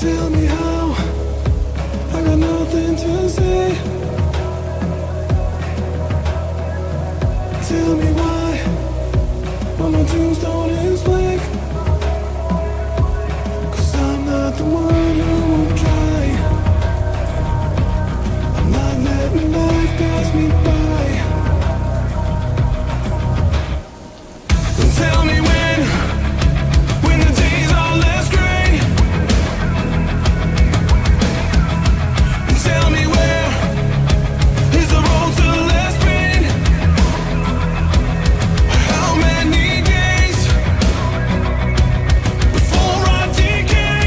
Tell me how, I got nothing to say. Tell me why my tombstone is blank. 'Cause I'm not the one who won't try. I'm not letting life pass me by. Tell me when the days are less gray. Tell me where is the road to less pain. How many days before I decay?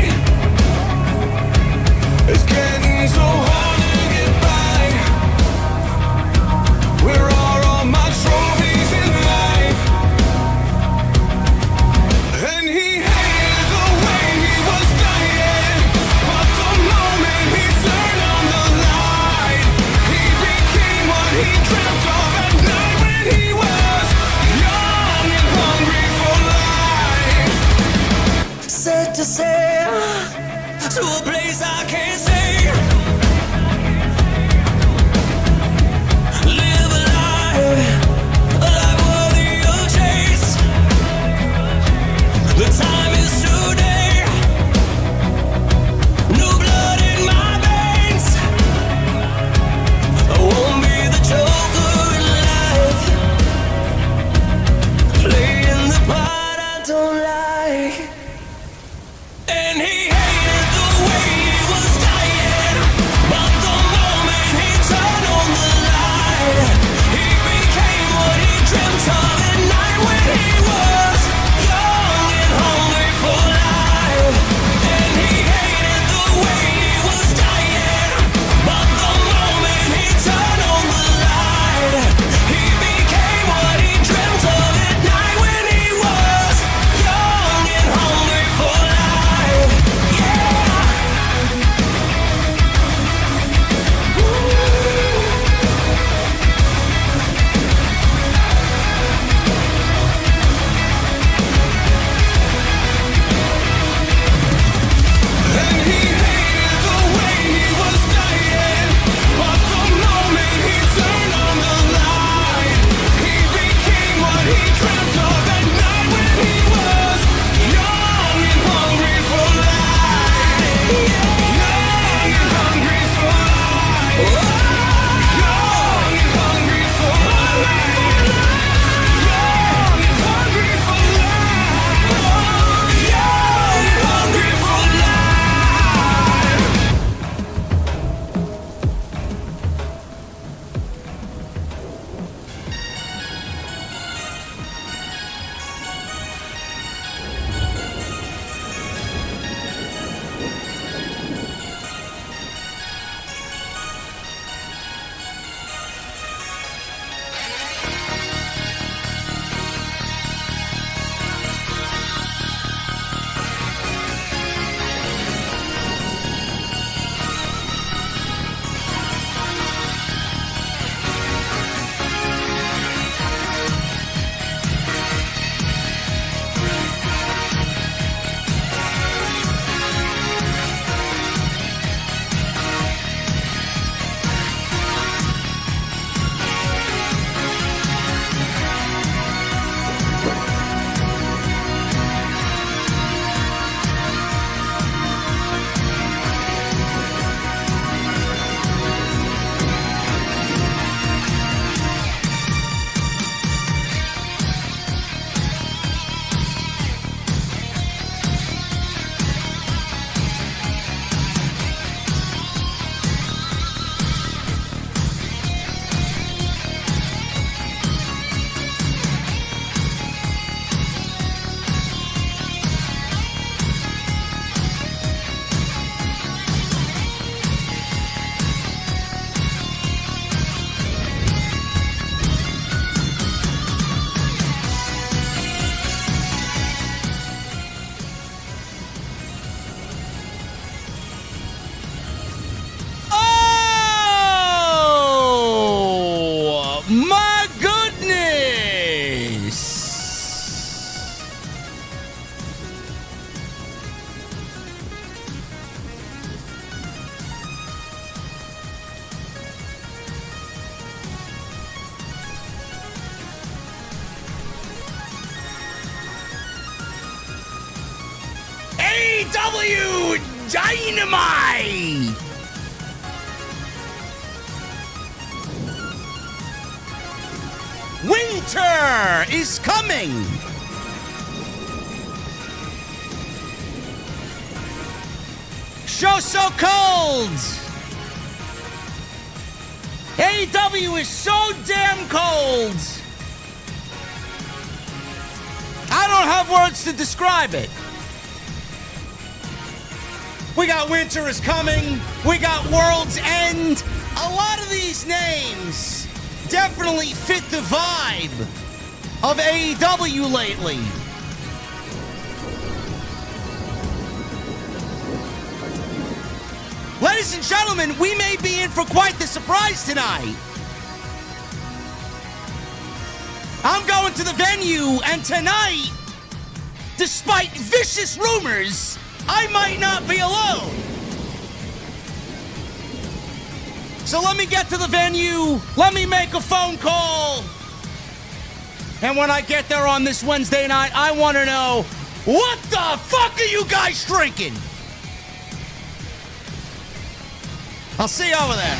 It's getting so hard to get by. Where are all my trophies in life? And he hated the way he was dying, but the moment he turned on the light, he became what he dreamt of at night when he was young and hungry for life. Set to sail to a place I can't say. Live a life worthy of chase. The time is today. New blood in my veins. I won't be the joker in life, playing the part I don't like. And he hated the way he was dying, but the moment he turned on the light, he became what he dreamt of at night when he was young and hungry for life. And he hated the way he was dying, but the moment he turned on the light, he became what he dreamt of at night when he was young AEW Dynamite! Winter is coming! Show's so cold! AEW is so damn cold! I don't have words to describe it. We got Winter is Coming. We got World's End. A lot of these names definitely fit the vibe of AEW lately. Ladies and gentlemen, we may be in for quite the surprise tonight. I'm going to the venue, and tonight, despite vicious rumors, I might not be alone. So let me get to the venue. Let me make a phone call. And when I get there on this Wednesday night, I want to know, what the fuck are you guys drinking? I'll see you over there.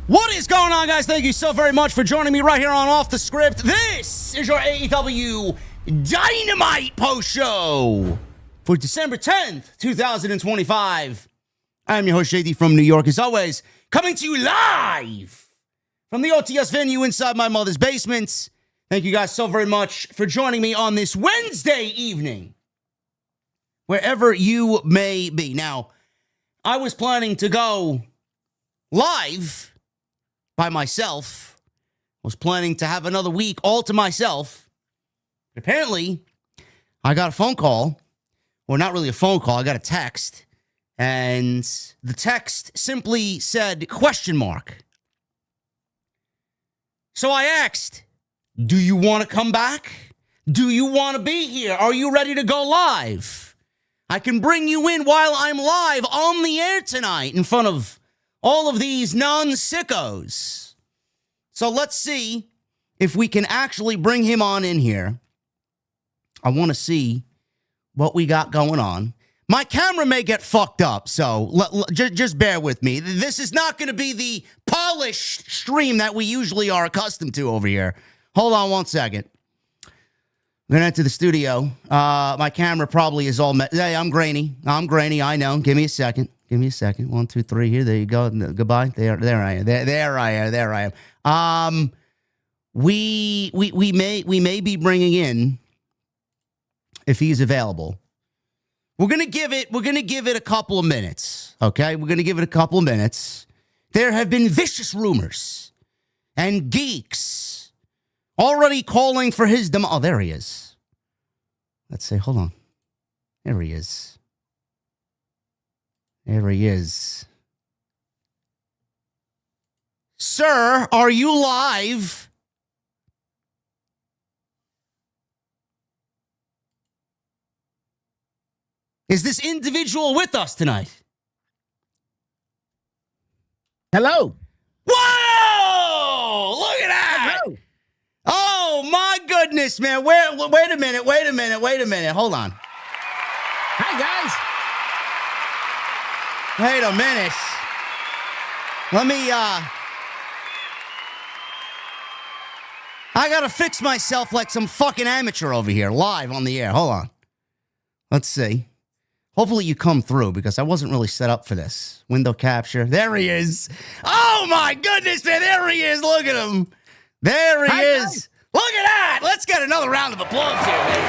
What is going on, guys? Thank you so very much for joining me right here on Off the Script. This is your AEW Dynamite Post Show for December 10th, 2025. I'm your host, JD from New York, as always, coming to you live from the OTS venue inside my mother's basement. Thank you guys so very much for joining me on this Wednesday evening, wherever you may be. Now, I was planning to go live by myself. Was planning to have another week all to myself. Apparently, I got a phone call. Well, not really a phone call. I got a text. And the text simply said, question mark. So I asked, do you want to come back? Do you want to be here? Are you ready to go live? I can bring you in while I'm live on the air tonight in front of all of these non-sickos. So let's see if we can actually bring him on in here. I want to see what we got going on. My camera may get fucked up, so just bear with me. This is not going to be the polished stream that we usually are accustomed to over here. Hold on one second. I'm going to enter the studio. My camera probably is all... Hey, I'm grainy. I know. Give me a second. 1, 2, 3 here. There you go. Goodbye. There I am. There I am. We may be bringing in, if he's available. We're gonna give it a couple of minutes. Okay, we're gonna give it a couple of minutes. There have been vicious rumors and geeks already calling for his Oh, there he is. Let's say, hold on. There he is. sir, are you live? Is this individual with us tonight? Hello. Whoa! Look at that! Hello. Oh my goodness, man! Wait a minute! Hold on. Hi, guys. Wait a minute. Let me. I gotta fix myself like some fucking amateur over here, live on the air. Hold on. Let's see. Hopefully you come through because I wasn't really set up for this. Window capture. There he is. Oh my goodness, man. There he is. Look at him. There he is. Guys. Look at that. Let's get another round of applause here, man.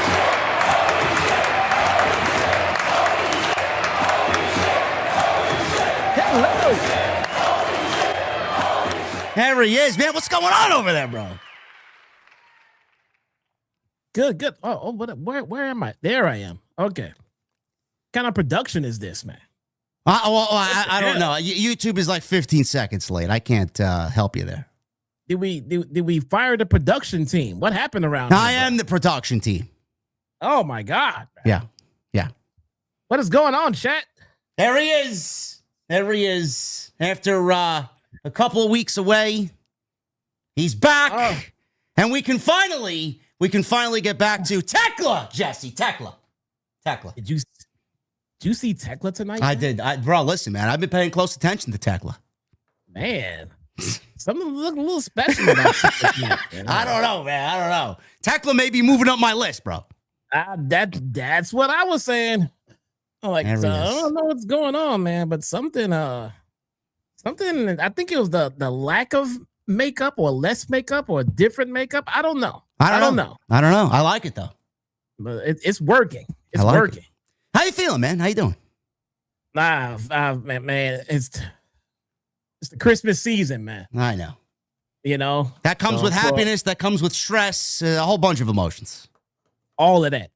Hello. There he is, man. What's going on over there, bro? Good. Oh, where am I? There I am. Okay. What kind of production is this, man? I don't know. YouTube is like 15 seconds late. I can't help you there. Did we fire the production team? What happened around I here, am the production team. Oh my God. Man. Yeah. What is going on, chat? There he is. After a couple of weeks away, he's back. Oh. And we can finally get back to Tekla, Jesse. Tekla. Did you see Tekla tonight? I did. Bro, listen, man. I've been paying close attention to Tekla. Man, something look a little special about Tekla tonight, man. I don't know, man. I don't know. Tekla may be moving up my list, bro. That's what I was saying. I'm like, I don't know what's going on, man, but something. I think it was the lack of makeup or less makeup or different makeup. I don't know. I don't know. I like it though. But it's working. It's like working. How you feeling, man? How you doing? Man, it's the Christmas season, man. I know. You know that comes with happiness. That comes with stress. A whole bunch of emotions. All of that,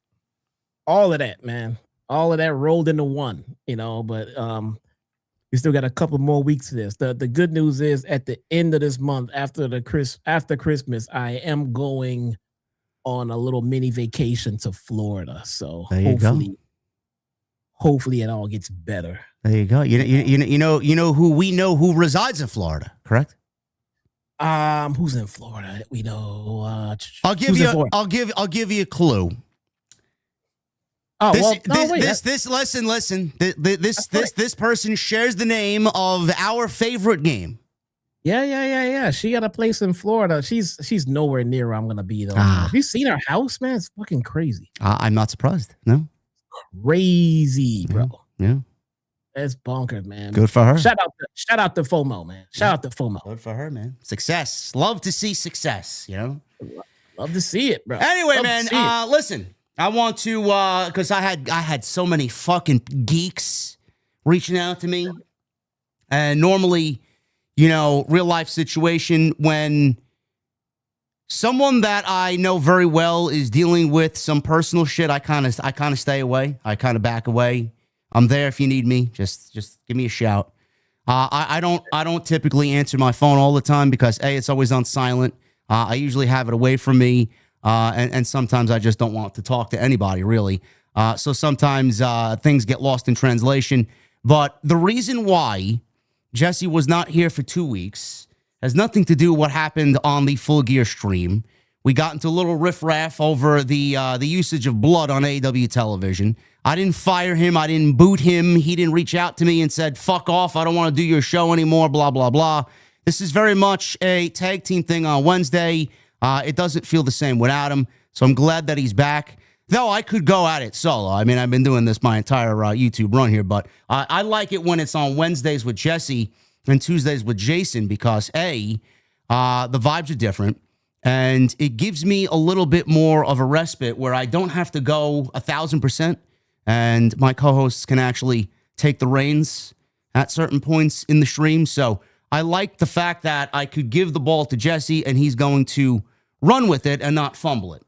man. All of that rolled into one. You know, but we still got a couple more weeks to this. The good news is at the end of this month, after Christmas, I am going on a little mini vacation to Florida. So hopefully it all gets better. There you go. You know who resides in Florida, correct? Who's in Florida? We know. I'll give you a clue. Oh, Listen. This person shares the name of our favorite game. Yeah. She got a place in Florida. She's nowhere near where I'm gonna be though. Have you seen her house, man? It's fucking crazy. I'm not surprised. No. Crazy, bro. Yeah. That's bonkers, man. Good for her. Shout out to FOMO, man. Shout out to FOMO. Good for her, man. Success. Love to see success, you know? Love to see it, bro. Anyway, man, listen. I want to because I had so many fucking geeks reaching out to me. And normally, you know, real life situation when someone that I know very well is dealing with some personal shit, I kind of stay away. I kind of back away. I'm there if you need me. Just give me a shout. I don't typically answer my phone all the time because it's always on silent. I usually have it away from me, and sometimes I just don't want to talk to anybody really. So sometimes things get lost in translation. But the reason why Jesse was not here for 2 weeks has nothing to do with what happened on the Full Gear stream. We got into a little riffraff over the usage of blood on AEW television. I didn't fire him. I didn't boot him. He didn't reach out to me and said, fuck off. I don't want to do your show anymore, blah, blah, blah. This is very much a tag team thing on Wednesday. It doesn't feel the same without him. So I'm glad that he's back. Though I could go at it solo. I mean, I've been doing this my entire YouTube run here, but I like it when it's on Wednesdays with Jesse and Tuesdays with Jason because the vibes are different and it gives me a little bit more of a respite where I don't have to go 1,000% and my co-hosts can actually take the reins at certain points in the stream. So I like the fact that I could give the ball to Jesse and he's going to run with it and not fumble it.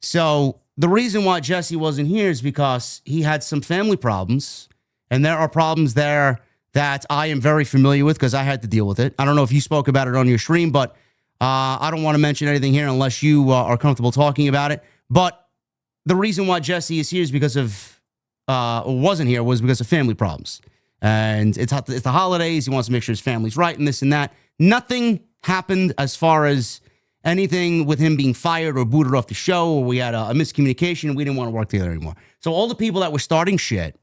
So the reason why Jesse wasn't here is because he had some family problems, and there are problems there that I am very familiar with because I had to deal with it. I don't know if you spoke about it on your stream, but I don't want to mention anything here unless you are comfortable talking about it. But the reason why Jesse is here is because of, or wasn't here, was because of family problems. And it's the holidays. He wants to make sure his family's right and this and that. Nothing happened as far as anything with him being fired or booted off the show, or we had a miscommunication and we didn't want to work together anymore. So all the people that were starting shit,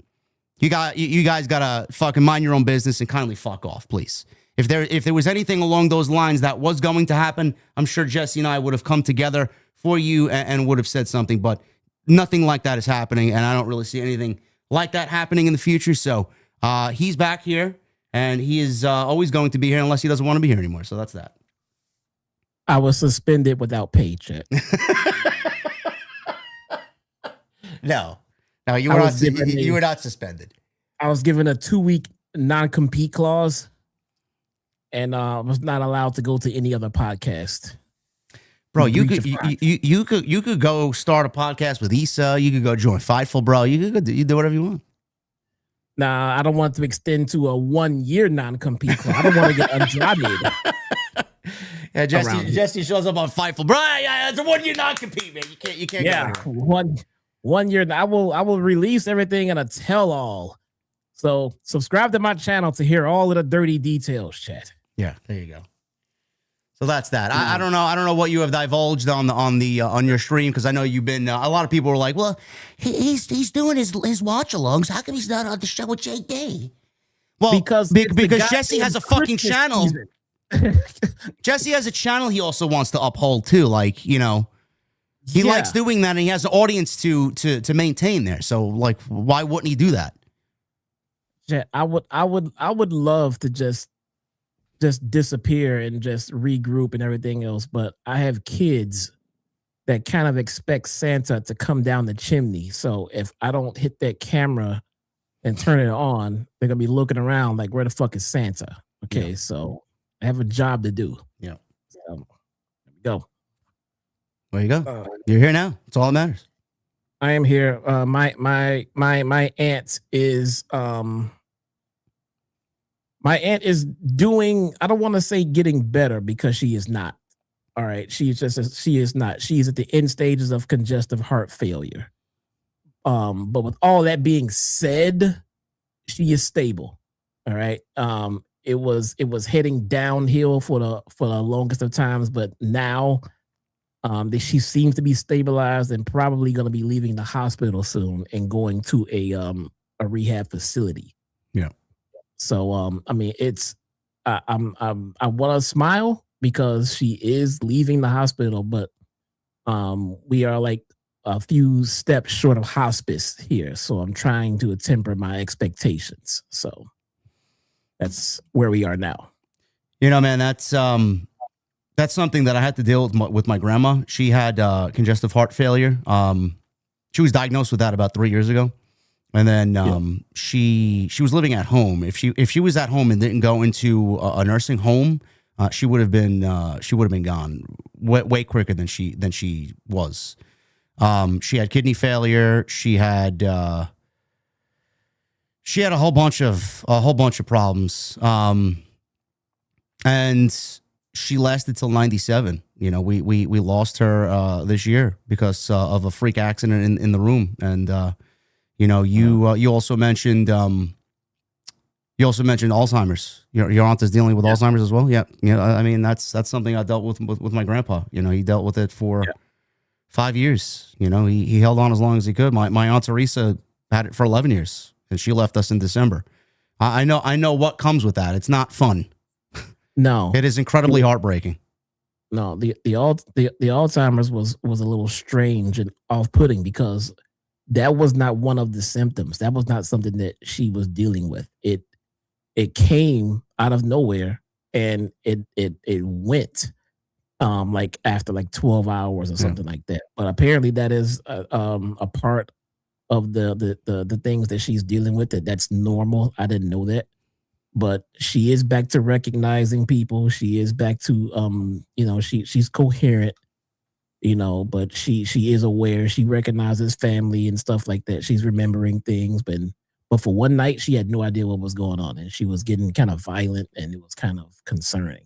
you guys gotta fucking mind your own business and kindly fuck off, please. If there was anything along those lines that was going to happen, I'm sure Jesse and I would have come together for you and would have said something, but nothing like that is happening, and I don't really see anything like that happening in the future. So he's back here, and he is always going to be here unless he doesn't want to be here anymore. So that's that. I was suspended without paycheck. No, you were not suspended. I was given a 2-week non-compete clause, and was not allowed to go to any other podcast. Bro, you could go start a podcast with Issa. You could go join Fightful, bro. You could do whatever you want. Nah, I don't want to extend to a 1-year non-compete clause. I don't want to get Andrade. Yeah, Jesse shows up on Fightful, bro. Yeah, it's a 1-year non-compete, man. You can't. Yeah, one year. I will release everything in a tell-all. So subscribe to my channel to hear all of the dirty details, chat. Yeah, there you go. So that's that. I don't know what you have divulged on your stream, because I know you've been. A lot of people were like, "Well, he's doing his watch alongs. How come he's not on the show with JD?" Well, because Jesse has a fucking channel. Jesse has a channel he also wants to uphold too. Like, he likes doing that, and he has an audience to maintain there. So, like, why wouldn't he do that? Yeah, I would love to just disappear and just regroup and everything else, but I have kids that kind of expect Santa to come down the chimney. So if I don't hit that camera and turn it on, they're gonna be looking around like, where the fuck is Santa? Okay, so I have a job to do. Yeah. So, there we go. There you go. You're here now. That's all that matters. I am here. My aunt is doing, I don't want to say getting better, because she is not. All right. She is not. She's at the end stages of congestive heart failure. But with all that being said, she is stable. All right. It was heading downhill for the longest of times, but now she seems to be stabilized and probably going to be leaving the hospital soon and going to a rehab facility. Yeah. So I mean, it's I want to smile because she is leaving the hospital, but we are like a few steps short of hospice here. So I'm trying to temper my expectations. So that's where we are now. Man, that's something that I had to deal with my grandma. She had congestive heart failure. She was diagnosed with that about 3 years ago. And then she was living at home. If she was at home and didn't go into a nursing home, she would have been gone way quicker than she was. She had kidney failure. She had a whole bunch of problems. And she lasted till 97. We lost her this year because of a freak accident in the room. And you also mentioned Alzheimer's. Your aunt is dealing with Alzheimer's as well. Yeah. I mean, that's something I dealt with my grandpa. He dealt with it for 5 years. He held on as long as he could. My aunt Teresa had it for 11 years, and she left us in December. I know what comes with that. It's not fun. No, it is incredibly heartbreaking. No, the Alzheimer's was a little strange and off-putting because that was not one of the symptoms. That was not something that she was dealing with. It came out of nowhere, and it went like after like 12 hours or something like that. But apparently that is a part of the things that she's dealing with. That's normal. I didn't know that. But she is back to recognizing people. She is back to she's coherent, but she is aware. She recognizes family and stuff like that. She's remembering things, but But for one night, she had no idea what was going on, and she was getting kind of violent, and it was kind of concerning.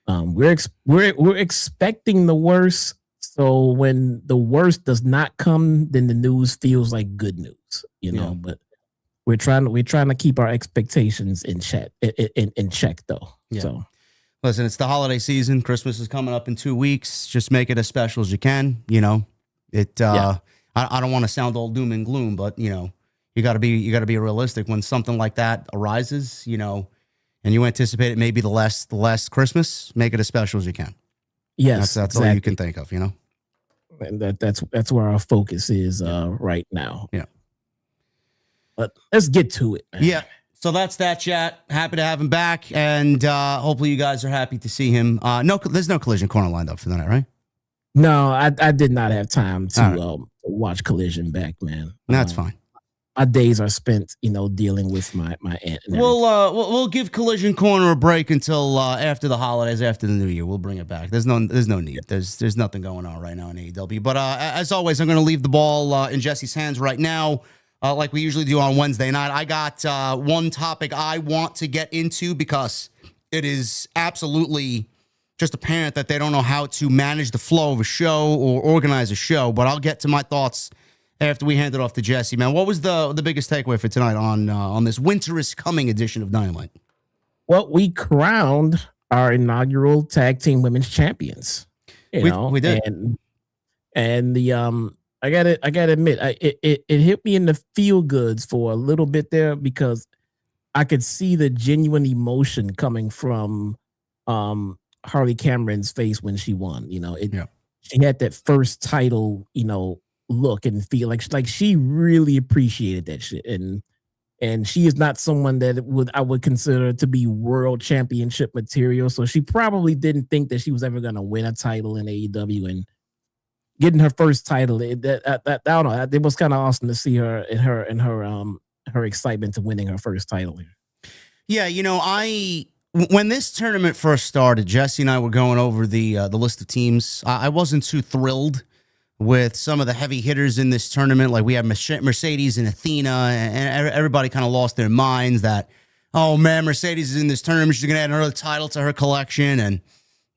We're expecting the worst. So when the worst does not come, then the news feels like good news, you know. But we're trying to keep our expectations in check, though. Yeah. So listen, it's the holiday season. Christmas is coming up in 2 weeks. Just make it as special as you can. You know, I don't want to sound all doom and gloom, but you know, you got to be realistic when something like that arises. You know, and you anticipate it may be the last Christmas. Make it as special as you can. Yes, that's exactly all you can think of. You know, and that's where our focus is right now. Yeah. But let's get to it, man. Yeah. So that's that chat. Happy to have him back, and hopefully you guys are happy to see him. There's no Collision Corner lined up for the night, right? No, I did not have time to watch Collision back, man. That's fine. My days are spent, you know, dealing with my aunt. And we'll give Collision Corner a break until after the holidays, after the new year. We'll bring it back. There's no need. There's nothing going on right now in AEW. But as always, I'm going to leave the ball in Jesse's hands right now. Like we usually do on Wednesday night. I got one topic I want to get into because it is absolutely just apparent that they don't know how to manage the flow of a show or organize a show. But I'll get to my thoughts after we hand it off to Jesse. Man, what was the biggest takeaway for tonight on this winter is coming edition of Dynamite? Well, we crowned our inaugural tag team women's champions. We did, and the I gotta admit, it hit me in the feel goods for a little bit there because I could see the genuine emotion coming from Harley Cameron's face when she won. You know, she had that first title, you know, look and feel like she really appreciated that shit, and she is not someone that I would consider to be world championship material. So she probably didn't think that she was ever gonna win a title in AEW, and getting her first title, I don't know. It was kind of awesome to see her and her excitement to winning her first title here. Yeah, you know, when this tournament first started, Jesse and I were going over the list of teams. I wasn't too thrilled with some of the heavy hitters in this tournament. Like we had Mercedes and Athena, and everybody kind of lost their minds that, oh man, Mercedes is in this tournament. She's going to add another title to her collection, and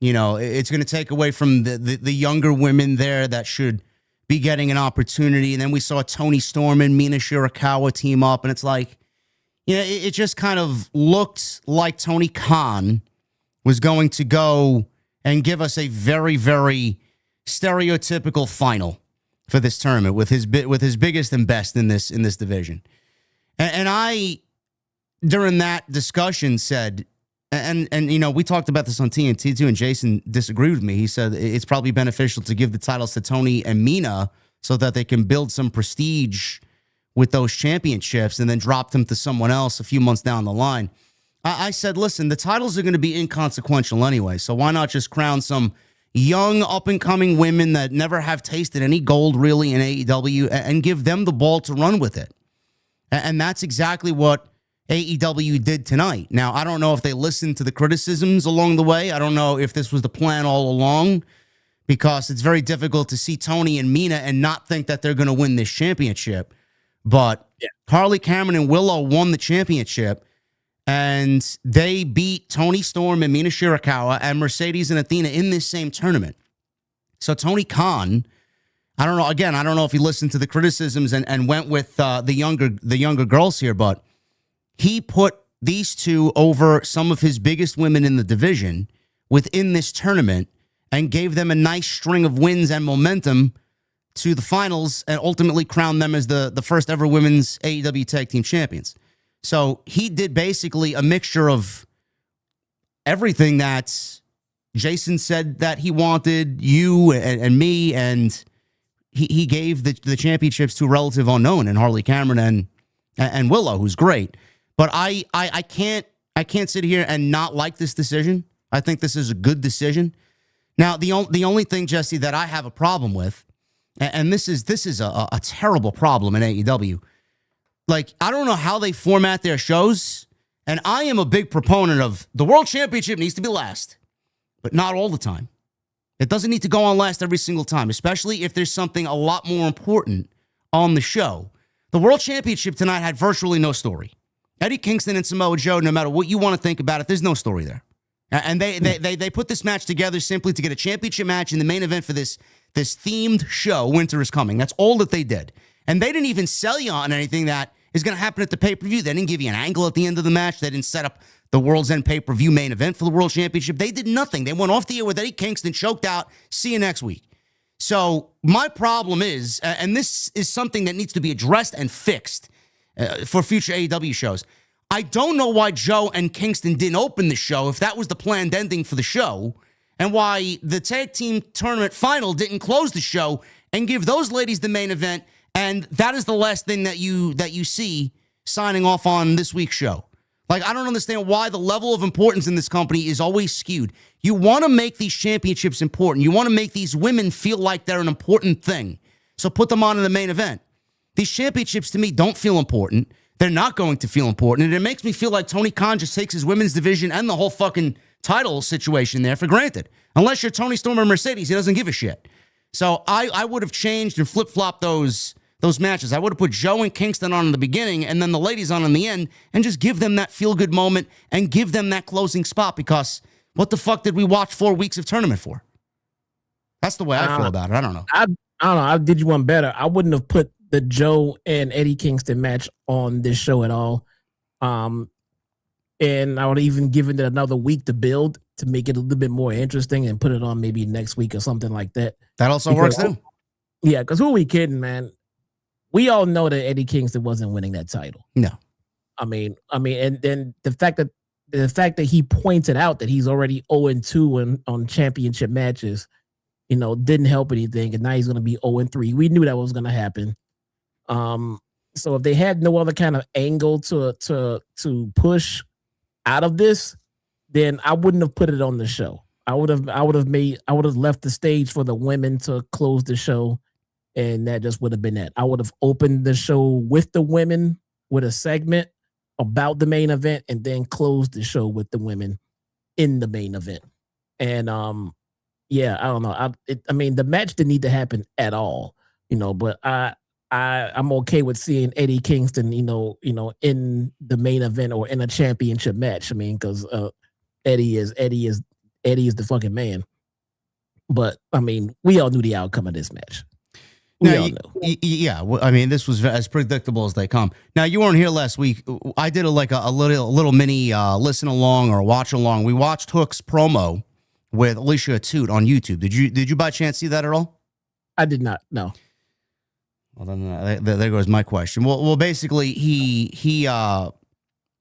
you know, it's going to take away from the younger women there that should be getting an opportunity. And then we saw Toni Storm and Mina Shirakawa team up. And it's like, you know, it just kind of looked like Tony Khan was going to go and give us a very, very stereotypical final for this tournament with his biggest and best in this division. And I, during that discussion, said, and you know, we talked about this on TNT too, and Jason disagreed with me. He said it's probably beneficial to give the titles to Toni and Mina so that they can build some prestige with those championships and then drop them to someone else a few months down the line. I said, listen, the titles are going to be inconsequential anyway, so why not just crown some young up-and-coming women that never have tasted any gold really in AEW and give them the ball to run with it? And that's exactly what AEW did tonight. Now, I don't know if they listened to the criticisms along the way. I don't know if this was the plan all along, because it's very difficult to see Toni and Mina and not think that they're going to win this championship. But Harley Cameron and Willow won the championship, and they beat Toni Storm and Mina Shirakawa and Mercedes and Athena in this same tournament. So Tony Khan, I don't know. Again, I don't know if he listened to the criticisms and went with the younger girls here, but he put these two over some of his biggest women in the division within this tournament and gave them a nice string of wins and momentum to the finals and ultimately crowned them as the first ever women's AEW Tag Team Champions. So he did basically a mixture of everything that Jason said that he wanted, you and me, and he gave the championships to a relative unknown in Harley Cameron and Willow, who's great. But I can't sit here and not like this decision. I think this is a good decision. Now, the only thing, Jesse, that I have a problem with, and this is a terrible problem in AEW. Like, I don't know how they format their shows, and I am a big proponent of the World Championship needs to be last, but not all the time. It doesn't need to go on last every single time, especially if there's something a lot more important on the show. The World Championship tonight had virtually no story. Eddie Kingston and Samoa Joe, no matter what you want to think about it, there's no story there. And they put this match together simply to get a championship match in the main event for this themed show, Winter is Coming. That's all that they did. And they didn't even sell you on anything that is going to happen at the pay-per-view. They didn't give you an angle at the end of the match. They didn't set up the World's End pay-per-view main event for the World Championship. They did nothing. They went off the air with Eddie Kingston, choked out. See you next week. So my problem is, and this is something that needs to be addressed and fixed for future AEW shows. I don't know why Joe and Kingston didn't open the show if that was the planned ending for the show, and why the tag team tournament final didn't close the show and give those ladies the main event, and that is the last thing that you see signing off on this week's show. Like, I don't understand why the level of importance in this company is always skewed. You want to make these championships important. You want to make these women feel like they're an important thing. So put them on in the main event. These championships, to me, don't feel important. They're not going to feel important. And it makes me feel like Tony Khan just takes his women's division and the whole fucking title situation there for granted. Unless you're Tony Storm or Mercedes, he doesn't give a shit. So I would have changed and flip-flopped those matches. I would have put Joe and Kingston on in the beginning and then the ladies on in the end and just give them that feel-good moment and give them that closing spot, because what the fuck did we watch 4 weeks of tournament for? That's the way I feel about it. I don't know. I don't know. I did you one better. I wouldn't have put the Joe and Eddie Kingston match on this show at all. And I would even given it another week to build to make it a little bit more interesting and put it on maybe next week or something like that. That also works too. Yeah, because who are we kidding, man? We all know that Eddie Kingston wasn't winning that title. No. I mean, and then the fact that he pointed out that he's already 0-2 on championship matches, didn't help anything, and now he's going to be 0-3. We knew that was going to happen. So if they had no other kind of angle to push out of this, then I wouldn't have put it on the show. I would have left the stage for the women to close the show, and that just would have been it. I would have opened the show with the women with a segment about the main event, and then closed the show with the women in the main event. And yeah, I don't know. I mean, the match didn't need to happen at all, but I'm okay with seeing Eddie Kingston, in the main event or in a championship match. I mean, because Eddie is the fucking man. But I mean, we all knew the outcome of this match. Yeah, I mean, this was as predictable as they come. Now, you weren't here last week. I did a little mini listen along or watch along. We watched Hook's promo with Alicia Toot on YouTube. Did you by chance see that at all? I did not. No. Well, then there goes my question. Well, basically, he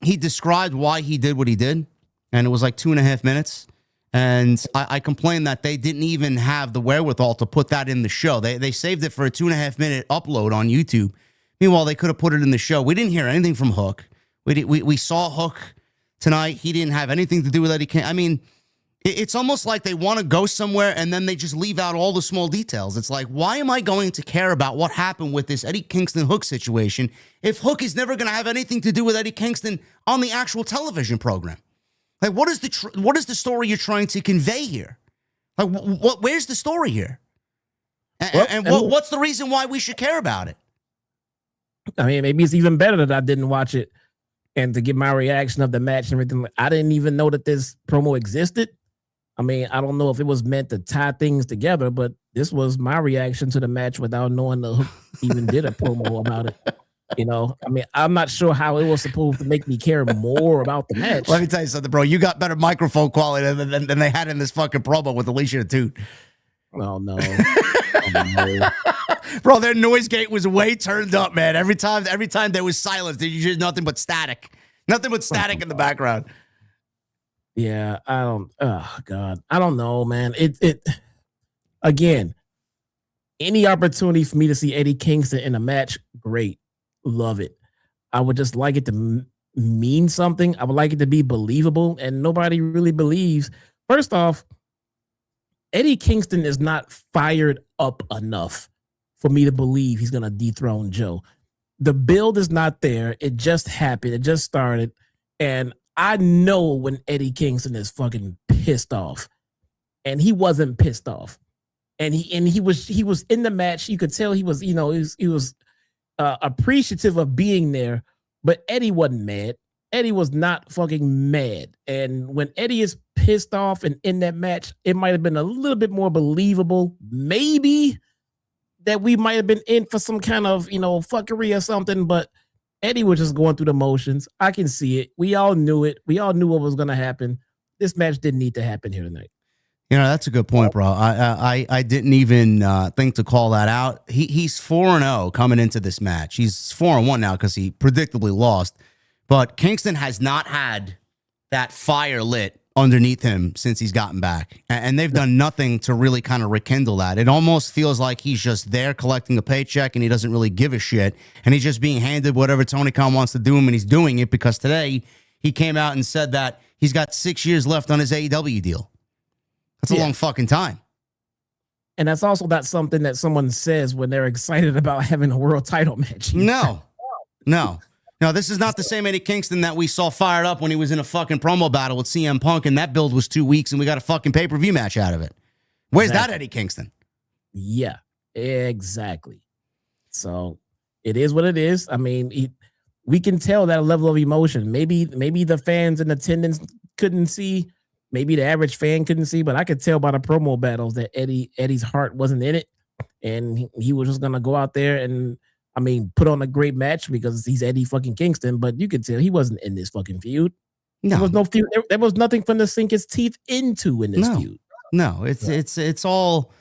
described why he did what he did, and it was like 2.5 minutes. And I complained that they didn't even have the wherewithal to put that in the show. They saved it for a 2.5 minute upload on YouTube. Meanwhile, they could have put it in the show. We didn't hear anything from Hook. We saw Hook tonight. He didn't have anything to do with Eddie Kingston. I mean, it's almost like they want to go somewhere and then they just leave out all the small details. It's like, why am I going to care about what happened with this Eddie Kingston Hook situation if Hook is never going to have anything to do with Eddie Kingston on the actual television program? Like, what is the story you're trying to convey here? Like, where's the story here? What's the reason why we should care about it? I mean, maybe it's even better that I didn't watch it and to get my reaction of the match and everything. I didn't even know that this promo existed. I mean, I don't know if it was meant to tie things together, but this was my reaction to the match without knowing the Hook even did a promo about it. I mean, I'm not sure how it was supposed to make me care more about the match. Let me tell you something, bro. You got better microphone quality than they had in this fucking promo with Alicia Toot. Oh, no. Oh, no. Bro, their noise gate was way turned up, man. Every time there was silence, there was nothing but static. Nothing but static in the background. Yeah, oh, God. I don't know, man. Again, any opportunity for me to see Eddie Kingston in a match, great. Love it. I would just like it to mean something. I would like it to be believable, and nobody really believes. First off, Eddie Kingston is not fired up enough for me to believe he's going to dethrone Joe. The build is not there. It just happened. It just started. And I know when Eddie Kingston is fucking pissed off, and he wasn't pissed off. And he was in the match. You could tell he was appreciative of being there, but Eddie wasn't mad. Eddie was not fucking mad. And when Eddie is pissed off and in that match, it might have been a little bit more believable. Maybe that we might have been in for some kind of, fuckery or something, but Eddie was just going through the motions. I can see it. We all knew it. We all knew what was going to happen. This match didn't need to happen here tonight. That's a good point, bro. I didn't even think to call that out. He's 4-0 coming into this match. He's 4-1 now because he predictably lost. But Kingston has not had that fire lit underneath him since he's gotten back. And they've done nothing to really kind of rekindle that. It almost feels like he's just there collecting a paycheck and he doesn't really give a shit. And he's just being handed whatever Tony Khan wants to do him, and he's doing it because today he came out and said that he's got 6 years left on his AEW deal. That's a long fucking time. And that's also not something that someone says when they're excited about having a world title match. No, this is not the same Eddie Kingston that we saw fired up when he was in a fucking promo battle with CM Punk, and that build was 2 weeks, and we got a fucking pay-per-view match out of it. Where's that Eddie Kingston? Yeah, exactly. So it is what it is. I mean, we can tell that level of emotion. Maybe the fans in attendance couldn't see. Maybe the average fan couldn't see, but I could tell by the promo battles that Eddie's heart wasn't in it, and he was just gonna go out there and, put on a great match because he's Eddie fucking Kingston. But you could tell he wasn't in this fucking feud. No, there was no feud. There was nothing for him to sink his teeth into in this feud. No, it's all.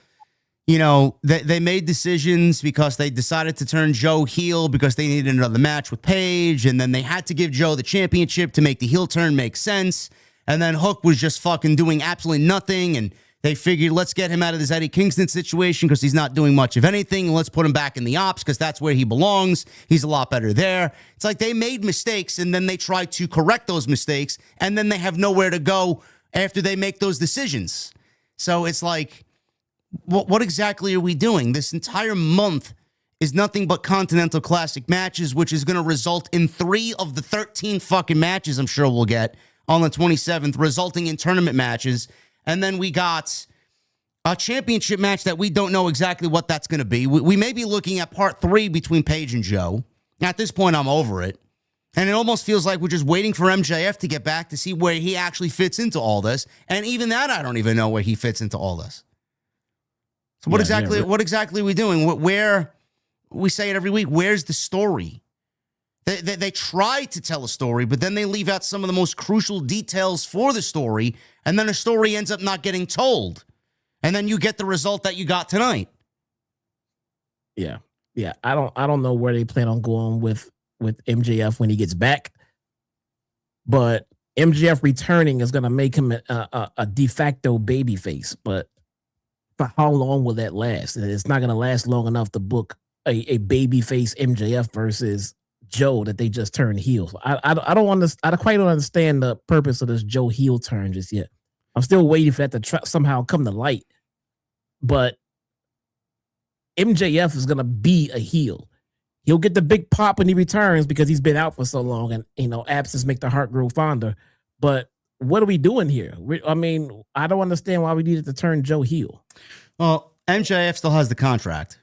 They made decisions because they decided to turn Joe heel because they needed another match with Page, and then they had to give Joe the championship to make the heel turn make sense. And then Hook was just fucking doing absolutely nothing. And they figured, let's get him out of this Eddie Kingston situation because he's not doing much of anything. And let's put him back in the Opps because that's where he belongs. He's a lot better there. It's like they made mistakes and then they try to correct those mistakes. And then they have nowhere to go after they make those decisions. So it's like, what exactly are we doing? This entire month is nothing but Continental Classic matches, which is going to result in 3 of the 13 fucking matches I'm sure we'll get on the 27th, resulting in tournament matches. And then we got a championship match that we don't know exactly what that's going to be. We may be looking at part 3 between Page and Joe. At this point, I'm over it. And it almost feels like we're just waiting for MJF to get back to see where he actually fits into all this. And even that, I don't even know where he fits into all this. So what exactly are we doing? Where, we say it every week, where's the story? They try to tell a story, but then they leave out some of the most crucial details for the story, and then the story ends up not getting told. And then you get the result that you got tonight. Yeah. I don't know where they plan on going with MJF when he gets back, but MJF returning is going to make him a de facto babyface. But for how long will that last? It's not going to last long enough to book a babyface MJF versus Joe that they just turned heel. I quite don't understand the purpose of this Joe heel turn just yet. I'm still waiting for that to somehow come to light. But MJF is gonna be a heel. He'll get the big pop when he returns because he's been out for so long, and absence make the heart grow fonder. But what are we doing here? I don't understand why we needed to turn Joe heel. Well, MJF still has the contract.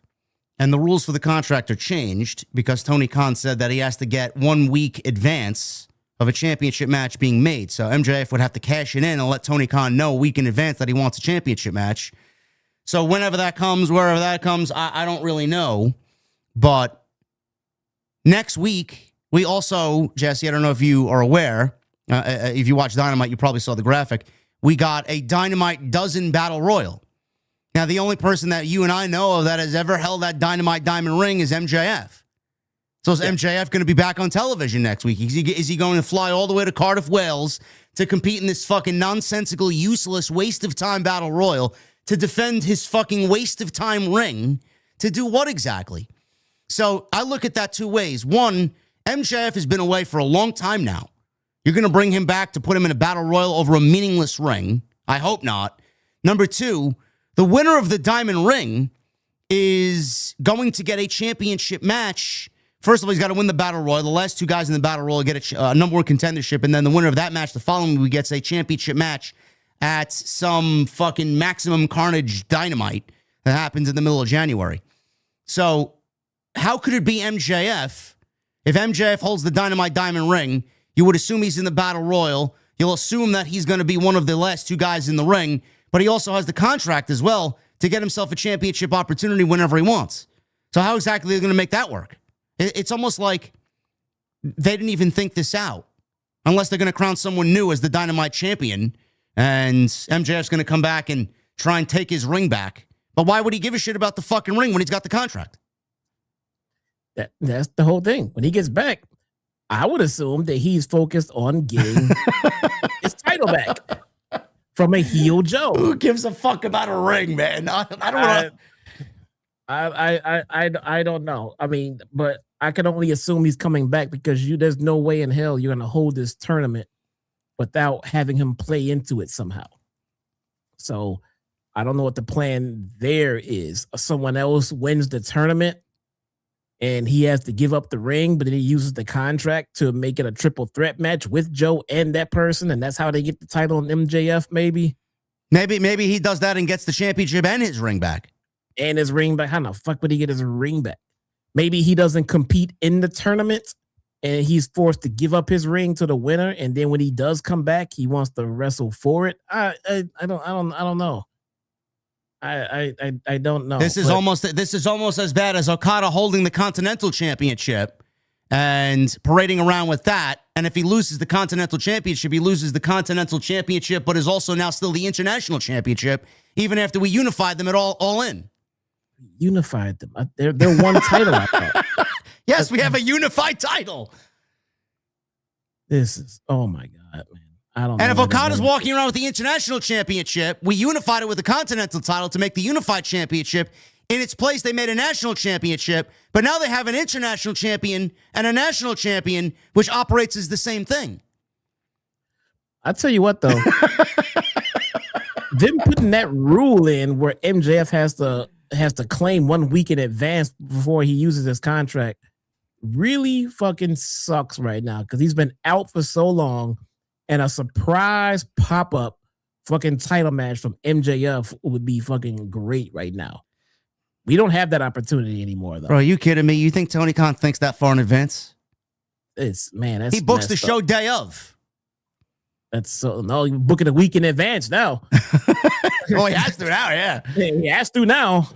And the rules for the contract are changed because Tony Khan said that he has to get 1 week advance of a championship match being made. So MJF would have to cash it in and let Tony Khan know a week in advance that he wants a championship match. So whenever that comes, wherever that comes, I don't really know. But next week, we also, Jesse, I don't know if you are aware, if you watch Dynamite, you probably saw the graphic. We got a Dynamite Dozen Battle Royal. Now, the only person that you and I know of that has ever held that Dynamite Diamond ring is MJF. So is MJF going to be back on television next week? Is he going to fly all the way to Cardiff, Wales to compete in this fucking nonsensical, useless, waste of time battle royal to defend his fucking waste of time ring? To do what exactly? So I look at that 2 ways. One, MJF has been away for a long time now. You're going to bring him back to put him in a battle royal over a meaningless ring? I hope not. Number 2, the winner of the Diamond Ring is going to get a championship match. First of all, he's got to win the Battle Royal. The last 2 guys in the Battle Royal get a number 1 contendership, and then the winner of that match the following week gets a championship match at some fucking Maximum Carnage Dynamite that happens in the middle of January. So how could it be MJF? If MJF holds the Dynamite Diamond ring, you would assume he's in the Battle Royal. You'll assume that he's going to be one of the last two guys in the ring, but he also has the contract as well to get himself a championship opportunity whenever he wants. So how exactly are they going to make that work? It's almost like they didn't even think this out, unless they're going to crown someone new as the Dynamite champion, and MJF's going to come back and try and take his ring back. But why would he give a shit about the fucking ring when he's got the contract? That's the whole thing. When he gets back, I would assume that he's focused on getting his title back from a heel Joe. Who gives a fuck about a ring, man? I don't know. I don't know. I mean, but I can only assume he's coming back because there's no way in hell you're going to hold this tournament without having him play into it somehow. So I don't know what the plan there is. Someone else wins the tournament and he has to give up the ring, but then he uses the contract to make it a triple threat match with Joe and that person, and that's how they get the title on MJF, maybe? Maybe he does that and gets the championship and his ring back. And his ring back. How the fuck would he get his ring back? Maybe he doesn't compete in the tournament and he's forced to give up his ring to the winner, and then when he does come back, he wants to wrestle for it. I don't know. I don't know. This is almost as bad as Okada holding the Continental Championship and parading around with that. And if he loses the Continental Championship, he loses the Continental Championship, but is also now still the International Championship, even after we unified them at all in. Unified them. They're one title. I thought. Yes, we have a unified title. This is, oh my God, man. I don't know. And if Okada's walking around with the International Championship, we unified it with the Continental title to make the Unified Championship. In its place, they made a National Championship, but now they have an International Champion and a National Champion, which operates as the same thing. I'll tell you what, though. Them putting that rule in where MJF has to claim 1 week in advance before he uses his contract really fucking sucks right now, because he's been out for so long. And a surprise pop-up fucking title match from MJF would be fucking great right now. We don't have that opportunity anymore, though. Bro, are you kidding me? You think Tony Khan thinks that far in advance? That's he books the show day of. That's so no, you're booking a week in advance now. Well, he has to now, yeah. He has to now.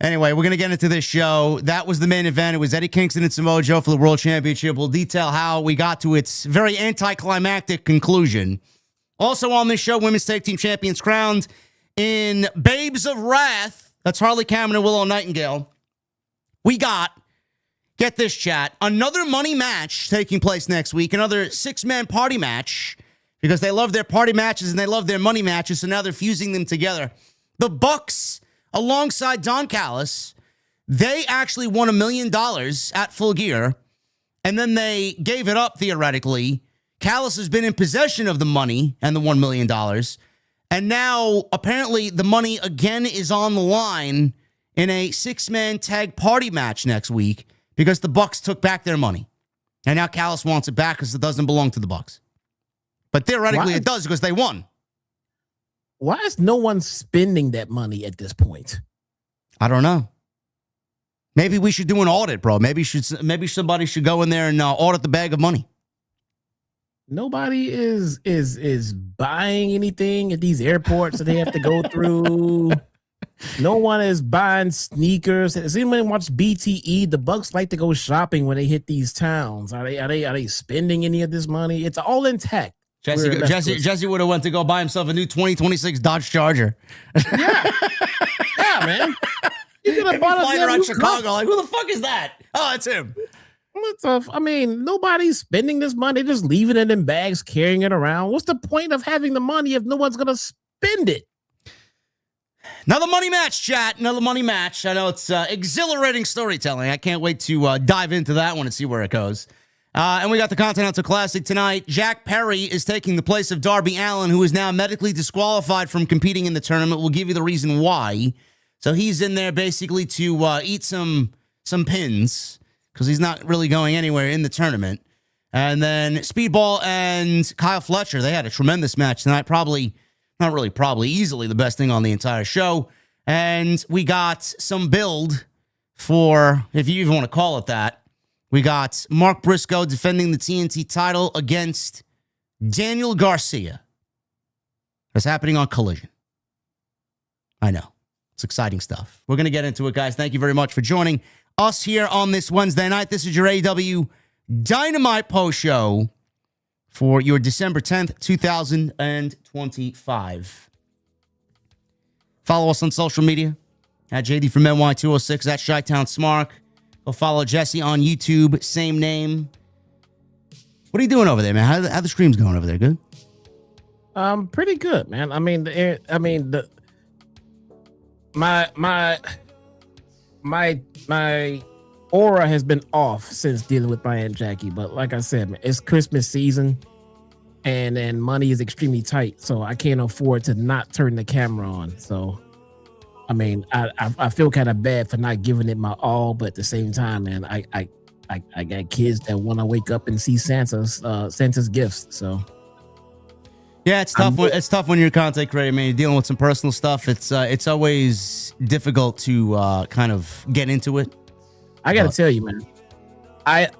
Anyway, we're going to get into this show. That was the main event. It was Eddie Kingston and Samoa Joe for the World Championship. We'll detail how we got to its very anticlimactic conclusion. Also on this show, Women's Tag Team Champions crowned in Babes of Wrath. That's Harley Cameron and Willow Nightingale. We got, get this chat, another money match taking place next week. Another six-man party match, because they love their party matches and they love their money matches, so now they're fusing them together. The Bucks, alongside Don Callis, they actually won $1 million at Full Gear, and then they gave it up theoretically. Callis has been in possession of the money and the $1 million, and now apparently the money again is on the line in a six-man tag party match next week because the Bucks took back their money, and now Callis wants it back because it doesn't belong to the Bucks. But theoretically it does because they won. Why is no one spending that money at this point? I don't know. Maybe we should do an audit, bro. Maybe somebody should go in there and audit the bag of money. Nobody is buying anything at these airports that they have to go through. No one is buying sneakers. Has anyone watched BTE? The Bucks like to go shopping when they hit these towns. Are they spending any of this money? It's all intact. Jesse would have went to go buy himself a new 2026 Dodge Charger. Yeah, man. You could have bought flying around Chicago. Like, who the fuck is that? Oh, it's him. I mean, nobody's spending this money. They're just leaving it in bags, carrying it around. What's the point of having the money if no one's gonna spend it? Another money match, chat. Another money match. I know it's exhilarating storytelling. I can't wait to dive into that one and see where it goes. And we got the Continental Classic tonight. Jack Perry is taking the place of Darby Allin, who is now medically disqualified from competing in the tournament. We'll give you the reason why. So he's in there basically to eat some pins because he's not really going anywhere in the tournament. And then Speedball and Kyle Fletcher, they had a tremendous match tonight. Probably easily the best thing on the entire show. And we got some build for, if you even want to call it that. We got Mark Briscoe defending the TNT title against Daniel Garcia. That's happening on Collision. I know. It's exciting stuff. We're going to get into it, guys. Thank you very much for joining us here on this Wednesday night. This is your AEW Dynamite Post Show for your December 10th, 2025. Follow us on social media at JDfromNY206, at Chi-Town Smark. Go follow Jesse on YouTube, same name. What are you doing over there, man? How the stream's going over there? Good? Pretty good, man. I mean, my aura has been off since dealing with my Aunt Jackie, but like I said, man, it's Christmas season and money is extremely tight, so I can't afford to not turn the camera on. So I mean, I feel kind of bad for not giving it my all, but at the same time, man, I got kids that want to wake up and see Santa's gifts. So yeah, it's tough. It's tough when you're a content creator, man. You're dealing with some personal stuff. It's always difficult to kind of get into it. I got to tell you, man, I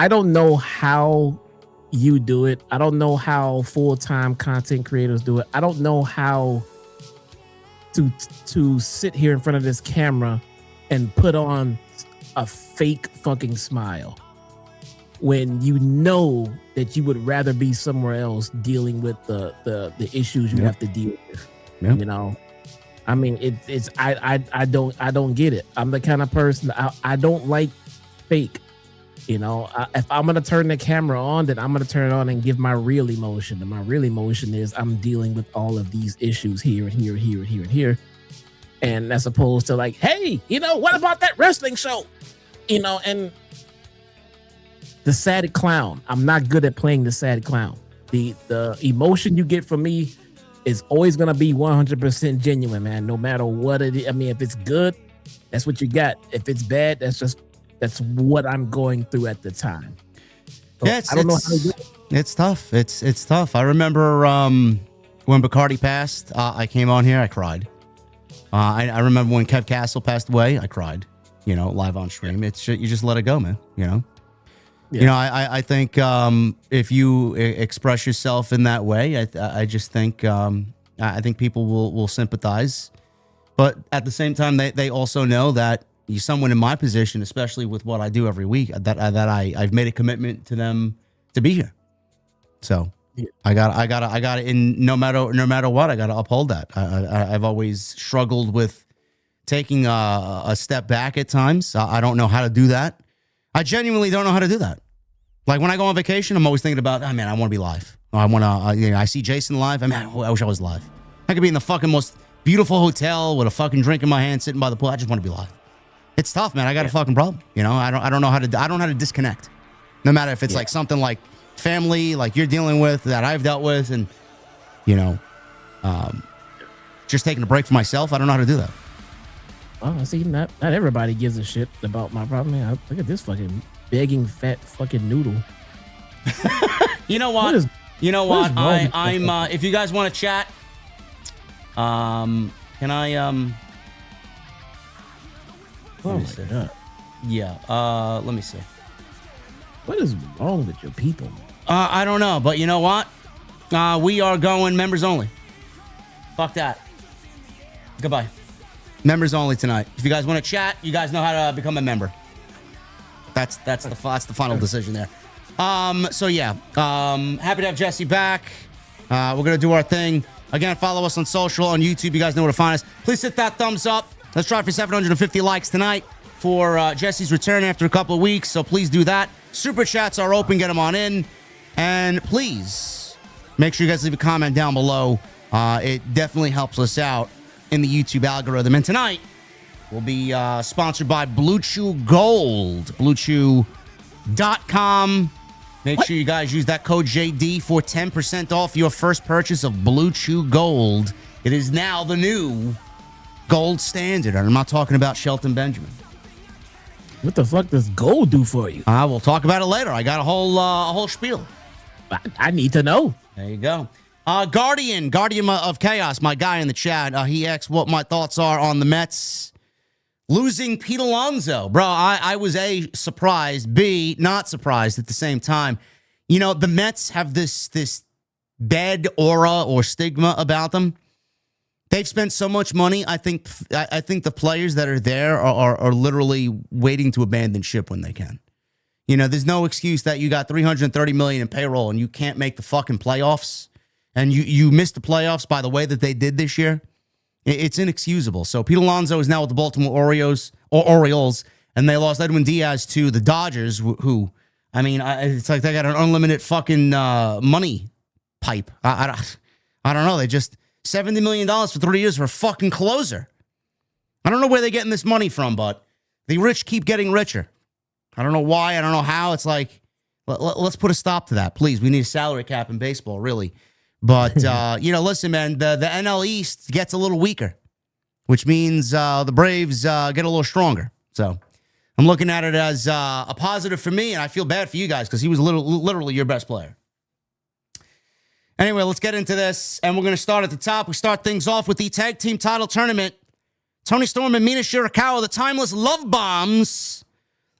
don't know how you do it. I don't know how full-time content creators do it. I don't know how to sit here in front of this camera and put on a fake fucking smile when you know that you would rather be somewhere else dealing with the issues you have to deal with. You know, I mean, I don't get it. I'm the kind of person I don't like fake. You know, if I'm gonna turn the camera on, then I'm gonna turn it on and give my real emotion. And my real emotion is I'm dealing with all of these issues here and here and here and here and here. And as opposed to like, hey, you know, what about that wrestling show? You know, and the sad clown. I'm not good at playing the sad clown. The emotion you get from me is always gonna be 100% genuine, man. No matter what it is. I mean, if it's good, that's what you got. If it's bad, that's what I'm going through at the time. So Yeah, I don't know how to do it. It's tough. It's tough. I remember when Bacardi passed, I came on here, I cried. I remember when Kev Castle passed away, I cried. You know, live on stream. It's you just let it go, man. You know. Yeah. You know, I think if you express yourself in that way, I just think I think people will sympathize, but at the same time, they also know that someone in my position, especially with what I do every week, that I've made a commitment to them to be here. So yeah. I got it. In no matter what, I got to uphold that. I've always struggled with taking a step back at times. I don't know how to do that. I genuinely don't know how to do that. Like when I go on vacation, I'm always thinking about, oh man, I want to be live. I want to, I see Jason live. I mean, I wish I was live. I could be in the fucking most beautiful hotel with a fucking drink in my hand, sitting by the pool. I just want to be live. It's tough, man. I got a fucking problem. You know, I don't know how to disconnect. No matter if it's like something like family, like you're dealing with, that I've dealt with, and you know, just taking a break for myself. I don't know how to do that. Well, see, not everybody gives a shit about my problem. Man, look at this fucking begging fat fucking noodle. You know what? I'm if you guys want to chat, can I Oh my God. Yeah, let me see. What is wrong with your people? I don't know, but you know what? We are going members only. Fuck that. Goodbye. Members only tonight. If you guys want to chat, you guys know how to become a member. That's the final decision there. So yeah, happy to have Jesse back. We're gonna do our thing again. Follow us on social, on YouTube. You guys know where to find us. Please hit that thumbs up. Let's try for 750 likes tonight for Jesse's return after a couple of weeks. So please do that. Super chats are open. Get them on in, and please make sure you guys leave a comment down below. It definitely helps us out in the YouTube algorithm. And tonight will be sponsored by Blue Chew Gold. BlueChew.com. Make sure you guys use that code JD for 10% off your first purchase of Blue Chew Gold. It is now the new gold standard. And I'm not talking about Shelton Benjamin. What the fuck does gold do for you? We'll talk about it later. I got a whole spiel. I need to know. There you go. Guardian of Chaos, my guy in the chat. He asked what my thoughts are on the Mets losing Pete Alonso. Bro, I was A, surprised, B, not surprised at the same time. You know, the Mets have this bad aura or stigma about them. They've spent so much money. I think the players that are there are literally waiting to abandon ship when they can. You know, there's no excuse that you got $330 million in payroll and you can't make the fucking playoffs. And you missed the playoffs by the way that they did this year. It's inexcusable. So Pete Alonso is now with the Baltimore Orioles, and they lost Edwin Diaz to the Dodgers, who I mean, it's like they got an unlimited fucking money pipe. I don't know. They just $70 million for 3 years for a fucking closer. I don't know where they're getting this money from, but the rich keep getting richer. I don't know why. I don't know how. It's like, let's put a stop to that, please. We need a salary cap in baseball, really. But, you know, listen, man, the NL East gets a little weaker, which means the Braves get a little stronger. So I'm looking at it as a positive for me, and I feel bad for you guys because he was literally your best player. Anyway, let's get into this, and we're going to start at the top. We start things off with the tag team title tournament. Toni Storm and Mina Shirakawa, the timeless love bombs,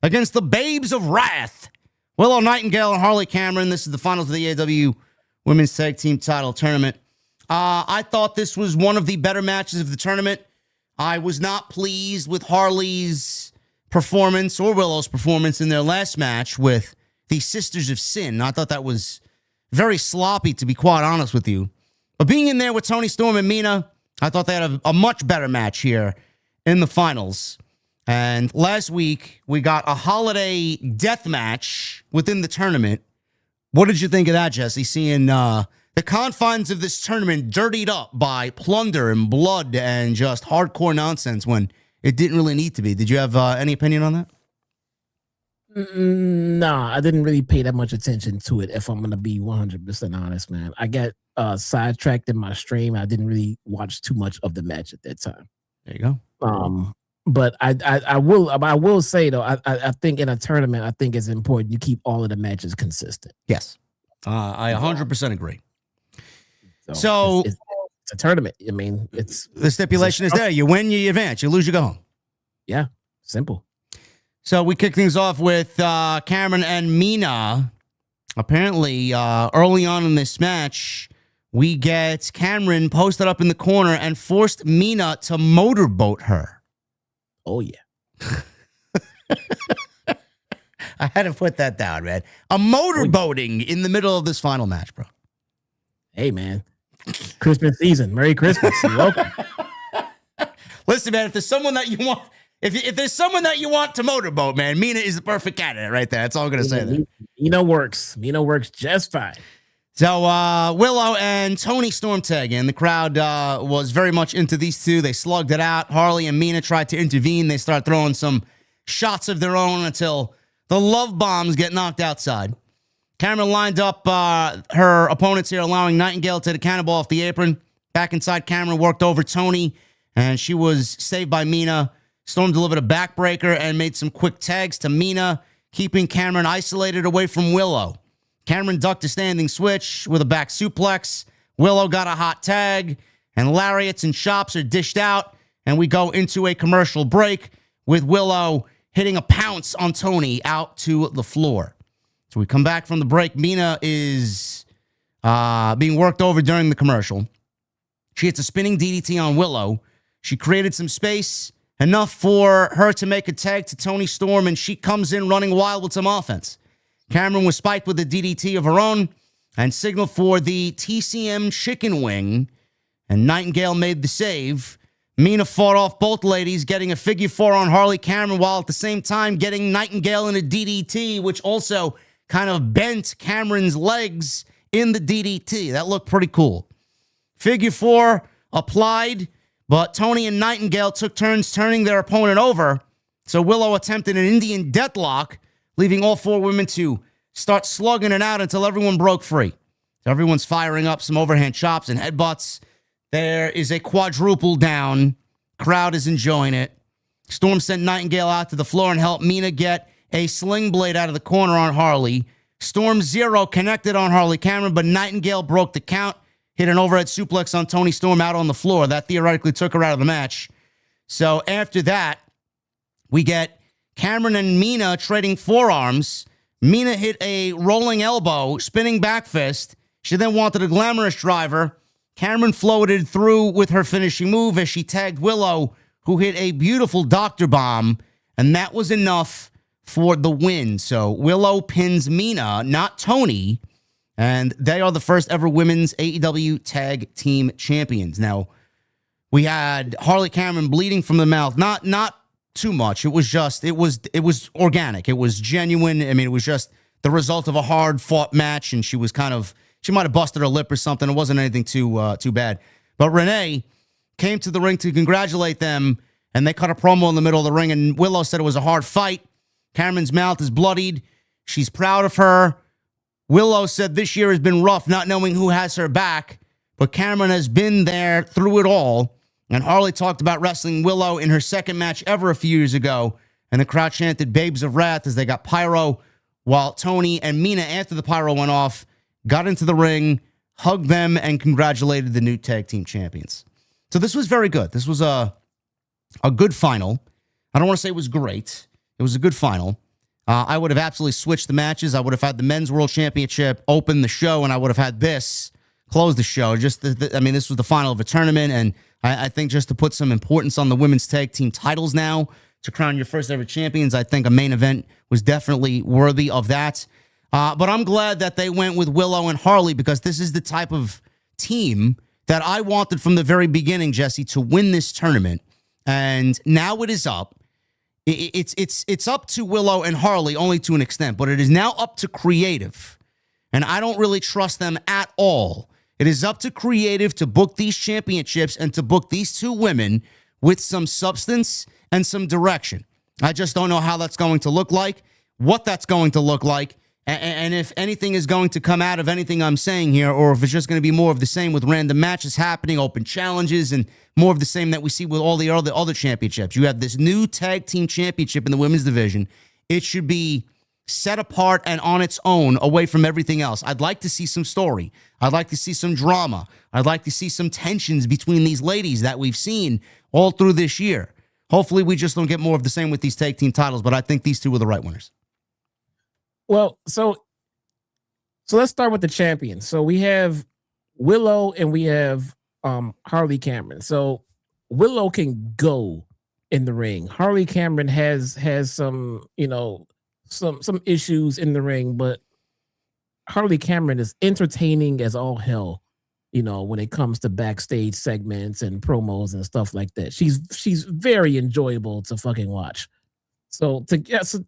against the Babes of Wrath, Willow Nightingale and Harley Cameron. This is the finals of the AEW Women's Tag Team Title Tournament. I thought this was one of the better matches of the tournament. I was not pleased with Harley's performance or Willow's performance in their last match with the Sisters of Sin. I thought that was very sloppy, to be quite honest with you. But being in there with Toni Storm and Mina, I thought they had a much better match here in the finals. And last week, we got a holiday death match within the tournament. What did you think of that, Jesse? Seeing the confines of this tournament dirtied up by plunder and blood and just hardcore nonsense when it didn't really need to be. Did you have any opinion on that? No, I didn't really pay that much attention to it, if I'm going to be 100% honest, man. I got sidetracked in my stream. I didn't really watch too much of the match at that time. There you go. But I will say, though, I think in a tournament, I think it's important you keep all of the matches consistent. Yes. I 100% agree. So it's a tournament. I mean, it's the stipulation is there. You win, you advance. You lose, you go home. Yeah, simple. So we kick things off with Cameron and Mina. Apparently, early on in this match, we get Cameron posted up in the corner and forced Mina to motorboat her. Oh, yeah. I had to put that down, man. A motorboating in the middle of this final match, bro. Hey, man. Christmas season. Merry Christmas. You're welcome. Listen, man, if there's someone that you want... If there's someone that you want to motorboat, man, Mina is the perfect candidate right there. That's all I'm going to say there. Mina works. Mina works just fine. So Willow and Toni Storm tag in. The crowd was very much into these two. They slugged it out. Harley and Mina tried to intervene. They start throwing some shots of their own until the love bombs get knocked outside. Cameron lined up her opponents here, allowing Nightingale to the cannonball off the apron. Back inside, Cameron worked over Toni, and she was saved by Mina. Storm delivered a backbreaker and made some quick tags to Mina, keeping Cameron isolated away from Willow. Cameron ducked a standing switch with a back suplex. Willow got a hot tag, and lariats and chops are dished out, and we go into a commercial break with Willow hitting a pounce on Toni out to the floor. So we come back from the break. Mina is being worked over during the commercial. She hits a spinning DDT on Willow. She created some space, enough for her to make a tag to Toni Storm, and she comes in running wild with some offense. Cameron was spiked with a DDT of her own and signaled for the TCM chicken wing, and Nightingale made the save. Mina fought off both ladies, getting a figure four on Harley Cameron, while at the same time getting Nightingale in a DDT, which also kind of bent Cameron's legs in the DDT. That looked pretty cool. Figure four applied, but Toni and Nightingale took turns turning their opponent over, so Willow attempted an Indian deathlock, leaving all four women to start slugging it out until everyone broke free. So everyone's firing up some overhand chops and headbutts. There is a quadruple down. Crowd is enjoying it. Storm sent Nightingale out to the floor and helped Mina get a sling blade out of the corner on Harley. Storm Zero connected on Harley Cameron, but Nightingale broke the count, hit an overhead suplex on Toni Storm out on the floor. That theoretically took her out of the match. So after that, we get Cameron and Mina trading forearms. Mina hit a rolling elbow, spinning back fist. She then wanted a glamorous driver. Cameron floated through with her finishing move as she tagged Willow, who hit a beautiful doctor bomb, and that was enough for the win. So Willow pins Mina, not Toni, and they are the first ever women's AEW Tag Team Champions. Now, we had Harley Cameron bleeding from the mouth, not too much. It was organic. It was genuine. I mean, it was just the result of a hard-fought match, and she might have busted her lip or something. It wasn't anything too bad. But Renee came to the ring to congratulate them, and they cut a promo in the middle of the ring, and Willow said it was a hard fight. Cameron's mouth is bloodied. She's proud of her. Willow said this year has been rough, not knowing who has her back, but Cameron has been there through it all. And Harley talked about wrestling Willow in her second match ever a few years ago, and the crowd chanted Babes of Wrath as they got pyro, while Toni and Mina, after the pyro went off, got into the ring, hugged them, and congratulated the new tag team champions. So this was very good. This was a good final. I don't want to say it was great. It was a good final. I would have absolutely switched the matches. I would have had the Men's World Championship open the show, and I would have had this close the show. This was the final of a tournament, and I think just to put some importance on the women's tag team titles now, to crown your first ever champions, I think a main event was definitely worthy of that. But I'm glad that they went with Willow and Harley, because this is the type of team that I wanted from the very beginning, Jesse, to win this tournament. And now it is up. It's up to Willow and Harley only to an extent, but it is now up to Creative. And I don't really trust them at all. It is up to Creative to book these championships and to book these two women with some substance and some direction. I just don't know how that's going to look like, what that's going to look like, and if anything is going to come out of anything I'm saying here, or if it's just going to be more of the same with random matches happening, open challenges, and more of the same that we see with all the other championships. You have this new tag team championship in the women's division. It should be set apart and on its own, away from everything else. I'd like to see some story. I'd like to see some drama. I'd like to see some tensions between these ladies that we've seen all through this year. Hopefully we just don't get more of the same with these tag team titles, but I think these two were the right winners. Well, so let's start with the champions. So we have Willow and we have Harley Cameron. So Willow can go in the ring. Harley Cameron has some, some issues in the ring, but Harley Cameron is entertaining as all hell, when it comes to backstage segments and promos and stuff like that. She's very enjoyable to fucking watch. So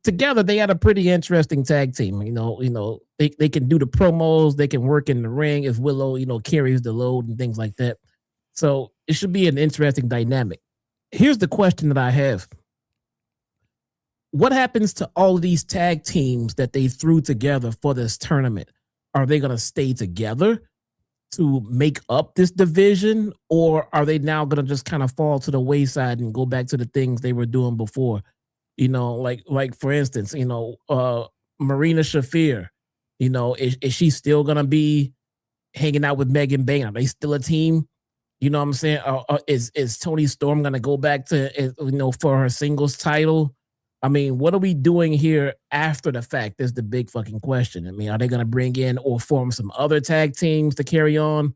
together they had a pretty interesting tag team. They can do the promos, they can work in the ring if Willow, carries the load and things like that. So it should be an interesting dynamic. Here's the question that I have. What happens to all of these tag teams that they threw together for this tournament? Are they going to stay together to make up this division, or are they now going to just kind of fall to the wayside and go back to the things they were doing before? Like for instance, Marina Shafir, is she still going to be hanging out with Megan Bain? Are they still a team? You know what I'm saying? Is Toni Storm going to go back to, for her singles title? I mean, what are we doing here after the fact is the big fucking question. I mean, are they going to bring in or form some other tag teams to carry on?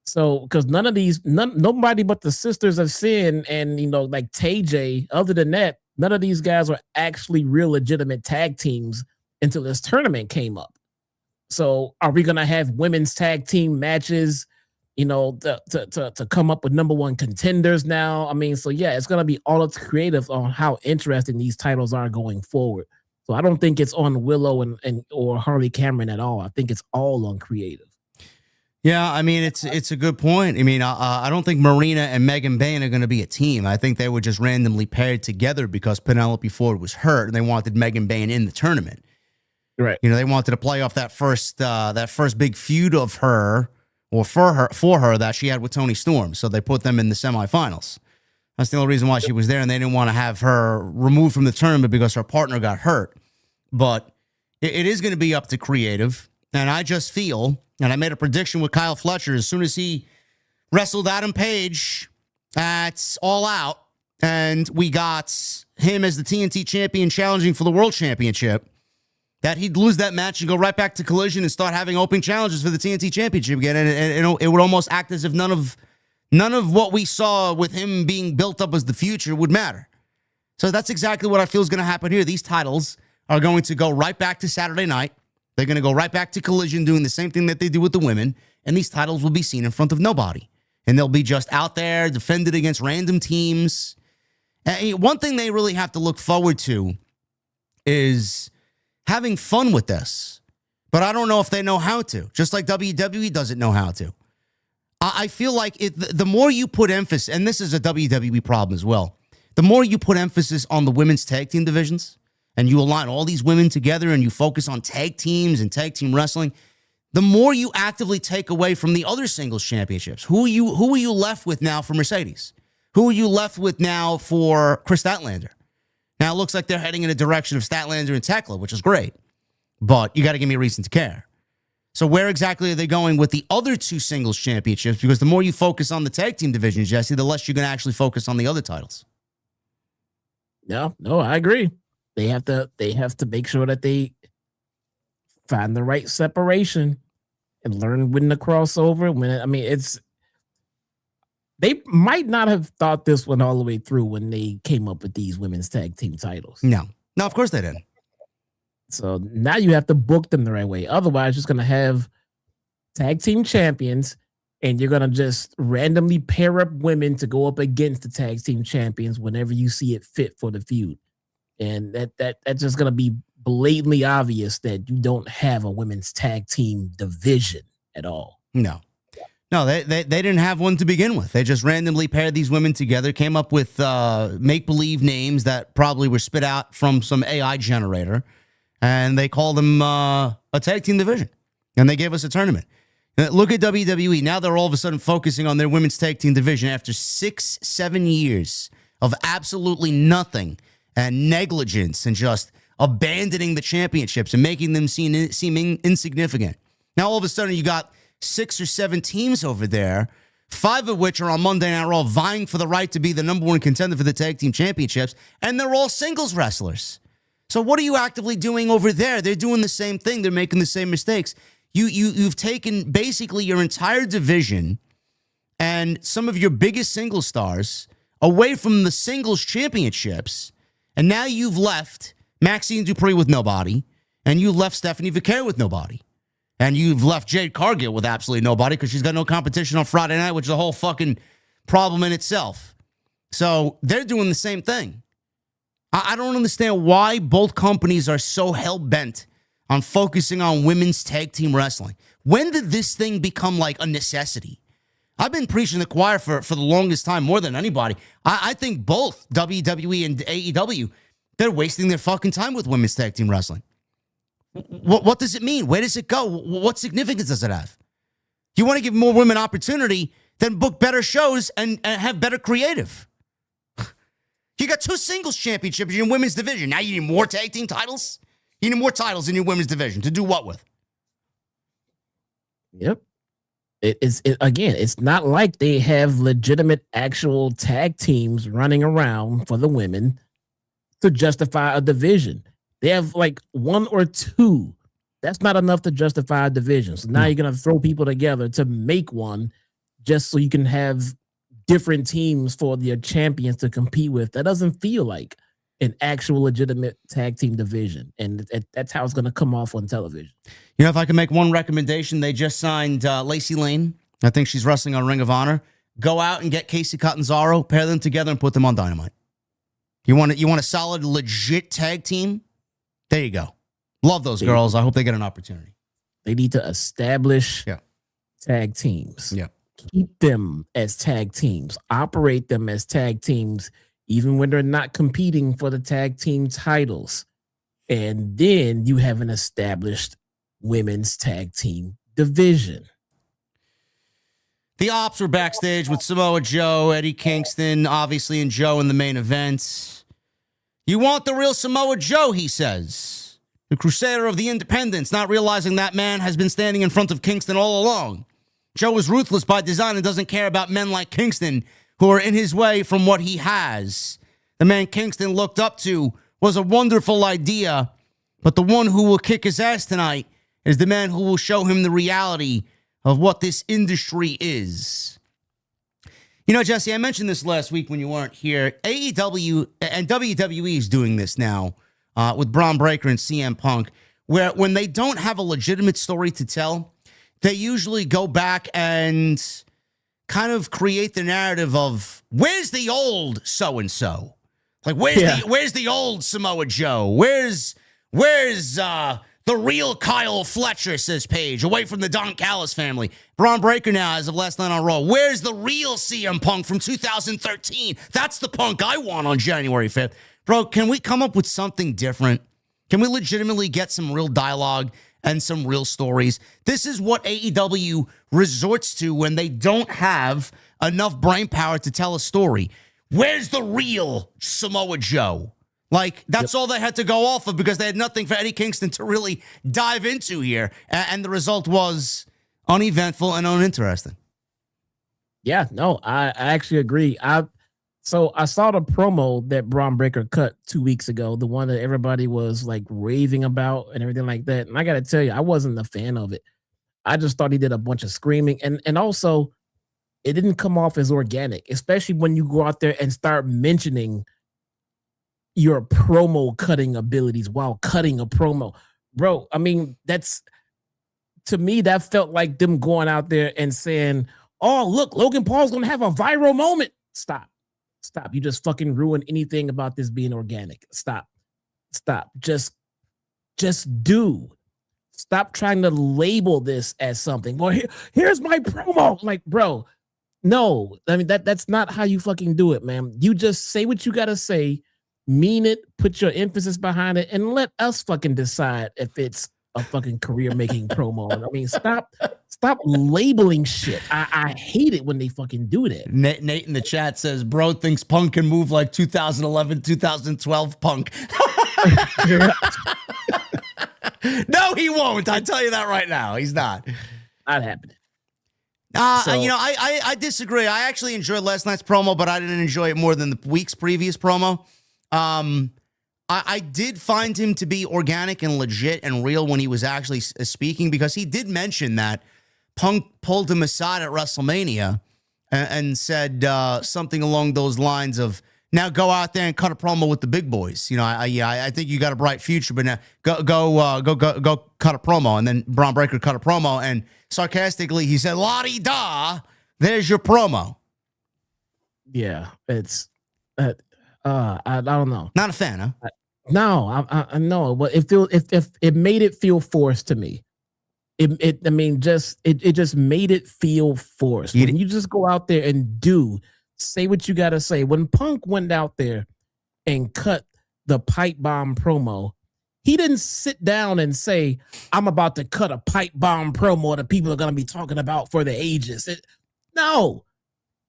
So, because nobody but the Sisters of Sin and, like TJ, other than that, none of these guys are actually real legitimate tag teams until this tournament came up. So are we going to have women's tag team matches, to come up with number one contenders now? I mean, so yeah, it's going to be all up to Creative on how interesting these titles are going forward. So I don't think it's on Willow and or Harley Cameron at all. I think it's all on Creative. Yeah, I mean, it's a good point. I mean, I don't think Marina and Megan Bain are going to be a team. I think they were just randomly paired together because Penelope Ford was hurt and they wanted Megan Bain in the tournament. Right. They wanted to play off that first big feud of her or for her that she had with Toni Storm. So they put them in the semifinals. That's the only reason why she was there, and they didn't want to have her removed from the tournament because her partner got hurt. But it is going to be up to Creative, and I just feel, and I made a prediction with Kyle Fletcher, as soon as he wrestled Adam Page at All Out, and we got him as the TNT champion challenging for the World Championship, that he'd lose that match and go right back to Collision and start having open challenges for the TNT Championship again. And it would almost act as if none of what we saw with him being built up as the future would matter. So that's exactly what I feel is going to happen here. These titles are going to go right back to Saturday night. They're going to go right back to Collision doing the same thing that they do with the women. And these titles will be seen in front of nobody. And they'll be just out there defended against random teams. And one thing they really have to look forward to is having fun with this. But I don't know if they know how to. Just like WWE doesn't know how to. I feel like the more you put emphasis, and this is a WWE problem as well, the more you put emphasis on the women's tag team divisions, and you align all these women together and you focus on tag teams and tag team wrestling, the more you actively take away from the other singles championships. Who are you left with now for Mercedes? Who are you left with now for Chris Statlander? Now, it looks like they're heading in a direction of Statlander and Tekla, which is great. But you got to give me a reason to care. So where exactly are they going with the other two singles championships? Because the more you focus on the tag team divisions, Jesse, the less you're going to actually focus on the other titles. No, I agree. They have to make sure that they find the right separation and learn when to crossover. They might not have thought this one all the way through when they came up with these women's tag team titles. No, of course they didn't. So now you have to book them the right way. Otherwise, you're just going to have tag team champions, and you're going to just randomly pair up women to go up against the tag team champions whenever you see it fit for the feud. And that's just going to be blatantly obvious that you don't have a women's tag team division at all. No, they didn't have one to begin with. They just randomly paired these women together, came up with make-believe names that probably were spit out from some AI generator, and they called them a tag team division. And they gave us a tournament. Look at WWE. Now they're all of a sudden focusing on their women's tag team division after 6-7 years of absolutely nothing and negligence and just abandoning the championships and making them seem insignificant. Now all of a sudden you got 6 or 7 teams over there, 5 of which are on Monday Night Raw vying for the right to be the number 1 contender for the tag team championships, and they're all singles wrestlers. So what are you actively doing over there? They're doing the same thing. They're making the same mistakes. You've taken basically your entire division and some of your biggest single stars away from the singles championships, and now you've left Maxine Dupree with nobody, and you've left Stephanie Vaquer with nobody, and you've left Jade Cargill with absolutely nobody because she's got no competition on Friday night, which is a whole fucking problem in itself. So they're doing the same thing. I don't understand why both companies are so hell-bent on focusing on women's tag team wrestling. When did this thing become like a necessity? I've been preaching the choir for the longest time, more than anybody. I think both WWE and AEW, they're wasting their fucking time with women's tag team wrestling. What does it mean? Where does it go? What significance does it have? You want to give more women opportunity, then book better shows and have better creative. You got 2 singles championships in your women's division. Now you need more tag team titles? You need more titles in your women's division. To do what with? Yep. It's not like they have legitimate actual tag teams running around for the women to justify a division. They have like 1 or 2. That's not enough to justify a division. So now you're going to throw people together to make one just so you can have different teams for your champions to compete with. That doesn't feel like an actual legitimate tag team division. And that's how it's going to come off on television. You know, if I can make one recommendation, they just signed Lacey Lane. I think she's wrestling on Ring of Honor. Go out and get Casey Catanzaro, pair them together and put them on Dynamite. You want a solid, legit tag team? There you go. Love those girls. I hope they get an opportunity. They need to establish tag teams. Yeah. Keep them as tag teams. Operate them as tag teams, even when they're not competing for the tag team titles. And then you have an established women's tag team division. The Opps were backstage with Samoa Joe, Eddie Kingston, obviously, and Joe in the main event. You want the real Samoa Joe, he says. The crusader of the independents, not realizing that man has been standing in front of Kingston all along. Joe is ruthless by design and doesn't care about men like Kingston, who are in his way from what he has. The man Kingston looked up to was a wonderful idea, but the one who will kick his ass tonight is the man who will show him the reality of what this industry is. You know, Jesse, I mentioned this last week when you weren't here. AEW and WWE is doing this now with Braun Breaker and CM Punk, where when they don't have a legitimate story to tell, they usually go back and kind of create the narrative of, where's the old so-and-so? Like, where's the old Samoa Joe? Where's the real Kyle Fletcher, says Paige, away from the Don Callis family. Braun Breaker now, as of last night on Raw. Where's the real CM Punk from 2013? That's the Punk I want on January 5th. Bro, can we come up with something different? Can we legitimately get some real dialogue and some real stories? This is what AEW resorts to when they don't have enough brain power to tell a story. Where's the real Samoa Joe? Like, that's all they had to go off of because they had nothing for Eddie Kingston to really dive into here. And the result was uneventful and uninteresting. Yeah, no, I actually agree. So I saw the promo that Braun Breaker cut 2 weeks ago, the one that everybody was like raving about and everything like that. And I got to tell you, I wasn't a fan of it. I just thought he did a bunch of screaming. And also, it didn't come off as organic, especially when you go out there and start mentioning your promo cutting abilities while cutting a promo. Bro, I mean, to me, that felt like them going out there and saying, oh, look, Logan Paul's going to have a viral moment. Stop. You just fucking ruined anything about this being organic. Stop. Just do. Stop trying to label this as something. Well, here's my promo. Like, bro, no. I mean, that's not how you fucking do it, man. You just say what you got to say, mean it, put your emphasis behind it, and let us fucking decide if it's a fucking career-making promo. I mean, stop labeling shit. I hate it when they fucking do that. Nate in the chat says, bro thinks Punk can move like 2011, 2012 Punk. No, he won't. I tell you that right now. He's not. Not happening. I disagree. I actually enjoyed last night's promo, but I didn't enjoy it more than the week's previous promo. I did find him to be organic and legit and real when he was actually speaking, because he did mention that Punk pulled him aside at WrestleMania and said something along those lines of, now go out there and cut a promo with the big boys. You know, I think you got a bright future, but now go cut a promo. And then Braun Breaker cut a promo, and sarcastically he said, la-di-da, there's your promo. Yeah, it's I don't know. Not a fan, huh? No, I know, but if it made it feel forced to me. It just made it feel forced. When you just go out there and say what you gotta say. When Punk went out there and cut the pipe bomb promo, he didn't sit down and say, I'm about to cut a pipe bomb promo that people are gonna be talking about for the ages. No.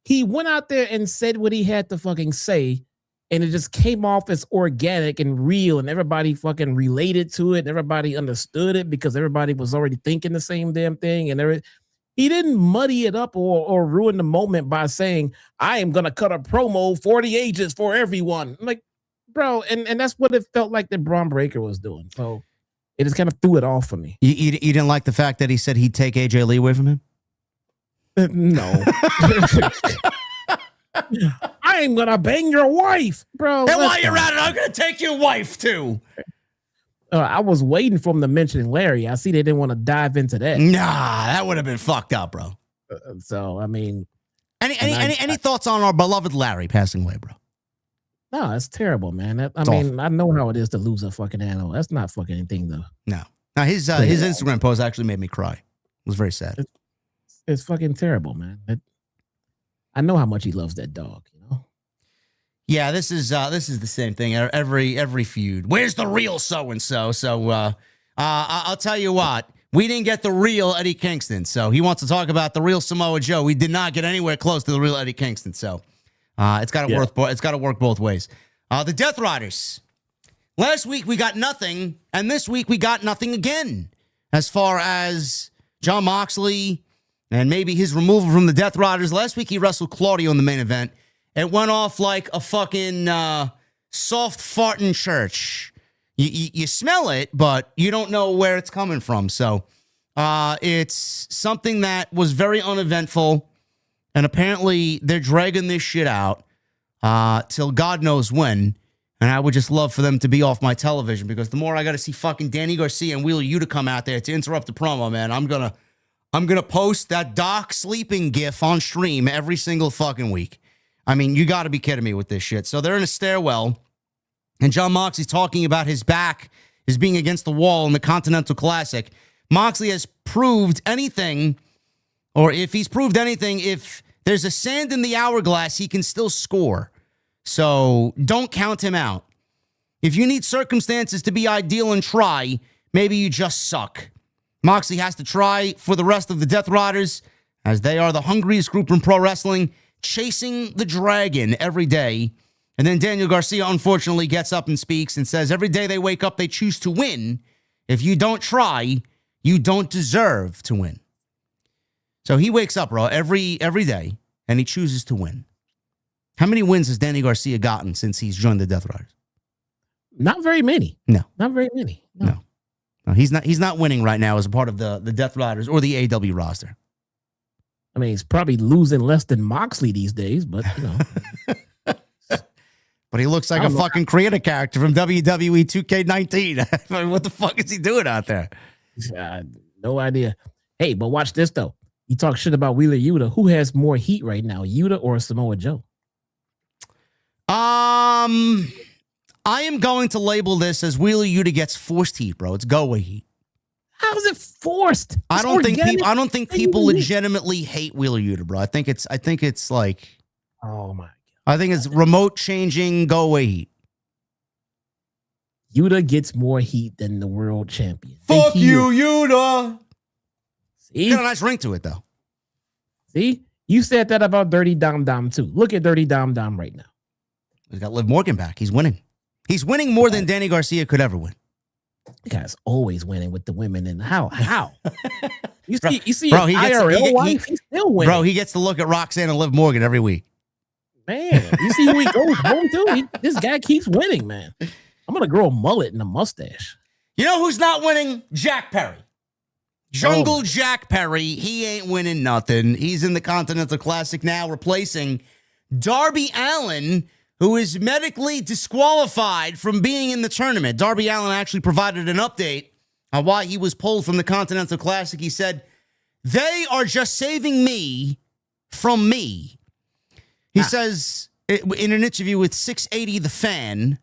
He went out there and said what he had to fucking say, and it just came off as organic and real, and everybody fucking related to it, and everybody understood it because everybody was already thinking the same damn thing. And he didn't muddy it up or ruin the moment by saying, I am going to cut a promo for the ages for everyone. I'm like, bro, and that's what it felt like that Braun Breaker was doing. So it just kind of threw it off for me. You didn't like the fact that he said he'd take AJ Lee away from him? No. I am gonna bang your wife, bro. And while you're at it, I'm gonna take your wife too. I was waiting for him to mention Larry. I see they didn't want to dive into that. Nah, that would have been fucked up, bro. So I mean, any thoughts on our beloved Larry passing away, bro? No, it's terrible, man. I know how it is to lose a fucking animal. That's not fucking anything, though. No. Now his Instagram post actually made me cry. It was very sad. It's fucking terrible, man. I know how much he loves that dog, you know? Yeah, this is the same thing. Every feud. Where's the real so-and-so? So I'll tell you what. We didn't get the real Eddie Kingston. So he wants to talk about the real Samoa Joe. We did not get anywhere close to the real Eddie Kingston. So it's got to work both ways. The Death Riders. Last week we got nothing, and this week we got nothing again. As far as Jon Moxley and maybe his removal from the Death Riders. Last week he wrestled Claudio in the main event. It went off like a fucking soft fart in church. You smell it, but you don't know where it's coming from. So it's something that was very uneventful. And apparently they're dragging this shit out till God knows when. And I would just love for them to be off my television, because the more I got to see fucking Danny Garcia and Wheeler Yuta come out there to interrupt the promo, man, I'm gonna post that Doc sleeping gif on stream every single fucking week. I mean, you got to be kidding me with this shit. So they're in a stairwell, and Jon Moxley's talking about his back is being against the wall in the Continental Classic. Moxley has proved anything, or if he's proved anything, if there's a sand in the hourglass, he can still score. So don't count him out. If you need circumstances to be ideal and try, maybe you just suck. Moxley has to try for the rest of the Death Riders, as they are the hungriest group in pro wrestling, chasing the dragon every day. And then Daniel Garcia, unfortunately, gets up and speaks and says every day they wake up, they choose to win. If you don't try, you don't deserve to win. So he wakes up, bro, every day, and he chooses to win. How many wins has Danny Garcia gotten since he's joined the Death Riders? Not very many. No. Not very many. No. He's not winning right now as a part of the Death Riders or the AEW roster. I mean, he's probably losing less than Moxley these days, but, you know. But he looks like a fucking creative character from WWE 2K19. What the fuck is he doing out there? No idea. Hey, but watch this, though. You talk shit about Wheeler Yuta. Who has more heat right now, Yuta or Samoa Joe? I am going to label this as Wheeler Yuta gets forced heat, bro. It's go away heat. How is it forced? I don't think people legitimately hate Wheeler Yuta, bro. I think it's like, oh my God. I think it's remote changing go away heat. Yuta gets more heat than the world champion. Fuck you, Yuta. See? Got a nice ring to it, though. See? You said that about Dirty Dom Dom, too. Look at Dirty Dom Dom right now. He's got Liv Morgan back. He's winning. He's winning more than Danny Garcia could ever win. The guy's always winning with the women. And how? You see, bro, IRL wife, he's still winning. Bro, he gets to look at Roxanne and Liv Morgan every week. Man, you see who he goes home to? This guy keeps winning, man. I'm going to grow a mullet and a mustache. You know who's not winning? Jack Perry. Jungle Jack Perry. He ain't winning nothing. He's in the Continental Classic now, replacing Darby Allin, who is medically disqualified from being in the tournament. Darby Allin actually provided an update on why he was pulled from the Continental Classic. He said, they are just saving me from me. He says in an interview with 680 The Fan,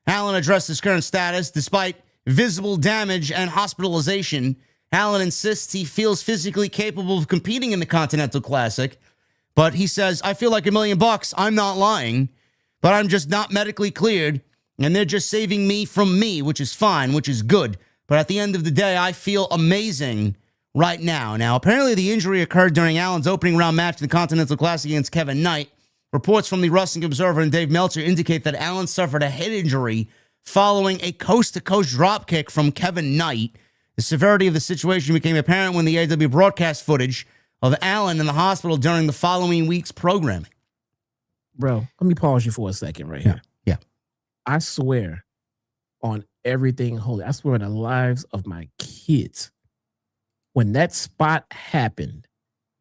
Allin addressed his current status. Despite visible damage and hospitalization, Allin insists he feels physically capable of competing in the Continental Classic. But he says, I feel like $1 million. I'm not lying. But I'm just not medically cleared, and they're just saving me from me, which is fine, which is good. But at the end of the day, I feel amazing right now. Now, apparently the injury occurred during Allen's opening round match in the Continental Classic against Kevin Knight. Reports from the Wrestling Observer and Dave Meltzer indicate that Allen suffered a head injury following a coast-to-coast dropkick from Kevin Knight. The severity of the situation became apparent when the AEW broadcast footage of Allen in the hospital during the following week's programming. Bro, let me pause you for a second right here. Yeah. I swear on everything holy. I swear on the lives of my kids. When that spot happened,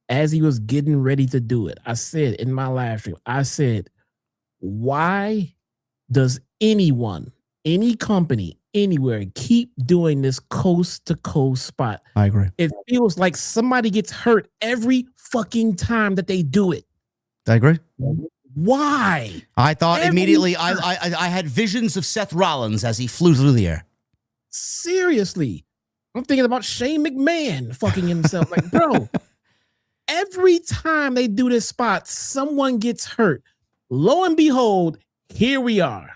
as he was getting ready to do it, I said in my live stream, I said, why does anyone, any company, anywhere keep doing this coast to coast spot? I agree. It feels like somebody gets hurt every fucking time that they do it. I agree. Why? I thought immediately, I had visions of Seth Rollins as he flew through the air. Seriously. I'm thinking about Shane McMahon fucking himself. Like, bro, every time they do this spot, someone gets hurt. Lo and behold, here we are.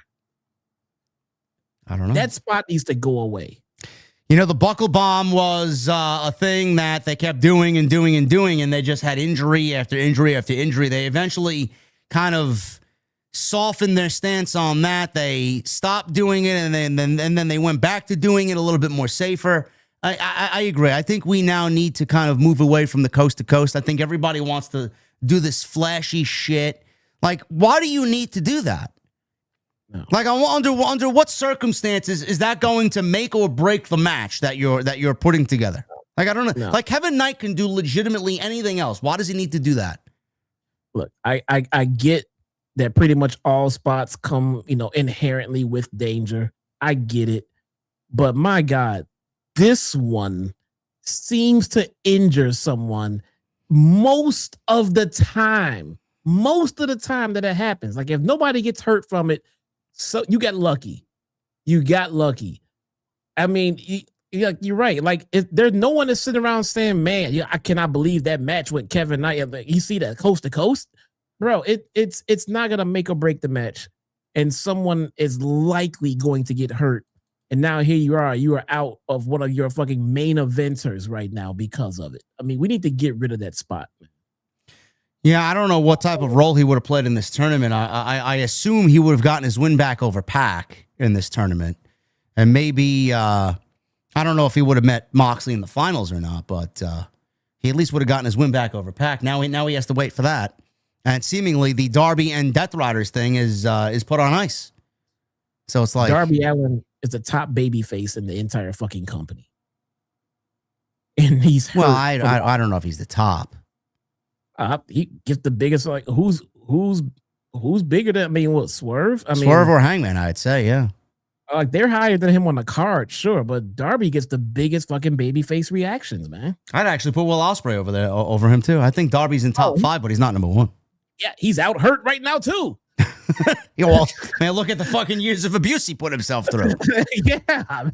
I don't know. That spot needs to go away. You know, the buckle bomb was a thing that they kept doing, and they just had injury after injury after injury. They eventually kind of softened their stance on that. They stopped doing it, and then they went back to doing it a little bit more safer. I agree. I think we now need to kind of move away from the coast to coast. I think everybody wants to do this flashy shit Like, why do you need to do that? No. Like, under what circumstances is that going to make or break the match that you're putting together? Like, I don't know. No. Like, Kevin Knight can do legitimately anything else. Why does he need to do that? Look, I get that pretty much all spots come, inherently with danger. I get it. But my God, this one seems to injure someone most of the time. Most of the time that it happens. Like, if nobody gets hurt from it, so you got lucky. You got lucky. I mean, you're right. Like, there's no one that's sitting around saying, man, I cannot believe that match with Kevin Knight. Like, you see that coast to coast? Bro, it's not going to make or break the match. And someone is likely going to get hurt. And now here you are out of one of your fucking main eventers right now because of it. I mean, we need to get rid of that spot, man. Yeah, I don't know what type of role he would have played in this tournament. I assume he would have gotten his win back over Pac in this tournament. And maybe, I don't know if he would have met Moxley in the finals or not, but he at least would have gotten his win back over Pac. Now he has to wait for that. And seemingly the Darby and Death Riders thing is put on ice. So it's like... Darby Allin is the top baby face in the entire fucking company. And he's hurt. Well, I don't know if he's the top. He gets the biggest. Like, who's bigger than? I mean, what, Swerve? Swerve or Hangman, I'd say, yeah. Like, they're higher than him on the card, sure, but Darby gets the biggest fucking babyface reactions, man. I'd actually put Will Ospreay over there over him too. I think Darby's in top 5, but he's not number 1. Yeah, he's out hurt right now too. Yeah, well, man, look at the fucking years of abuse he put himself through. Yeah,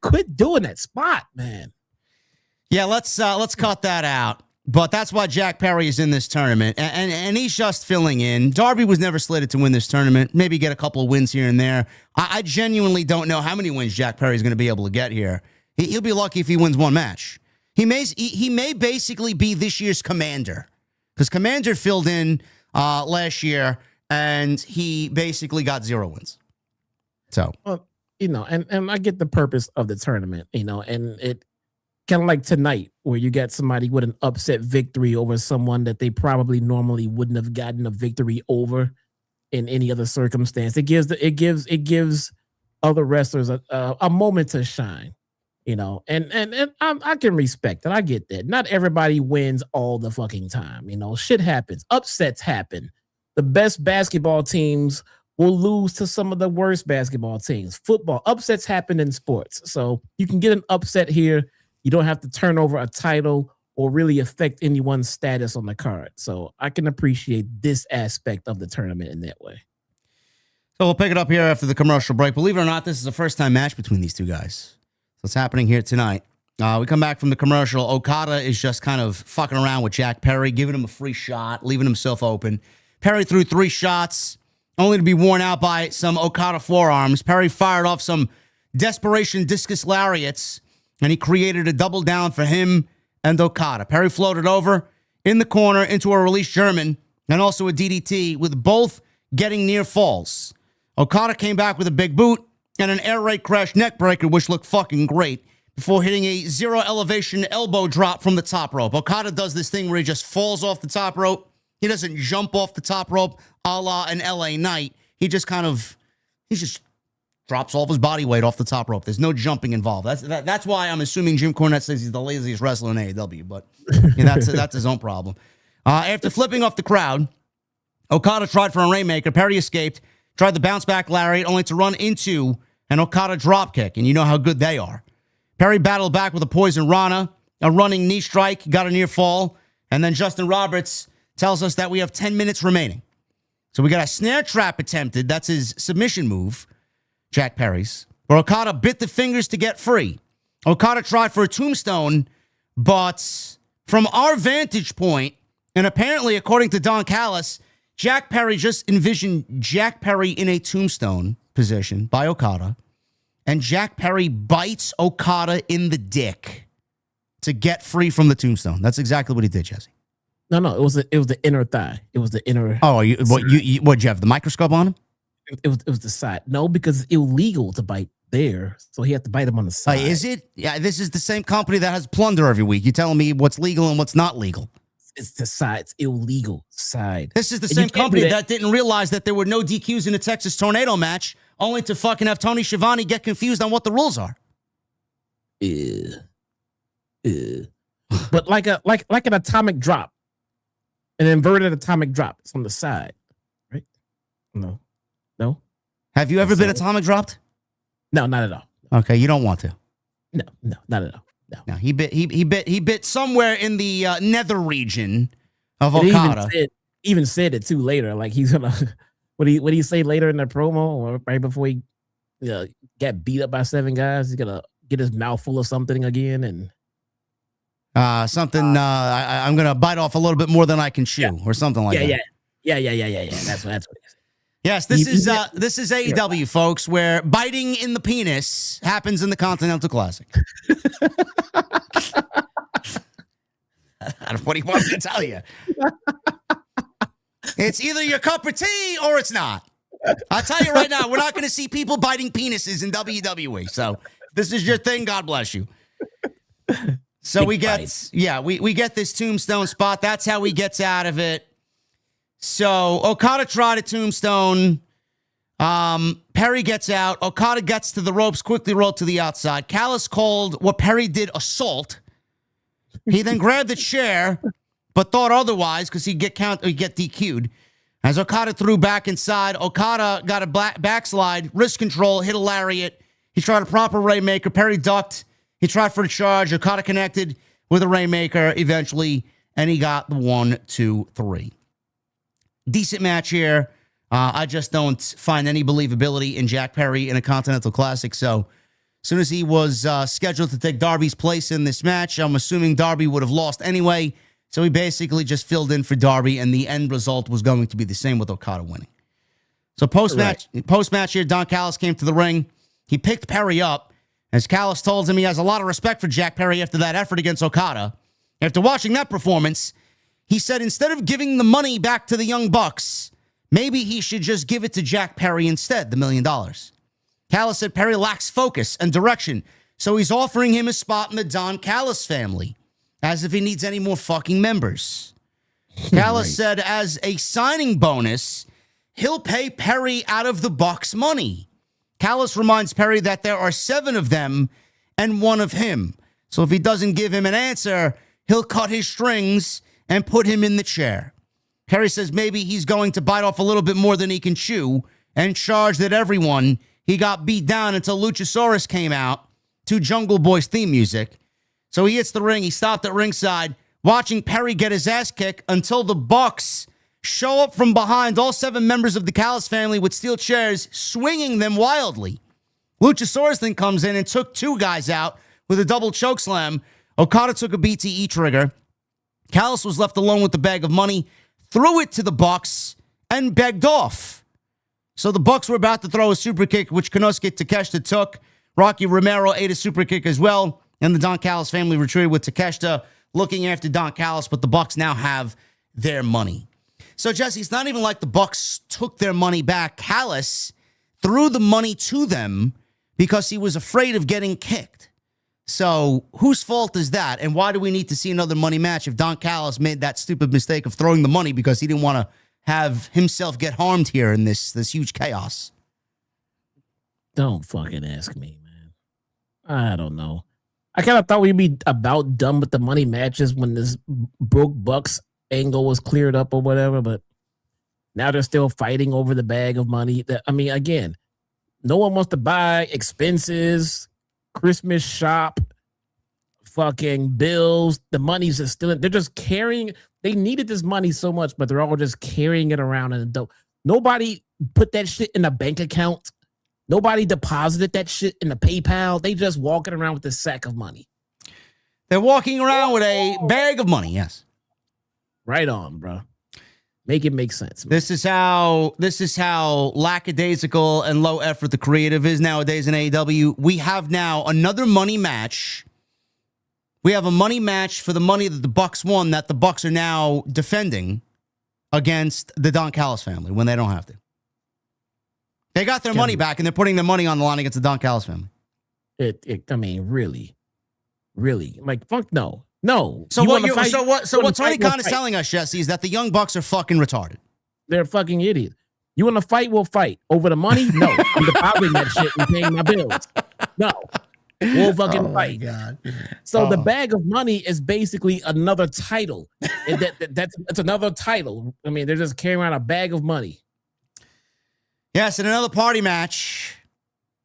quit doing that spot, man. Yeah, let's cut that out. But that's why Jack Perry is in this tournament, and he's just filling in. Darby was never slated to win this tournament. Maybe get a couple of wins here and there. I genuinely don't know how many wins Jack Perry is going to be able to get here. He'll be lucky if he wins one match. He may basically be this year's Commander, because Commander filled in last year, and he basically got 0 wins. So, well, and I get the purpose of the tournament, and it. Kind of like tonight, where you got somebody with an upset victory over someone that they probably normally wouldn't have gotten a victory over in any other circumstance. It gives other wrestlers a moment to shine, and I can respect that. I get that. Not everybody wins all the fucking time. Shit happens. Upsets happen. The best basketball teams will lose to some of the worst basketball teams. Football upsets happen in sports, so you can get an upset here. You don't have to turn over a title or really affect anyone's status on the card. So I can appreciate this aspect of the tournament in that way. So we'll pick it up here after the commercial break. Believe it or not, this is a first-time match between these two guys. So it's happening here tonight. We come back from the commercial. Okada is just kind of fucking around with Jack Perry, giving him a free shot, leaving himself open. Perry threw 3 shots, only to be worn out by some Okada forearms. Perry fired off some desperation discus lariats, and he created a double down for him and Okada. Perry floated over in the corner into a release German and also a DDT, with both getting near falls. Okada came back with a big boot and an air raid crash neck breaker, which looked fucking great, before hitting a 0 elevation elbow drop from the top rope. Okada does this thing where he just falls off the top rope. He doesn't jump off the top rope a la an LA Knight. He just drops all of his body weight off the top rope. There's no jumping involved. That's why I'm assuming Jim Cornette says he's the laziest wrestler in AEW, but that's his own problem. After flipping off the crowd, Okada tried for a Rainmaker. Perry escaped, tried the bounce back lariat, only to run into an Okada dropkick, and you know how good they are. Perry battled back with a Poison Rana, a running knee strike, got a near fall, and then Justin Roberts tells us that we have 10 minutes remaining. So we got a snare trap attempted. That's his submission move, Jack Perry's, where Okada bit the fingers to get free. Okada tried for a tombstone, but from our vantage point, and apparently according to Don Callis, Jack Perry just envisioned Jack Perry in a tombstone position by Okada, and Jack Perry bites Okada in the dick to get free from the tombstone. That's exactly what he did, Jesse. No, it was the inner thigh. It was the inner. Oh, you have the microscope on him? It was the side. No, because it's illegal to bite there, so he had to bite him on the side. Is it? Yeah, this is the same company that has Plunder every week. You're telling me what's legal and what's not legal. It's the side. It's illegal side. This is the And you same can't do company that didn't realize that there were no DQs in the Texas Tornado match, only to fucking have Tony Schiavone get confused on what the rules are. But like an atomic drop, an inverted atomic drop. It's on the side, right? No. Have you ever been atomic dropped? No, not at all. Okay, you don't want to. No, not at all. No, he bit somewhere in the nether region of And Okada. he even said it too later. Like he's gonna what do you say later in the promo or right before he got beat up by 7 guys? He's gonna get his mouth full of something again and I'm gonna bite off a little bit more than I can chew, or something like that. Yeah. That's what it is. Yes, this is AEW, folks, where biting in the penis happens in the Continental Classic. What do you want me to tell you? It's either your cup of tea or it's not. I'll tell you right now, we're not going to see people biting penises in WWE. So this is your thing. God bless you. So we get this tombstone spot. That's how he gets out of it. So Okada tried a tombstone. Perry gets out. Okada gets to the ropes, quickly rolled to the outside. Callis called what Perry did assault. He then grabbed the chair, but thought otherwise because he'd get DQ'd. As Okada threw back inside, Okada got a backslide, wrist control, hit a lariat. He tried a proper Rainmaker. Perry ducked. He tried for a charge. Okada connected with a Rainmaker eventually, and he got the 1, 2, 3. Decent match here. I just don't find any believability in Jack Perry in a Continental Classic. So as soon as he was scheduled to take Darby's place in this match, I'm assuming Darby would have lost anyway. So he basically just filled in for Darby, and the end result was going to be the same with Okada winning. So post-match here, Don Callis came to the ring. He picked Perry up. As Callis told him he has a lot of respect for Jack Perry after that effort against Okada. After watching that performance, he said instead of giving the money back to the Young Bucks, maybe he should just give it to Jack Perry instead, the $1 million. Callis said Perry lacks focus and direction, so he's offering him a spot in the Don Callis family, as if he needs any more fucking members. Callis said as a signing bonus, he'll pay Perry out of the Bucks' money. Callis reminds Perry that there are 7 of them and 1 of him. So if he doesn't give him an answer, he'll cut his strings and put him in the chair. Perry says maybe he's going to bite off a little bit more than he can chew and charge that everyone. He got beat down until Luchasaurus came out to Jungle Boy's theme music. So he hits the ring. He stopped at ringside, watching Perry get his ass kicked until the Bucks show up from behind, all 7 members of the Callis family with steel chairs, swinging them wildly. Luchasaurus then comes in and took 2 guys out with a double chokeslam. Okada took a BTE trigger. Callis was left alone with the bag of money, threw it to the Bucks, and begged off. So the Bucks were about to throw a super kick, which Konosuke Takeshita took. Rocky Romero ate a super kick as well, and the Don Callis family retreated with Takeshita looking after Don Callis, but the Bucks now have their money. So, Jesse, it's not even like the Bucks took their money back. Callis threw the money to them because he was afraid of getting kicked. So whose fault is that? And why do we need to see another money match if Don Callis made that stupid mistake of throwing the money because he didn't want to have himself get harmed here in this huge chaos? Don't fucking ask me, man. I don't know. I kind of thought we'd be about done with the money matches when this broke Bucks angle was cleared up or whatever, but now they're still fighting over the bag of money. I mean, again, no one wants to buy expenses, Christmas shop, fucking bills. The money's just still, they're just carrying, they needed this money so much, but they're all just carrying it around. And nobody put that shit in a bank account. Nobody deposited that shit in the PayPal. They just walking around with a sack of money. They're walking around with a bag of money, yes. Right on, bro. Make it make sense. Man. This is how lackadaisical and low effort the creative is nowadays in AEW. We have now another money match. We have a money match for the money that the Bucks won that the Bucks are now defending against the Don Callis family when they don't have to. They got their money back and they're putting their money on the line against the Don Callis family. I mean, really, like, fuck no. No. So You what? wanna fight- So what? So you wanna what Tony fight, we'll Khan is fight. telling us, Jesse, is that the Young Bucks are fucking retarded. They're fucking idiots. You want to fight? We'll fight. Over the money? No. I'm depositing that shit and paying my bills. No. We'll fucking fight. God. So the bag of money is basically another title. That's another title. I mean, they're just carrying around a bag of money. Yes, and another party match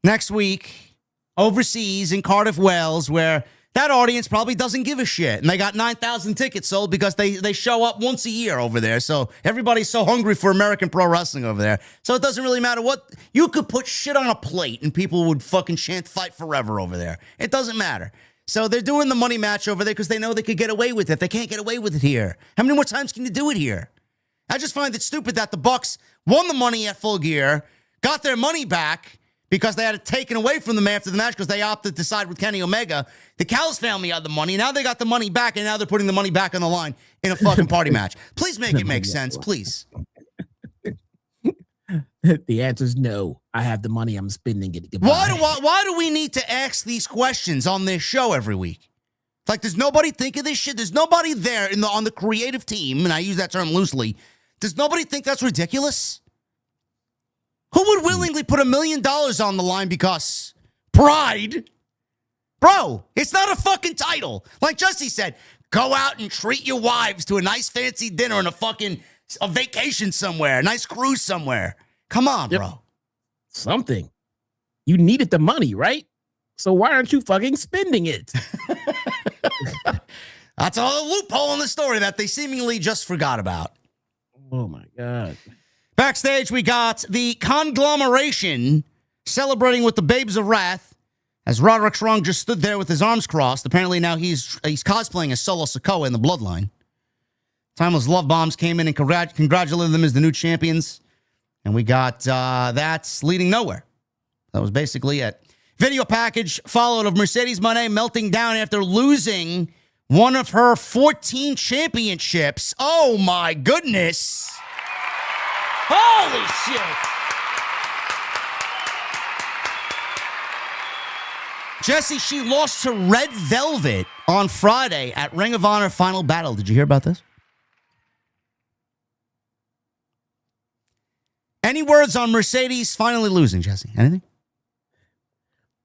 next week overseas in Cardiff, Wales, where that audience probably doesn't give a shit. And they got 9,000 tickets sold because they show up once a year over there. So everybody's so hungry for American pro wrestling over there. So it doesn't really matter what. You could put shit on a plate and people would fucking chant fight forever over there. It doesn't matter. So they're doing the money match over there because they know they could get away with it. They can't get away with it here. How many more times can you do it here? I just find it stupid that the Bucks won the money at Full Gear, got their money back because they had it taken away from them after the match because they opted to side with Kenny Omega. The Callis family had the money. Now they got the money back, and now they're putting the money back on the line in a fucking party match. Please make it make sense, please. The answer is no. I have the money. I'm spending it. Goodbye. Why do we need to ask these questions on this show every week? Like, does nobody think of this shit? There's nobody there on the creative team, and I use that term loosely. Does nobody think that's ridiculous? Who would willingly put $1 million on the line because pride? Bro, it's not a fucking title. Like Jesse said, go out and treat your wives to a nice fancy dinner and a vacation somewhere, a nice cruise somewhere. Come on, bro. Something. You needed the money, right? So why aren't you fucking spending it? That's a loophole in the story that they seemingly just forgot about. Oh my God. Backstage, we got the conglomeration celebrating with the Babes of Wrath as Roderick Strong just stood there with his arms crossed. Apparently now he's cosplaying as Solo Sikoa in the Bloodline. Timeless Love Bombs came in and congratulated them as the new champions. And we got that's leading nowhere. That was basically it. Video package followed of Mercedes Moné melting down after losing one of her 14 championships. Oh my goodness. Holy shit. Jesse, she lost to Red Velvet on Friday at Ring of Honor Final Battle. Did you hear about this? Any words on Mercedes finally losing, Jesse? Anything?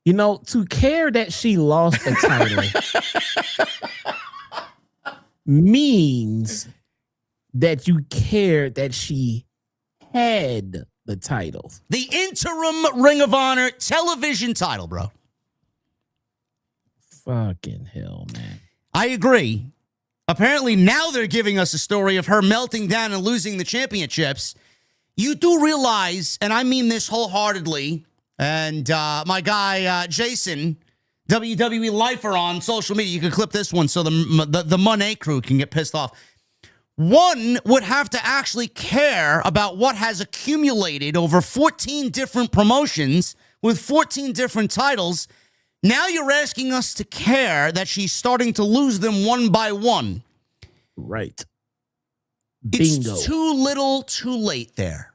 You know, to care that she lost the title means that you care that she had the title. The interim Ring of Honor television title, bro. Fucking hell, man. I agree. Apparently now they're giving us a story of her melting down and losing the championships. You do realize, and I mean this wholeheartedly, and my guy Jason, WWE Lifer on social media, you can clip this one so the Monet crew can get pissed off. One would have to actually care about what has accumulated over 14 different promotions with 14 different titles. Now you're asking us to care that she's starting to lose them one by one. Right. Bingo. It's too little, too late there.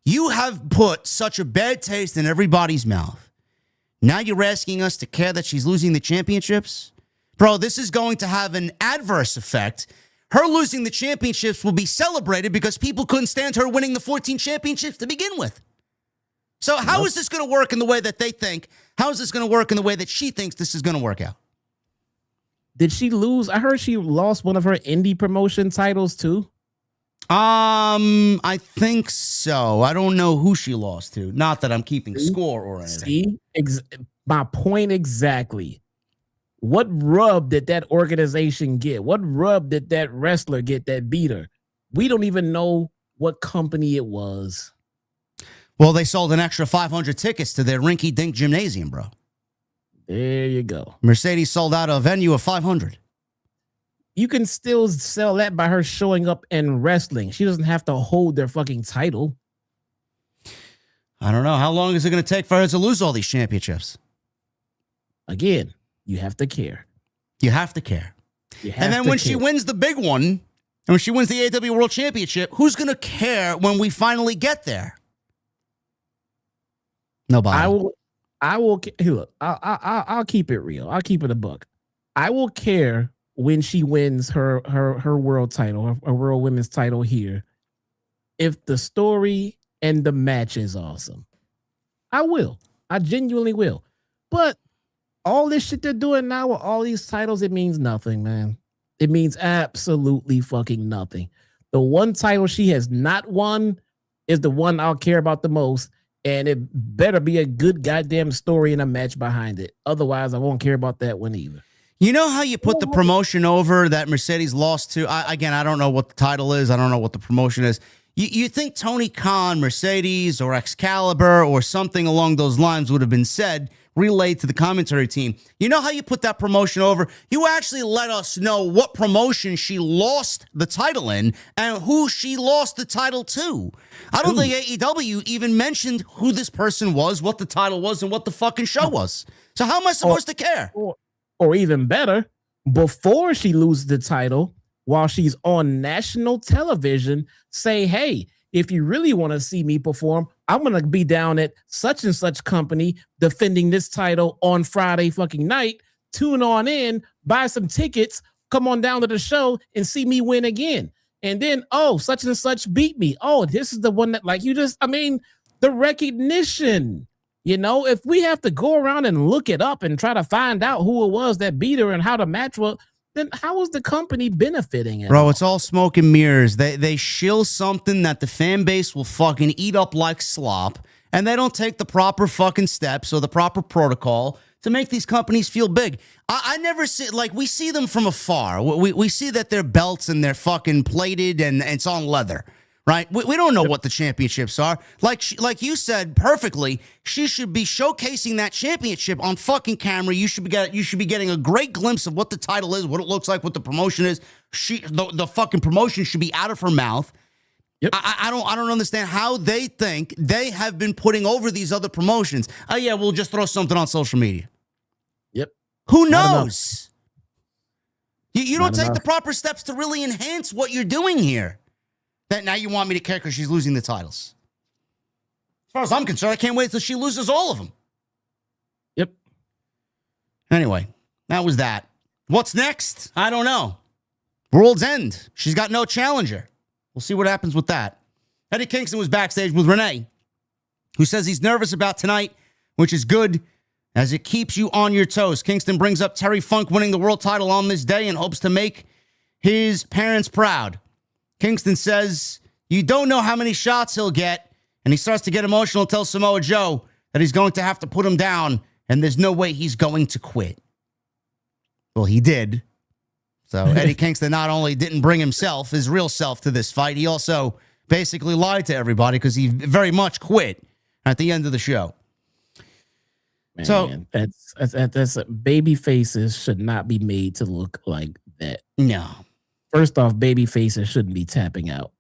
You have put such a bad taste in everybody's mouth. Now you're asking us to care that she's losing the championships? Bro, this is going to have an adverse effect. Her losing the championships will be celebrated because people couldn't stand her winning the 14 championships to begin with. So how is this going to work in the way that they think? How is this going to work in the way that she thinks this is going to work out? Did she lose? I heard she lost one of her indie promotion titles too. I think so. I don't know who she lost to. Not that I'm keeping score or anything. See, my point exactly. What rub did that organization get? What rub did that wrestler get that beat her? We don't even know what company it was. Well, they sold an extra 500 tickets to their rinky-dink gymnasium, bro. There you go. Mercedes sold out a venue of 500. You can still sell that by her showing up and wrestling. She doesn't have to hold their fucking title. I don't know. How long is it going to take for her to lose all these championships? Again, you have to care. You have to care. And then when she wins the big one, and when she wins the AEW World Championship, who's going to care when we finally get there? Nobody. I will. Hey, look, I'll keep it real. I'll keep it a buck. I will care when she wins her world title, her world women's title here, if the story and the match is awesome, I will. I genuinely will. But all this shit they're doing now with all these titles, it means nothing, man. It means absolutely fucking nothing. The one title she has not won is the one I'll care about the most, and it better be a good goddamn story and a match behind it. Otherwise, I won't care about that one either. You know how you put the promotion over that Mercedes lost to? I don't know what the title is. I don't know what the promotion is. You think Tony Khan, Mercedes, or Excalibur, or something along those lines would have been said, relayed to the commentary team. You know how you put that promotion over? You actually let us know what promotion she lost the title in and who she lost the title to. I don't think AEW even mentioned who this person was, what the title was, and what the fucking show was. So how am I supposed to care? Or even better, before she loses the title, while she's on national television, say, hey, if you really want to see me perform, I'm going to be down at such and such company defending this title on Friday fucking night. Tune on in, buy some tickets, come on down to the show and see me win again. And then, oh, such and such beat me. Oh, this is the one that, like, the recognition. You know, if we have to go around and look it up and try to find out who it was that beat her and how the match was, then how is the company benefiting? Bro, it's all smoke and mirrors. They shill something that the fan base will fucking eat up like slop, and they don't take the proper fucking steps or the proper protocol to make these companies feel big. I never see, like, we see them from afar. We see that their belts and they're fucking plated and it's on leather. Right? We don't know what the championships are. Like you said perfectly, she should be showcasing that championship on fucking camera. You should be getting a great glimpse of what the title is, what it looks like, what the promotion is. The fucking promotion should be out of her mouth. Yep. I don't understand how they think they have been putting over these other promotions. Oh yeah, we'll just throw something on social media. Yep. Who knows? You don't take the proper steps to really enhance what you're doing here. That now you want me to care because she's losing the titles. As far as I'm concerned, I can't wait till she loses all of them. Yep. Anyway, that was that. What's next? I don't know. World's End. She's got no challenger. We'll see what happens with that. Eddie Kingston was backstage with Renee, who says he's nervous about tonight, which is good as it keeps you on your toes. Kingston brings up Terry Funk winning the world title on this day and hopes to make his parents proud. Kingston says, you don't know how many shots he'll get, and he starts to get emotional and tells Samoa Joe that he's going to have to put him down, and there's no way he's going to quit. Well, he did. So Eddie Kingston not only didn't bring himself, his real self, to this fight, he also basically lied to everybody because he very much quit at the end of the show. Man, so that's baby faces should not be made to look like that. No. First off, baby faces shouldn't be tapping out.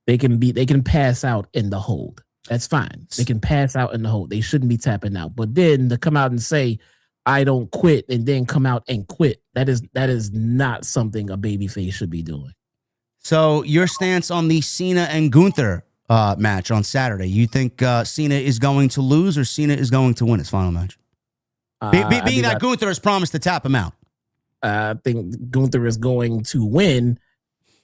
They can pass out in the hold. That's fine. They can pass out in the hold. They shouldn't be tapping out. But then to come out and say, I don't quit, and then come out and quit, that is not something a baby face should be doing. So your stance on the Cena and Gunther match on Saturday, you think Cena is going to lose or Cena is going to win his final match? Being that Gunther has promised to tap him out. I think Gunther is going to win.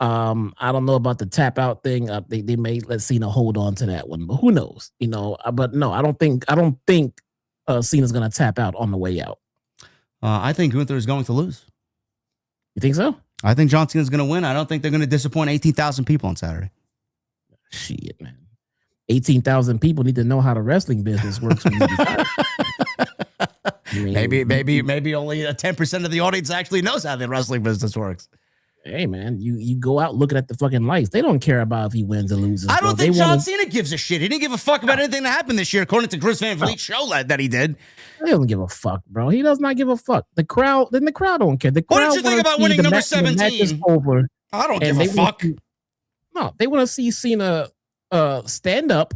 I don't know about the tap out thing. They may let Cena hold on to that one, but who knows? You know. But no, I don't think Cena's going to tap out on the way out. I think Gunther is going to lose. You think so? I think John Cena's going to win. I don't think they're going to disappoint 18,000 people on Saturday. Shit, man. 18,000 people need to know how the wrestling business works. Maybe only 10% of the audience actually knows how the wrestling business works. Hey, man, you go out looking at the fucking lights. They don't care about if he wins or loses. I don't think John Cena gives a shit. He didn't give a fuck about anything that happened this year, according to Chris Van Vliet's show that he did. He doesn't give a fuck, bro. He does not give a fuck. The crowd don't care. The crowd. What did you think about winning number 17? Over, I don't give a fuck. No, they want to see Cena stand up,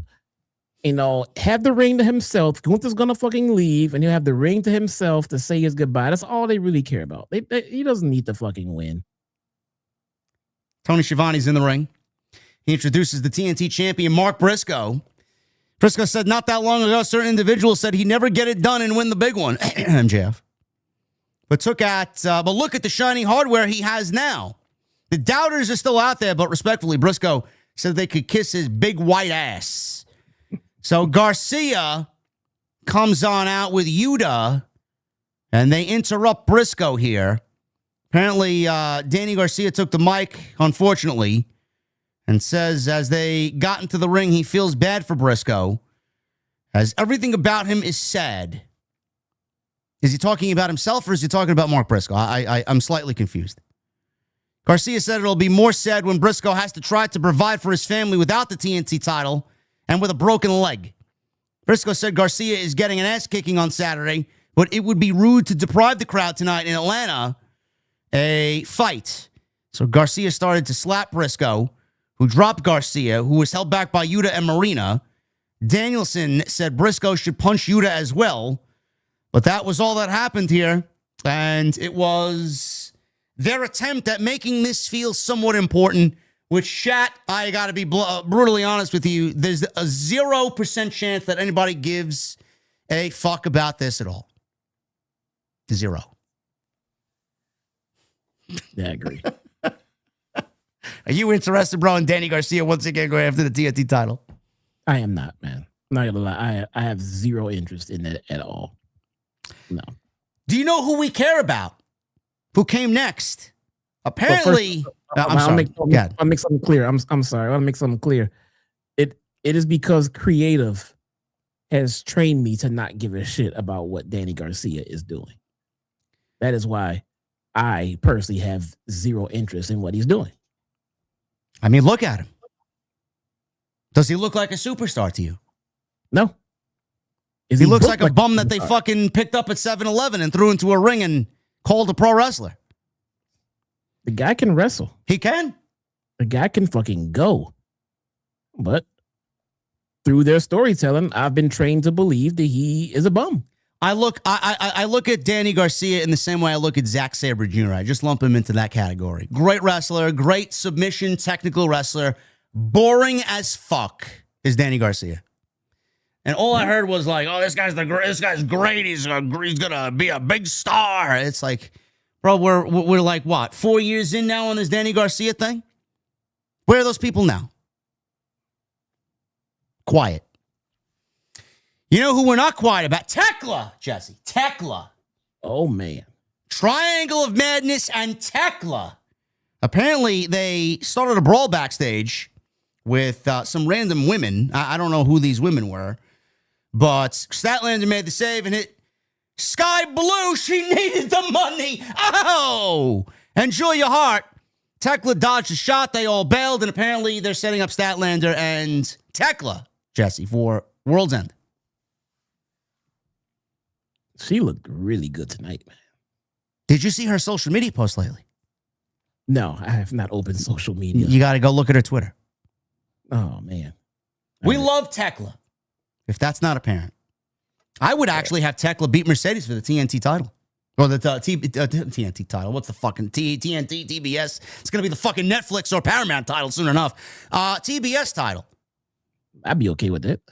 you know, have the ring to himself. Gunther's gonna fucking leave, and he'll have the ring to himself to say his goodbye. That's all they really care about. He doesn't need to fucking win. Tony Schiavone's in the ring. He introduces the TNT champion, Mark Briscoe. Briscoe said not that long ago, certain individuals said he'd never get it done and win the big one. MJF. but look at the shiny hardware he has now. The doubters are still out there, but respectfully, Briscoe said they could kiss his big white ass. So Garcia comes on out with Yuta, and they interrupt Briscoe here. Apparently, Danny Garcia took the mic, unfortunately, and says as they got into the ring, he feels bad for Briscoe, as everything about him is sad. Is he talking about himself, or is he talking about Mark Briscoe? I'm slightly confused. Garcia said it'll be more sad when Briscoe has to try to provide for his family without the TNT title and with a broken leg. Briscoe said Garcia is getting an ass kicking on Saturday, but it would be rude to deprive the crowd tonight in Atlanta a fight. So Garcia started to slap Briscoe, who dropped Garcia, who was held back by Yuta and Marina. Danielson said Briscoe should punch Yuta as well, but that was all that happened here, and it was their attempt at making this feel somewhat important, which, chat, I got to be brutally honest with you, there's a 0% chance that anybody gives a fuck about this at all. 0. Yeah, I agree. Are you interested, bro, in Danny Garcia once again going after the TNT title? I am not, man. I'm not gonna lie. I have zero interest in it at all. No. Do you know who we care about? Who came next? Apparently, I'm sorry. I'll make something clear. I'm sorry. I'll make something clear. It is because creative has trained me to not give a shit about what Danny Garcia is doing. That is why I personally have zero interest in what he's doing. I mean, look at him. Does he look like a superstar to you? No. He looks like a bum that they fucking picked up at 7-Eleven and threw into a ring and called a pro wrestler. The guy can wrestle. He can. The guy can fucking go. But through their storytelling, I've been trained to believe that he is a bum. I look at Danny Garcia in the same way I look at Zack Sabre Jr. I just lump him into that category. Great wrestler, great submission, technical wrestler. Boring as fuck is Danny Garcia. And all I heard was like, "Oh, this guy's great. He's gonna be a big star." It's like, bro, we're like what, 4 years in now on this Danny Garcia thing? Where are those people now? Quiet. You know who we're not quiet about? Tekla, Jesse. Tekla. Oh man. Triangle of Madness and Tekla. Apparently, they started a brawl backstage with some random women. I don't know who these women were. But Statlander made the save and hit Sky Blue. She needed the money. Oh! Enjoy your heart. Tekla dodged a shot. They all bailed. And apparently they're setting up Statlander and Tekla, Jesse, for World's End. She looked really good tonight, man. Did you see her social media post lately? No, I have not opened social media. You got to go look at her Twitter. Oh, man. We love Tekla. If that's not apparent, I would actually have Tekla beat Mercedes for the TNT title. Or the TNT title. What's the fucking TNT, TBS? It's going to be the fucking Netflix or Paramount title soon enough. TBS title. I'd be okay with it.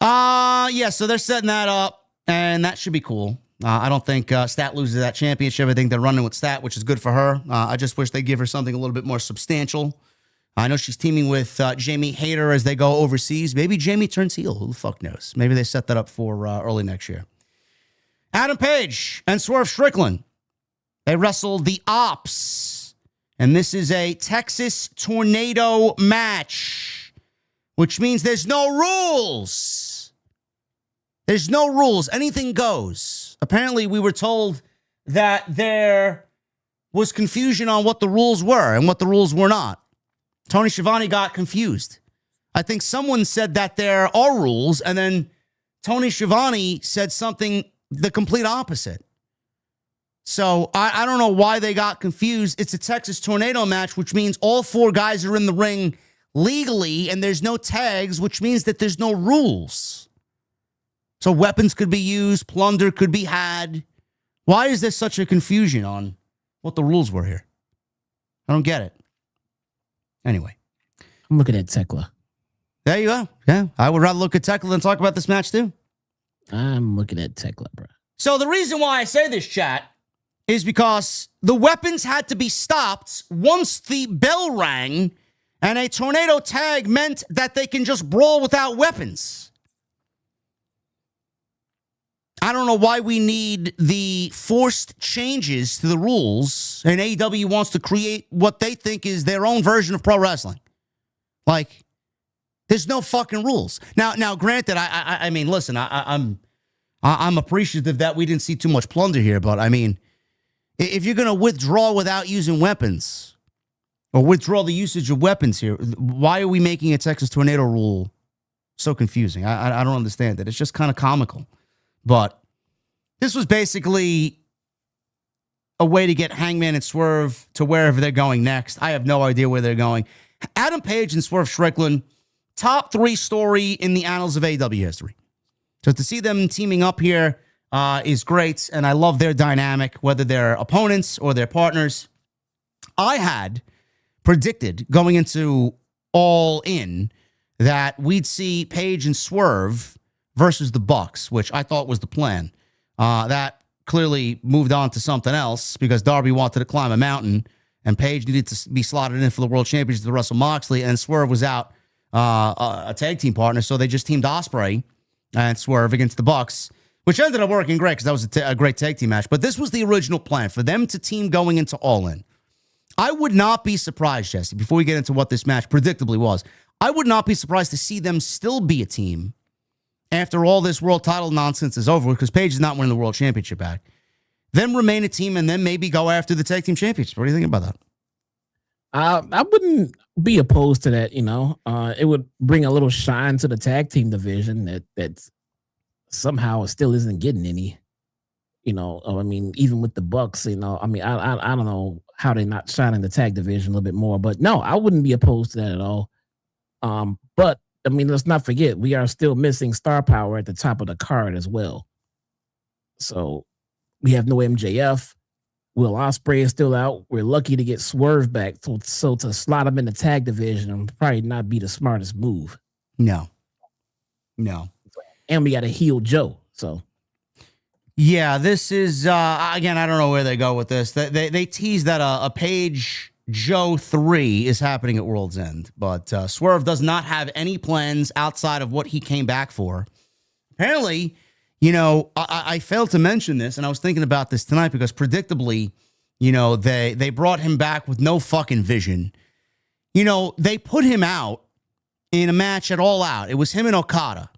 Yeah, so they're setting that up, and that should be cool. I don't think Stat loses that championship. I think they're running with Stat, which is good for her. I just wish they give her something a little bit more substantial. I know she's teaming with Jamie Hayter as they go overseas. Maybe Jamie turns heel. Who the fuck knows? Maybe they set that up for early next year. Adam Page and Swerve Strickland. They wrestled the Opps. And this is a Texas Tornado match, which means there's no rules. There's no rules. Anything goes. Apparently, we were told that there was confusion on what the rules were and what the rules were not. Tony Schiavone got confused. I think someone said that there are rules, and then Tony Schiavone said something the complete opposite. So I don't know why they got confused. It's a Texas Tornado match, which means all 4 guys are in the ring legally, and there's no tags, which means that there's no rules. So weapons could be used, plunder could be had. Why is there such a confusion on what the rules were here? I don't get it. Anyway. I'm looking at Tekla. There you go. Yeah, I would rather look at Tekla than talk about this match too. I'm looking at Tekla, bro. So the reason why I say this, chat, is because the weapons had to be stopped once the bell rang, and a tornado tag meant that they can just brawl without weapons. I don't know why we need the forced changes to the rules, and AEW wants to create what they think is their own version of pro wrestling. Like, there's no fucking rules. Now, granted, I mean, listen, I'm appreciative that we didn't see too much plunder here, but I mean, if you're gonna withdraw without using weapons, or withdraw the usage of weapons here, why are we making a Texas tornado rule so confusing? I don't understand it. It's just kind of comical. But this was basically a way to get Hangman and Swerve to wherever they're going next. I have no idea where they're going. Adam Page and Swerve Strickland, top 3 story in the annals of AEW history. So to see them teaming up here is great, and I love their dynamic, whether they're opponents or their partners. I had predicted going into All In that we'd see Page and Swerve versus the Bucks, which I thought was the plan. That clearly moved on to something else because Darby wanted to climb a mountain and Page needed to be slotted in for the World Championship to Russell Moxley, and Swerve was out a tag team partner, so they just teamed Ospreay and Swerve against the Bucks, which ended up working great because that was a great tag team match. But this was the original plan, for them to team going into All In. I would not be surprised, Jesse, before we get into what this match predictably was, I would not be surprised to see them still be a team after all this world title nonsense is over, because Page is not winning the World Championship back. Then remain a team and then maybe go after the tag team championship. What do you think about that? I wouldn't be opposed to that. It would bring a little shine to the tag team division that somehow still isn't getting any. I mean, even with the Bucks, I mean, I don't know how they're not shining the tag division a little bit more, but no, I wouldn't be opposed to that at all. But I mean, let's not forget, we are still missing star power at the top of the card as well. So we have no MJF. Will Ospreay is still out. We're lucky to get Swerve back. So to slot him in the tag division would probably not be the smartest move. No. And we got to heal Joe. So. Yeah, this is, again, I don't know where they go with this. They tease that a Page Joe 3 is happening at World's End, but Swerve does not have any plans outside of what he came back for. Apparently, I failed to mention this, and I was thinking about this tonight because predictably, they brought him back with no fucking vision. They put him out in a match at All Out. It was him and Okada.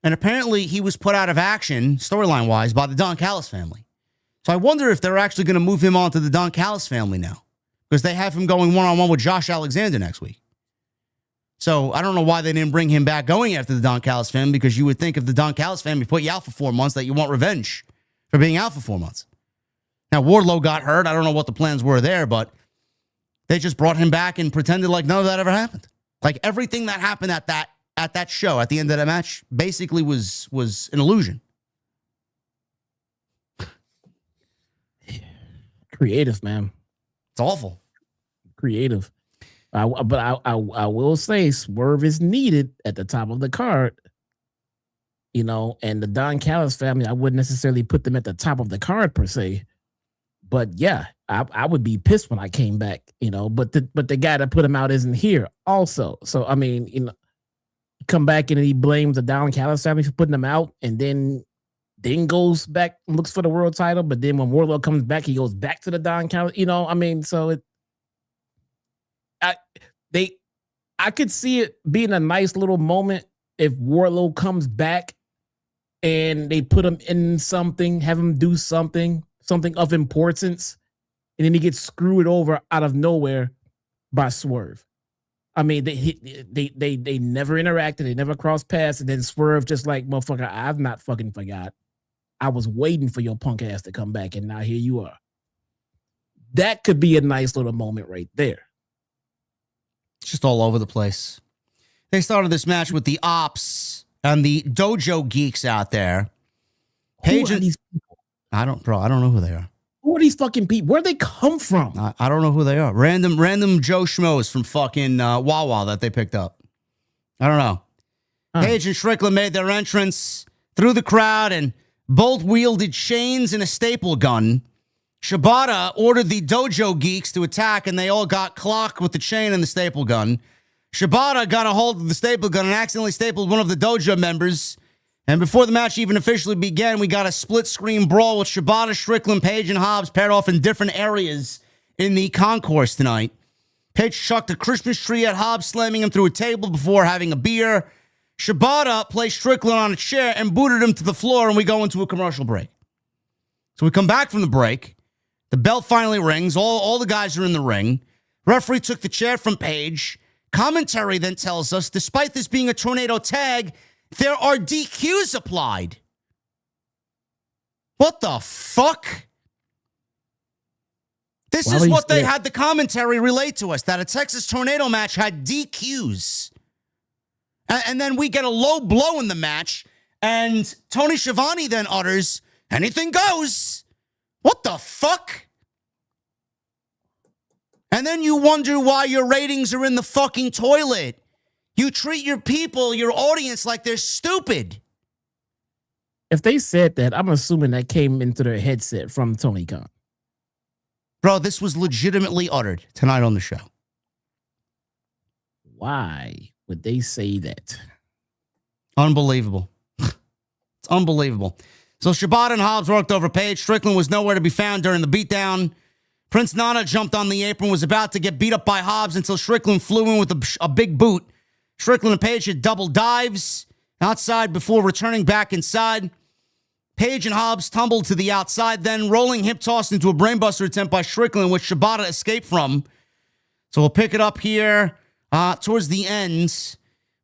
And apparently he was put out of action, storyline-wise, by the Don Callis family. So I wonder if they're actually going to move him on to the Don Callis family now, because they have him going one-on-one with Josh Alexander next week. So I don't know why they didn't bring him back going after the Don Callis family, because you would think if the Don Callis family put you out for 4 months that you want revenge for being out for 4 months. Now, Wardlow got hurt. I don't know what the plans were there, but they just brought him back and pretended like none of that ever happened. Like everything that happened at that show, at the end of that match, basically was an illusion. Creative, man. It's awful. Creative. But I will say Swerve is needed at the top of the card. And the Don Callis family, I wouldn't necessarily put them at the top of the card per se. But yeah, I would be pissed when I came back, but the guy that put him out isn't here also. So I mean, come back and he blames the Don Callis family for putting him out, and then goes back and looks for the world title. But then when Wardlow comes back, he goes back to the Don Callis. I mean, so I could see it being a nice little moment if Wardlow comes back and they put him in something, have him do something of importance, and then he gets screwed over out of nowhere by Swerve. I mean, they never interacted, they never crossed paths, and then Swerve just like, motherfucker, I've not fucking forgot. I was waiting for your punk ass to come back, and now here you are. That could be a nice little moment right there. It's just all over the place. They started this match with the Opps and the Dojo Geeks out there. Who are these people? I don't know who they are. Who are these fucking people? Where'd they come from? I don't know who they are. Random Joe Schmoes from fucking Wawa that they picked up. I don't know. Page and Strickland made their entrance through the crowd, and Both wielded chains and a staple gun. Shibata ordered the dojo geeks to attack, and they all got clocked with the chain and the staple gun. Shibata got a hold of the staple gun and accidentally stapled one of the dojo members. And before the match even officially began, we got a split-screen brawl with Shibata, Strickland, Page, and Hobbs paired off in different areas in the concourse tonight. Page chucked a Christmas tree at Hobbs, slamming him through a table before having a beer. Shibata placed Strickland on a chair and booted him to the floor, and we go into a commercial break. So we come back from the break. The bell finally rings. All the guys are in the ring. Referee took the chair from Page. Commentary then tells us, despite this being a tornado tag, there are DQs applied. What the fuck? This is what they had the commentary relate to us, that a Texas tornado match had DQs. And then we get a low blow in the match, and Tony Schiavone then utters, anything goes. What the fuck? And then you wonder why your ratings are in the fucking toilet. You treat your people, your audience, like they're stupid. If they said that, I'm assuming that came into their headset from Tony Khan. Bro, this was legitimately uttered tonight on the show. Why would they say that? Unbelievable. It's unbelievable. So Shibata and Hobbs worked over Page. Strickland was nowhere to be found during the beatdown. Prince Nana jumped on the apron, was about to get beat up by Hobbs until Strickland flew in with a big boot. Strickland and Page had double dives outside before returning back inside. Page and Hobbs tumbled to the outside, then rolling hip toss into a brainbuster attempt by Strickland, which Shibata escaped from. So we'll pick it up here towards the end.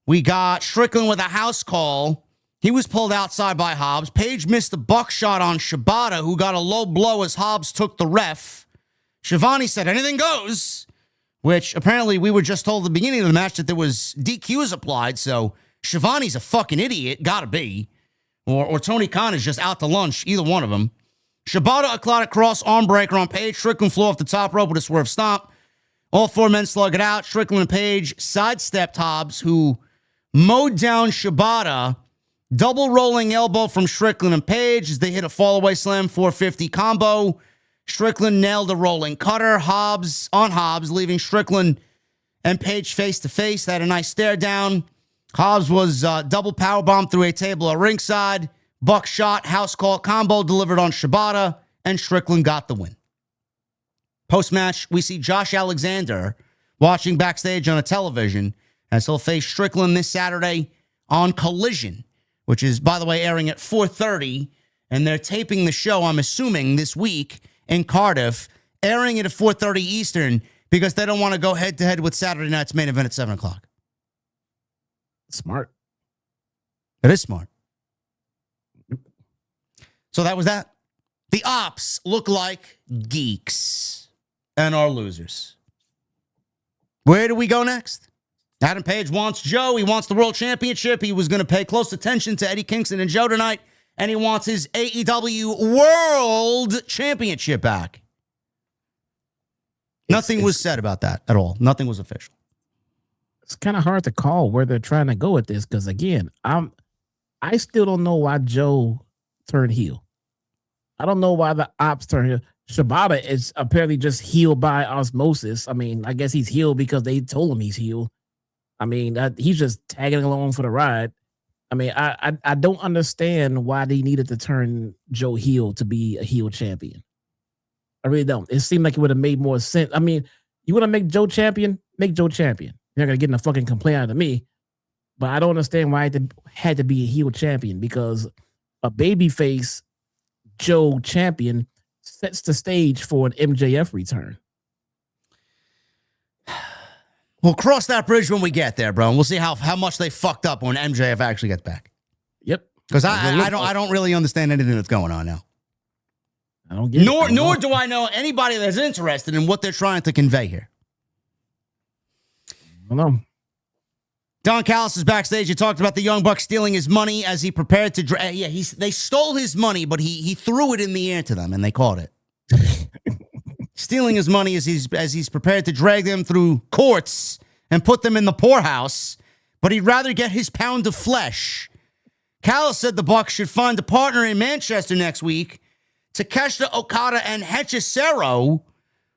We got Strickland with a house call. He was pulled outside by Hobbs. Page missed a buckshot on Shibata, who got a low blow as Hobbs took the ref. Shivani said, anything goes, which apparently we were just told at the beginning of the match that there was DQs applied, so Shivani's a fucking idiot, gotta be. Or Tony Khan is just out to lunch, either one of them. Shibata applied a cross arm breaker on Page. Strickland flew off the top rope with a swerve stomp. All four men slug it out. Strickland and Page sidestepped Hobbs, who mowed down Shibata. Double rolling elbow from Strickland and Page as they hit a fallaway slam 450 combo. Strickland nailed a rolling cutter. Hobbs, leaving Strickland and Page face to face. They had a nice stare down. Hobbs was double powerbomb through a table at ringside. Buckshot, house call combo delivered on Shibata, and Strickland got the win. Post-match, we see Josh Alexander watching backstage on a television as he'll face Strickland this Saturday on Collision, which is, by the way, airing at 4:30, and they're taping the show, I'm assuming, this week in Cardiff, airing it at 4:30 Eastern because they don't want to go head-to-head with Saturday night's main event at 7 o'clock. Smart. It is smart. So that was that. The Opps look like geeks and are losers. Where do we go next? Adam Page wants Joe. He wants the World Championship. He was going to pay close attention to Eddie Kingston and Joe tonight, and he wants his AEW World Championship back. Nothing was said about that at all. Nothing was official. It's kind of hard to call where they're trying to go with this because, again, I still don't know why Joe turned heel. I don't know why the Opps turned heel. Shibata is apparently just healed by osmosis. I mean, I guess he's healed because they told him he's healed. I mean, he's just tagging along for the ride. I mean, I don't understand why they needed to turn Joe heel to be a heel champion. I really don't. It seemed like it would have made more sense. I mean, you want to make Joe champion? Make Joe champion. You're not going to get in a fucking complaint out of me. But I don't understand why it had to be a heel champion, because a babyface Joe champion sets the stage for an MJF return. We'll cross that bridge when we get there, bro. And we'll see how much they fucked up when MJF actually gets back. Yep. Because I don't really understand anything that's going on now. I don't get it. Nor do I know anybody that's interested in what they're trying to convey here. I don't know. Don Callis is backstage. He talked about the Young Bucks stealing his money as he prepared to... they stole his money, but he threw it in the air to them, and they caught it. Stealing his money as he's prepared to drag them through courts and put them in the poorhouse, but he'd rather get his pound of flesh. Callis said the Bucks should find a partner in Manchester next week. Takeshita Okada and Hechicero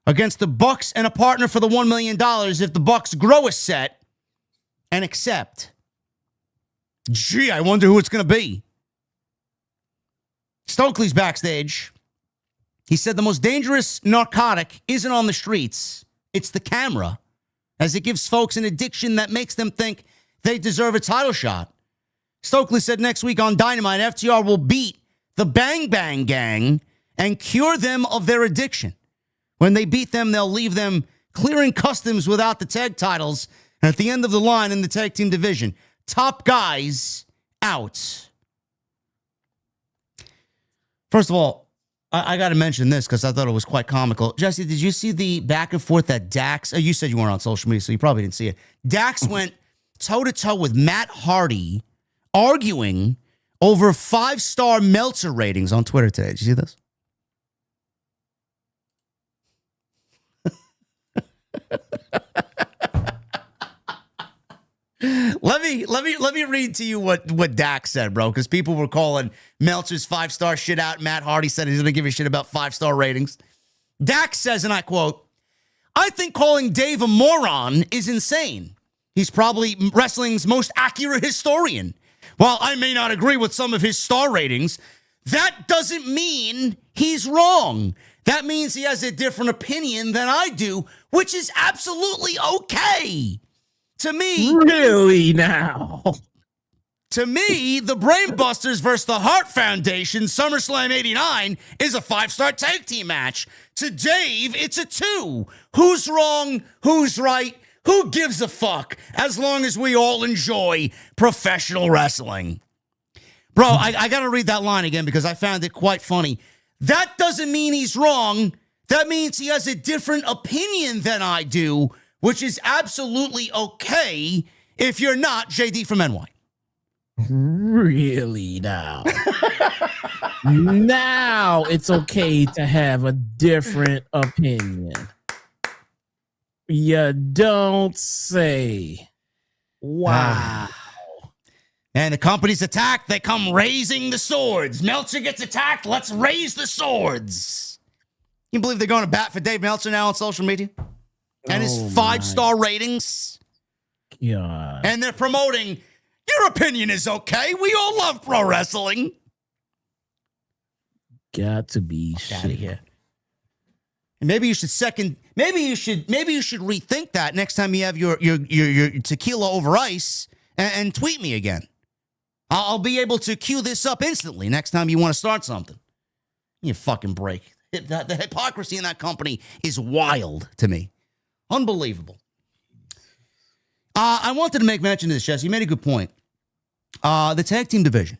against the Bucks and a partner for the $1 million if the Bucks grow a set and accept. Gee, I wonder who it's going to be. Stokely's backstage. He said the most dangerous narcotic isn't on the streets. It's the camera, as it gives folks an addiction that makes them think they deserve a title shot. Stokely said next week on Dynamite, FTR will beat the Bang Bang Gang and cure them of their addiction. When they beat them, they'll leave them clearing customs without the tag titles. And at the end of the line in the tag team division, top guys out. First of all, I got to mention this because I thought it was quite comical. Jesse, did you see the back and forth that Dax... you said you weren't on social media, so you probably didn't see it. Dax went toe-to-toe with Matt Hardy arguing over 5-star Meltzer ratings on Twitter today. Did you see this? Let me read to you what Dax said, bro, because people were calling Meltzer's 5-star shit out. Matt Hardy said he's going to give a shit about 5-star ratings. Dax says, and I quote, "I think calling Dave a moron is insane. He's probably wrestling's most accurate historian. While I may not agree with some of his star ratings, that doesn't mean he's wrong. That means he has a different opinion than I do, which is absolutely okay. To me..." Really now? To me, the Brainbusters versus the Hart Foundation SummerSlam 89 is a 5-star tag team match. To Dave, it's a 2. Who's wrong? Who's right? Who gives a fuck? As long as we all enjoy professional wrestling. Bro, I got to read that line again because I found it quite funny. That doesn't mean he's wrong. That means he has a different opinion than I do, which is absolutely okay if you're not JD from NY. Really now? Now it's okay to have a different opinion. You don't say. Wow. And the company's attacked, they come raising the swords. Meltzer gets attacked, let's raise the swords. You believe they're going to bat for Dave Meltzer now on social media? And his 5-star ratings? God. And they're promoting, your opinion is okay. We all love pro wrestling. Got to be shit. Out of here. And maybe you should rethink that next time you have your tequila over ice and tweet me again. I'll be able to cue this up instantly next time you want to start something. You fucking break. The hypocrisy in that company is wild to me. Unbelievable. I wanted to make mention of this, Jess. You made a good point. The tag team division.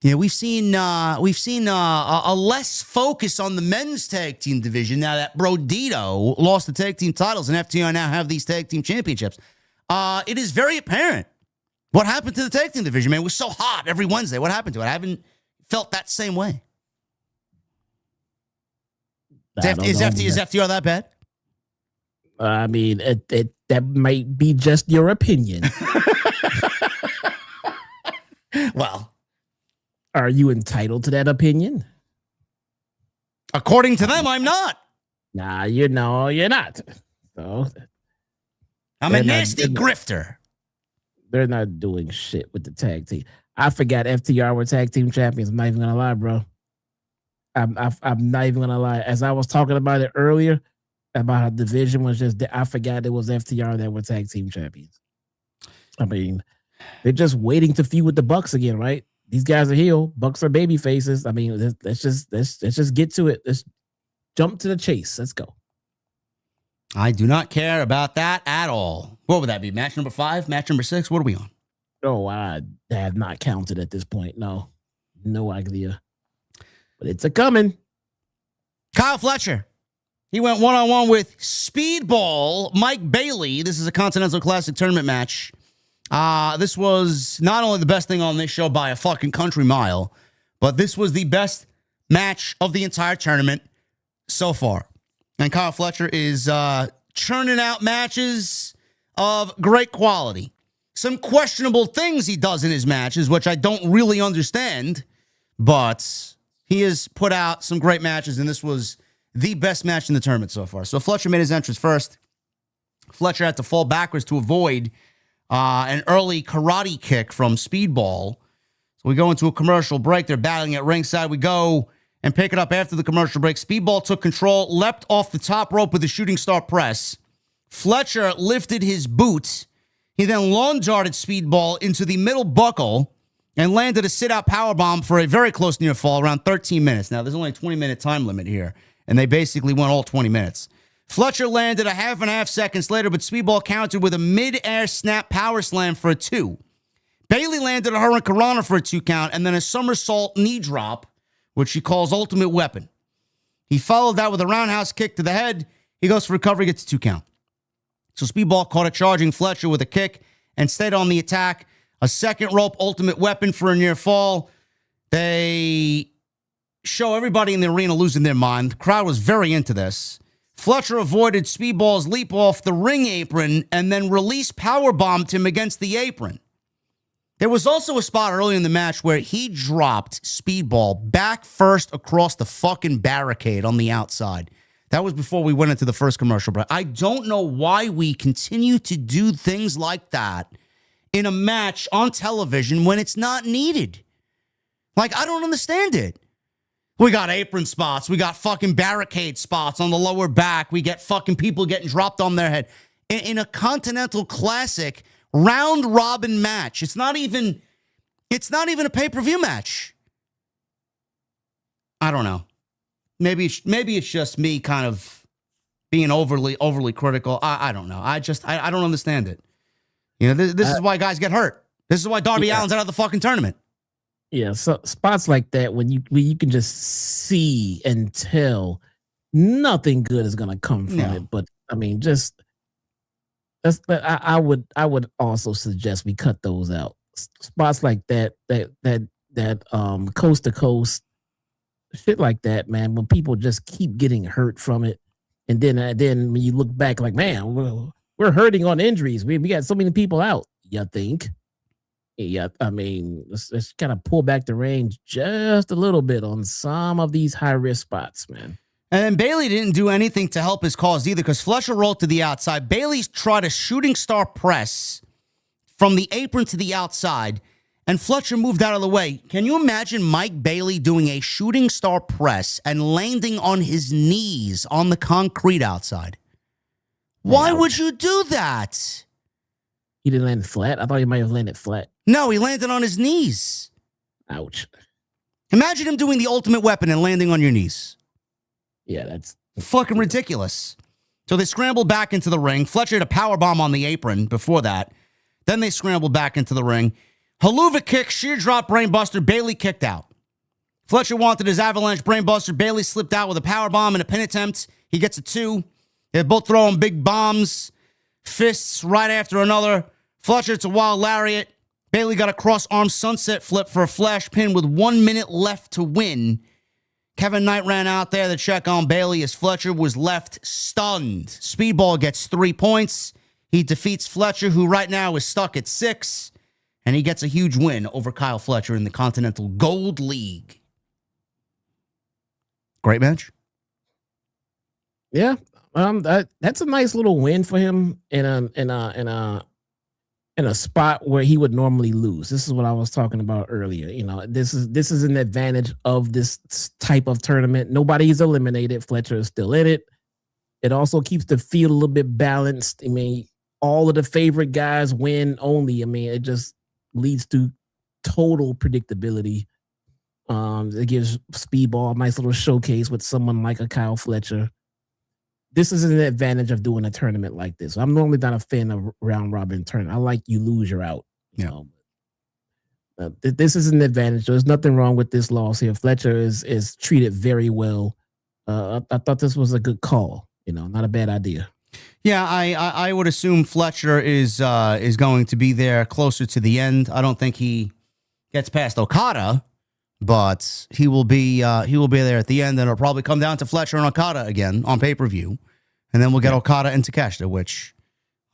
Yeah, we've seen a less focus on the men's tag team division now that Brodito lost the tag team titles and FTR now have these tag team championships. It is very apparent what happened to the tag team division, man. It was so hot every Wednesday. What happened to it? I haven't felt that same way. Is FTR that bad? I mean, that might be just your opinion. Well, are you entitled to that opinion? According to them, I'm not. Nah, you're not. So I'm a nasty grifter. They're not doing shit with the tag team. I forgot FTR were tag team champions. I'm not even gonna lie, bro. I'm not even gonna lie. As I was talking about it earlier, about how division was just, I forgot it was FTR that were tag team champions. I mean, they're just waiting to feud with the Bucks again, right? These guys are heel. Bucks are baby faces. I mean, let's just get to it. Let's jump to the chase. Let's go. I do not care about that at all. What would that be? Match number 5? Match number 6? What are we on? Oh, I have not counted at this point. No idea. But it's a coming. Kyle Fletcher. He went one-on-one with Speedball Mike Bailey. This is a Continental Classic tournament match. This was not only the best thing on this show by a fucking country mile, but this was the best match of the entire tournament so far. And Kyle Fletcher is churning out matches of great quality. some questionable things he does in his matches, which I don't really understand, but he has put out some great matches, and this was the best match in the tournament so far. So Fletcher made his entrance first. Fletcher had to fall backwards to avoid an early karate kick from Speedball. So we go into a commercial break. They're battling at ringside. We go and pick it up after the commercial break. Speedball took control, leapt off the top rope with a shooting star press. Fletcher lifted his boot. He then lawn darted Speedball into the middle buckle and landed a sit-out powerbomb for a very close near fall, around 13 minutes. Now, there's only a 20-minute time limit here, and they basically went all 20 minutes. Fletcher landed a half and a half seconds later, but Speedball countered with a mid-air snap power slam for a 2. Bailey landed a Hurricane Rana for a 2 count, and then a somersault knee drop, which he calls Ultimate Weapon. He followed that with a roundhouse kick to the head. He goes for recovery, gets a 2 count. So Speedball caught a charging Fletcher with a kick and stayed on the attack. A second rope Ultimate Weapon for a near fall. They show everybody in the arena losing their mind. The crowd was very into this. Fletcher avoided Speedball's leap off the ring apron and then release powerbombed him against the apron. There was also a spot early in the match where he dropped Speedball back first across the fucking barricade on the outside. That was before we went into the first commercial break. I don't know why we continue to do things like that in a match on television when it's not needed. Like, I don't understand it. We got apron spots. We got fucking barricade spots on the lower back. We get fucking people getting dropped on their head. In a Continental Classic round-robin match. It's not even a pay-per-view match. I don't know. Maybe it's just me kind of being overly critical. I don't know. I don't understand it. You know, this is why guys get hurt. This is why Darby Allin's out of the fucking tournament. Yeah, so spots like that when you can just see and tell nothing good is gonna come from it. But I mean, I would also suggest we cut those out. Spots like that coast to coast shit like that, man. When people just keep getting hurt from it, and then when you look back, like, man, we're hurting on injuries. We got so many people out. You think? Yeah, I mean, let's kind of pull back the range just a little bit on some of these high-risk spots, man. And then Bailey didn't do anything to help his cause either because Fletcher rolled to the outside. Bailey tried a shooting star press from the apron to the outside, and Fletcher moved out of the way. Can you imagine Mike Bailey doing a shooting star press and landing on his knees on the concrete outside? Why would you do that? He didn't land flat? I thought he might have landed flat. No, he landed on his knees. Ouch. Imagine him doing the Ultimate Weapon and landing on your knees. Yeah, that's fucking ridiculous. So they scrambled back into the ring. Fletcher had a powerbomb on the apron before that. Then they scrambled back into the ring. Haluva kick, sheer drop, brainbuster. Bailey kicked out. Fletcher wanted his avalanche brainbuster. Bailey slipped out with a powerbomb and a pin attempt. He gets a 2. They're both throwing big bombs, fists right after another. Fletcher, it's a wild lariat. Bailey got a cross-arm sunset flip for a flash pin with 1 minute left to win. Kevin Knight ran out there to check on Bailey as Fletcher was left stunned. Speedball gets 3 points. He defeats Fletcher, who right now is stuck at 6. And he gets a huge win over Kyle Fletcher in the Continental Gold League. Great match. Yeah. That's a nice little win for him in a spot where he would normally lose. This is what I was talking about earlier. You know, this is an advantage of this type of tournament. Nobody's eliminated. Fletcher is still in it. It also keeps the field a little bit balanced. I mean, all of the favorite guys win only. I mean, it just leads to total predictability. It gives Speedball a nice little showcase with someone like a Kyle Fletcher. This is an advantage of doing a tournament like this. I'm normally not a fan of round robin tournament. I like you lose, you're out. Yeah. This is an advantage. There's nothing wrong with this loss here. Fletcher is treated very well. I thought this was a good call. You know, not a bad idea. Yeah, I would assume Fletcher is going to be there closer to the end. I don't think he gets past Okada, but he will be there at the end, and it'll probably come down to Fletcher and Okada again on pay-per-view, and then we'll get Okada and Takeshita, which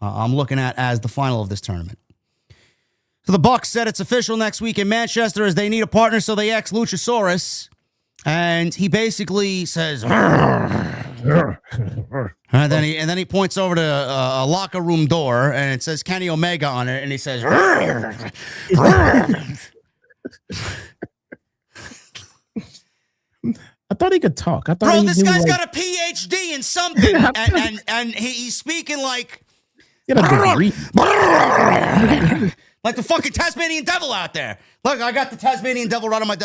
I'm looking at as the final of this tournament. So the Bucks said it's official next week in Manchester as they need a partner, so they asked Luchasaurus. And he basically says, and then he points over to a locker room door, and it says Kenny Omega on it, and he says, I thought he could talk. I thought bro, he this knew, guy's like, got a PhD in something, and he's speaking like, he had a degree. like the fucking Tasmanian devil out there. Look, I got the Tasmanian devil right on my.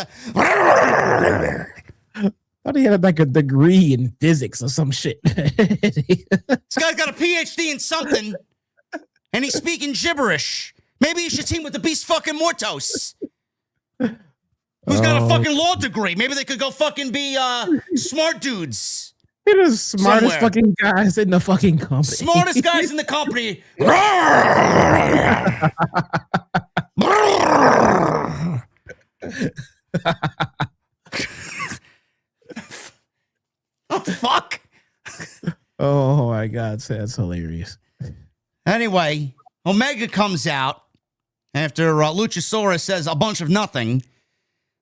I thought he had like a degree in physics or some shit. This guy's got a PhD in something, and he's speaking gibberish. Maybe he should team with the Beast fucking Mortos, who's got a fucking law degree. Maybe they could go fucking be smart dudes. They're the smartest Somewhere. fucking guys in the fucking company. Smartest guys in the company. Oh, fuck. Oh my God, that's hilarious. Anyway, Omega comes out after Luchasaurus says a bunch of nothing.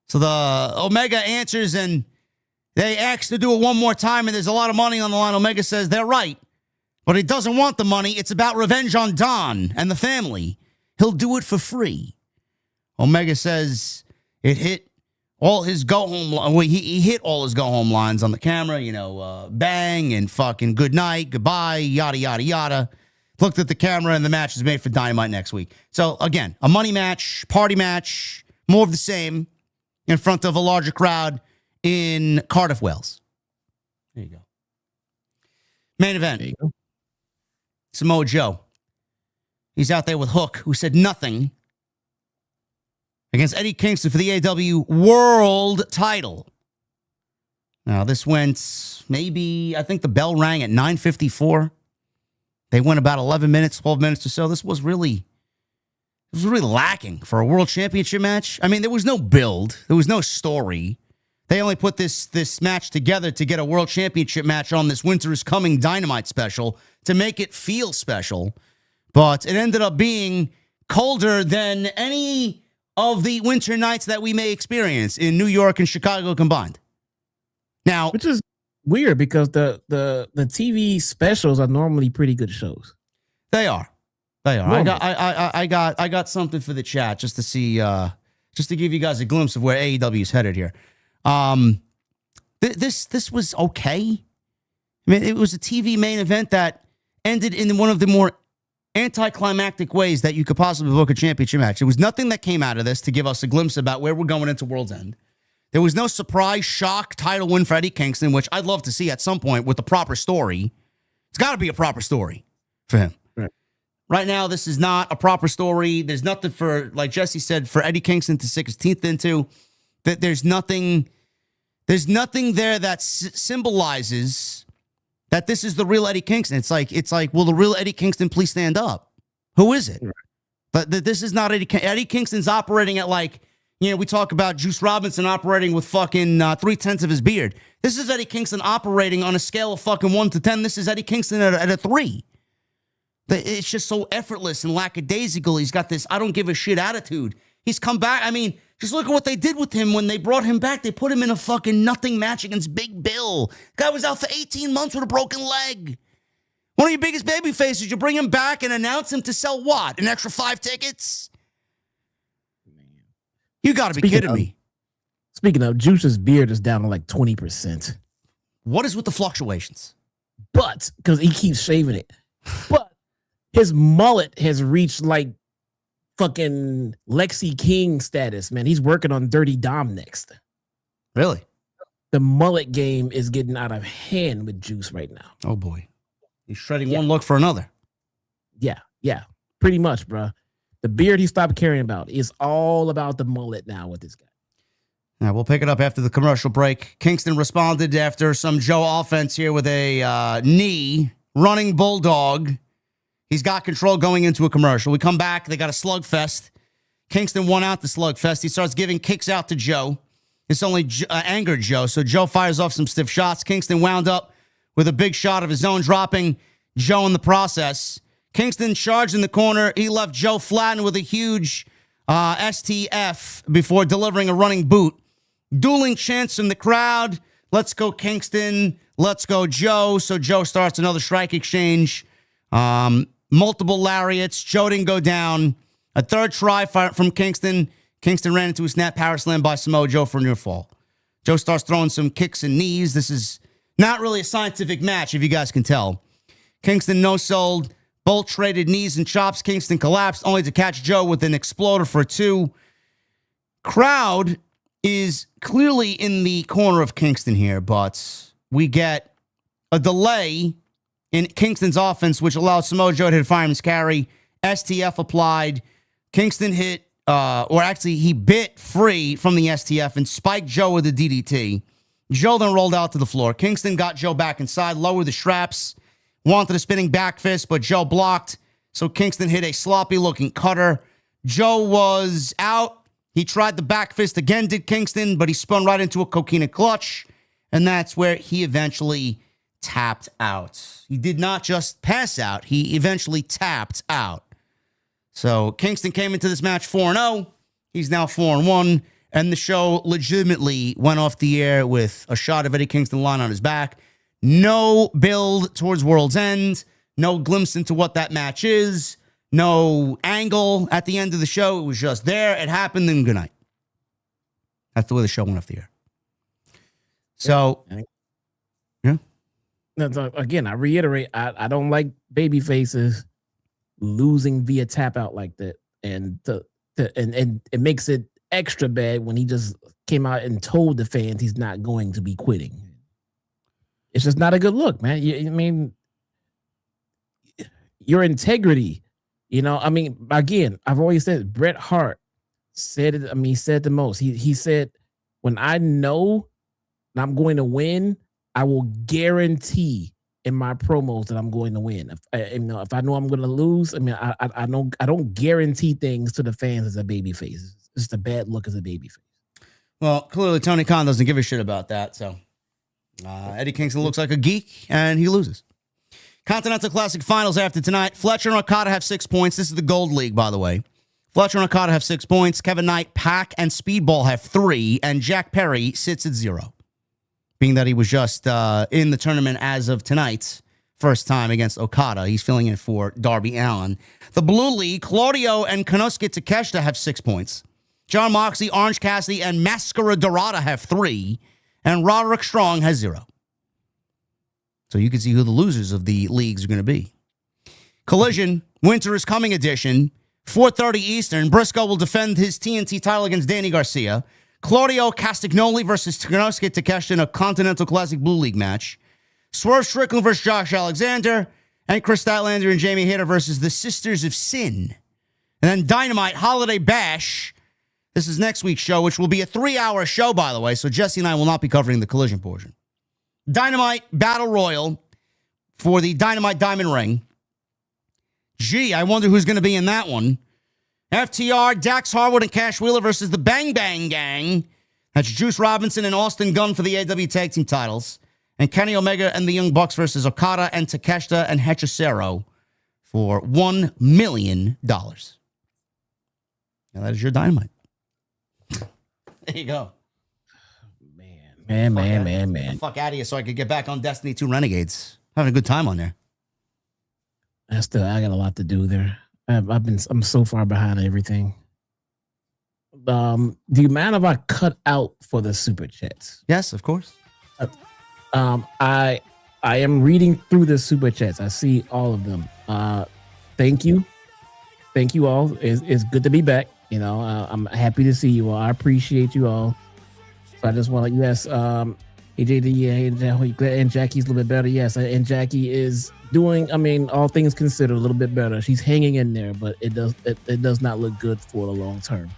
So the Omega answers, and they ask to do it one more time, and there's a lot of money on the line. Omega says they're right, but he doesn't want the money. It's about revenge on Don and the family. He'll do it for free. Omega says it hit all his go-home. Well, he hit all his go-home lines on the camera, bang and fucking good night, goodbye, yada, yada, yada. Looked at the camera, and the match is made for Dynamite next week. So, again, a money match, party match, more of the same in front of a larger crowd in Cardiff, Wales. There you go. Main event. There you go. Samoa Joe. He's out there with Hook, who said nothing, against Eddie Kingston for the AEW World title. Now, this went maybe, I think the bell rang at 9:54. They went about 11 minutes, 12 minutes or so. This was really lacking for a World Championship match. I mean, there was no build. There was no story. They only put this match together to get a World Championship match on this Winter is Coming Dynamite special to make it feel special. But it ended up being colder than any of the winter nights that we may experience in New York and Chicago combined. Now, Which is weird because the TV specials are normally pretty good shows. they are. Normally. I got something for the chat just to see, just to give you guys a glimpse of where AEW is headed here. This was okay. I mean, it was a TV main event that ended in one of the more anticlimactic ways that you could possibly book a championship match. There was nothing that came out of this to give us a glimpse about where we're going into World's End. There was no surprise, shock, title win for Eddie Kingston, which I'd love to see at some point with the proper story. It's got to be a proper story for him. Right now, this is not a proper story. There's nothing for, like Jesse said, for Eddie Kingston to sink his teeth into. That there's nothing there that symbolizes that this is the real Eddie Kingston. It's like, will the real Eddie Kingston please stand up? Who is it? Right. But this is not Eddie Kingston. Eddie Kingston's operating at we talk about Juice Robinson operating with fucking 3/10 of his beard. This is Eddie Kingston operating on a scale of fucking 1 to 10. This is Eddie Kingston at a 3. It's just so effortless and lackadaisical. He's got this I don't give a shit attitude. He's come back. I mean, just look at what they did with him when they brought him back. They put him in a fucking nothing match against Big Bill. Guy was out for 18 months with a broken leg. One of your biggest baby faces. You bring him back and announce him to sell what? An extra 5 tickets? You got to be kidding me. Speaking of, Juice's beard is down to like 20%. What is with the fluctuations? But, because he keeps shaving it. But his mullet has reached like fucking Lexi King status, man. He's working on Dirty Dom next. Really? The mullet game is getting out of hand with Juice right now. Oh, boy. He's shredding one look for another. Yeah. Pretty much, bro. The beard he stopped caring about is all about the mullet now with this guy. Now, we'll pick it up after the commercial break. Kingston responded after some Joe offense here with a knee, running bulldog. He's got control going into a commercial. We come back. They got a slugfest. Kingston won out the slugfest. He starts giving kicks out to Joe. It's only angered Joe, so Joe fires off some stiff shots. Kingston wound up with a big shot of his own, dropping Joe in the process. Kingston charged in the corner. He left Joe flattened with a huge STF before delivering a running boot. Dueling chants from the crowd. Let's go Kingston. Let's go Joe. So Joe starts another strike exchange. Multiple lariats. Joe didn't go down. A third try from Kingston. Kingston ran into a snap power slam by Samoa Joe for a near fall. Joe starts throwing some kicks and knees. This is not really a scientific match, if you guys can tell. Kingston no-sold. Both traded knees and chops. Kingston collapsed, only to catch Joe with an exploder for a 2. Crowd is clearly in the corner of Kingston here, but we get a delay in Kingston's offense, which allowed Samoa Joe to hit a fireman's carry. STF applied. Kingston hit, he bit free from the STF and spiked Joe with a DDT. Joe then rolled out to the floor. Kingston got Joe back inside, lowered the straps, wanted a spinning back fist, but Joe blocked. So Kingston hit a sloppy-looking cutter. Joe was out. He tried the back fist again, did Kingston, but he spun right into a coquina clutch, and that's where he eventually tapped out. He did not just pass out. He eventually tapped out. So Kingston came into this match 4-0. He's now 4-1, and the show legitimately went off the air with a shot of Eddie Kingston lying on his back. No build towards World's End. No glimpse into what that match is. No angle at the end of the show. It was just there. It happened, and good night. That's the way the show went off the air. So, yeah. Again, I reiterate, I don't like baby faces losing via tap out like that. And and it makes it extra bad when he just came out and told the fans he's not going to be quitting. It's just not a good look, man. I mean, your integrity, again, I've always said Bret Hart said it. I mean, he said the most. He said, when I know that I'm going to win, I will guarantee in my promos that I'm going to win. If I know I'm going to lose, I don't guarantee things to the fans as a babyface. It's just a bad look as a babyface. Well, clearly Tony Khan doesn't give a shit about that. So Eddie Kingston looks like a geek, and he loses. Continental Classic Finals after tonight. Fletcher and Okada have 6 points. This is the Gold League, by the way. Fletcher and Okada have 6 points. Kevin Knight, Pac, and Speedball have 3, and Jack Perry sits at 0. Being that he was just in the tournament as of tonight's first time against Okada. He's filling in for Darby Allin. The Blue League, Claudio and Konosuke Takeshita have 6 points. John Moxley, Orange Cassidy, and Mascara Dorada have 3, and Roderick Strong has 0. So you can see who the losers of the leagues are going to be. Collision, Winter is Coming edition, 4:30 Eastern. Briscoe will defend his TNT title against Danny Garcia. Claudio Castagnoli versus Konosuke Takeshita in a Continental Classic Blue League match. Swerve Strickland versus Josh Alexander. And Chris Statlander and Jamie Hayter versus the Sisters of Sin. And then Dynamite Holiday Bash. This is next week's show, which will be a 3-hour show, by the way. So Jesse and I will not be covering the Collision portion. Dynamite Battle Royal for the Dynamite Diamond Ring. Gee, I wonder who's going to be in that one. FTR, Dax Harwood, and Cash Wheeler versus the Bang Bang Gang. That's Juice Robinson and Austin Gunn for the AEW Tag Team titles. And Kenny Omega and the Young Bucks versus Okada and Takeshita and Hechicero for $1 million. Now that is your Dynamite. There you go. Man. Fuck out of here so I could get back on Destiny 2 Renegades. Having a good time on there. I got a lot to do there. I'm so far behind everything. Do you mind if I cut out for the super chats? Yes, of course. I am reading through the super chats. I see all of them. Thank you all. It's good to be back. I'm happy to see you all. I appreciate you all. So I just want to, yes, AJD, and Jackie's a little bit better. Yes, and Jackie is doing, all things considered, a little bit better. She's hanging in there, but it does not look good for the long term.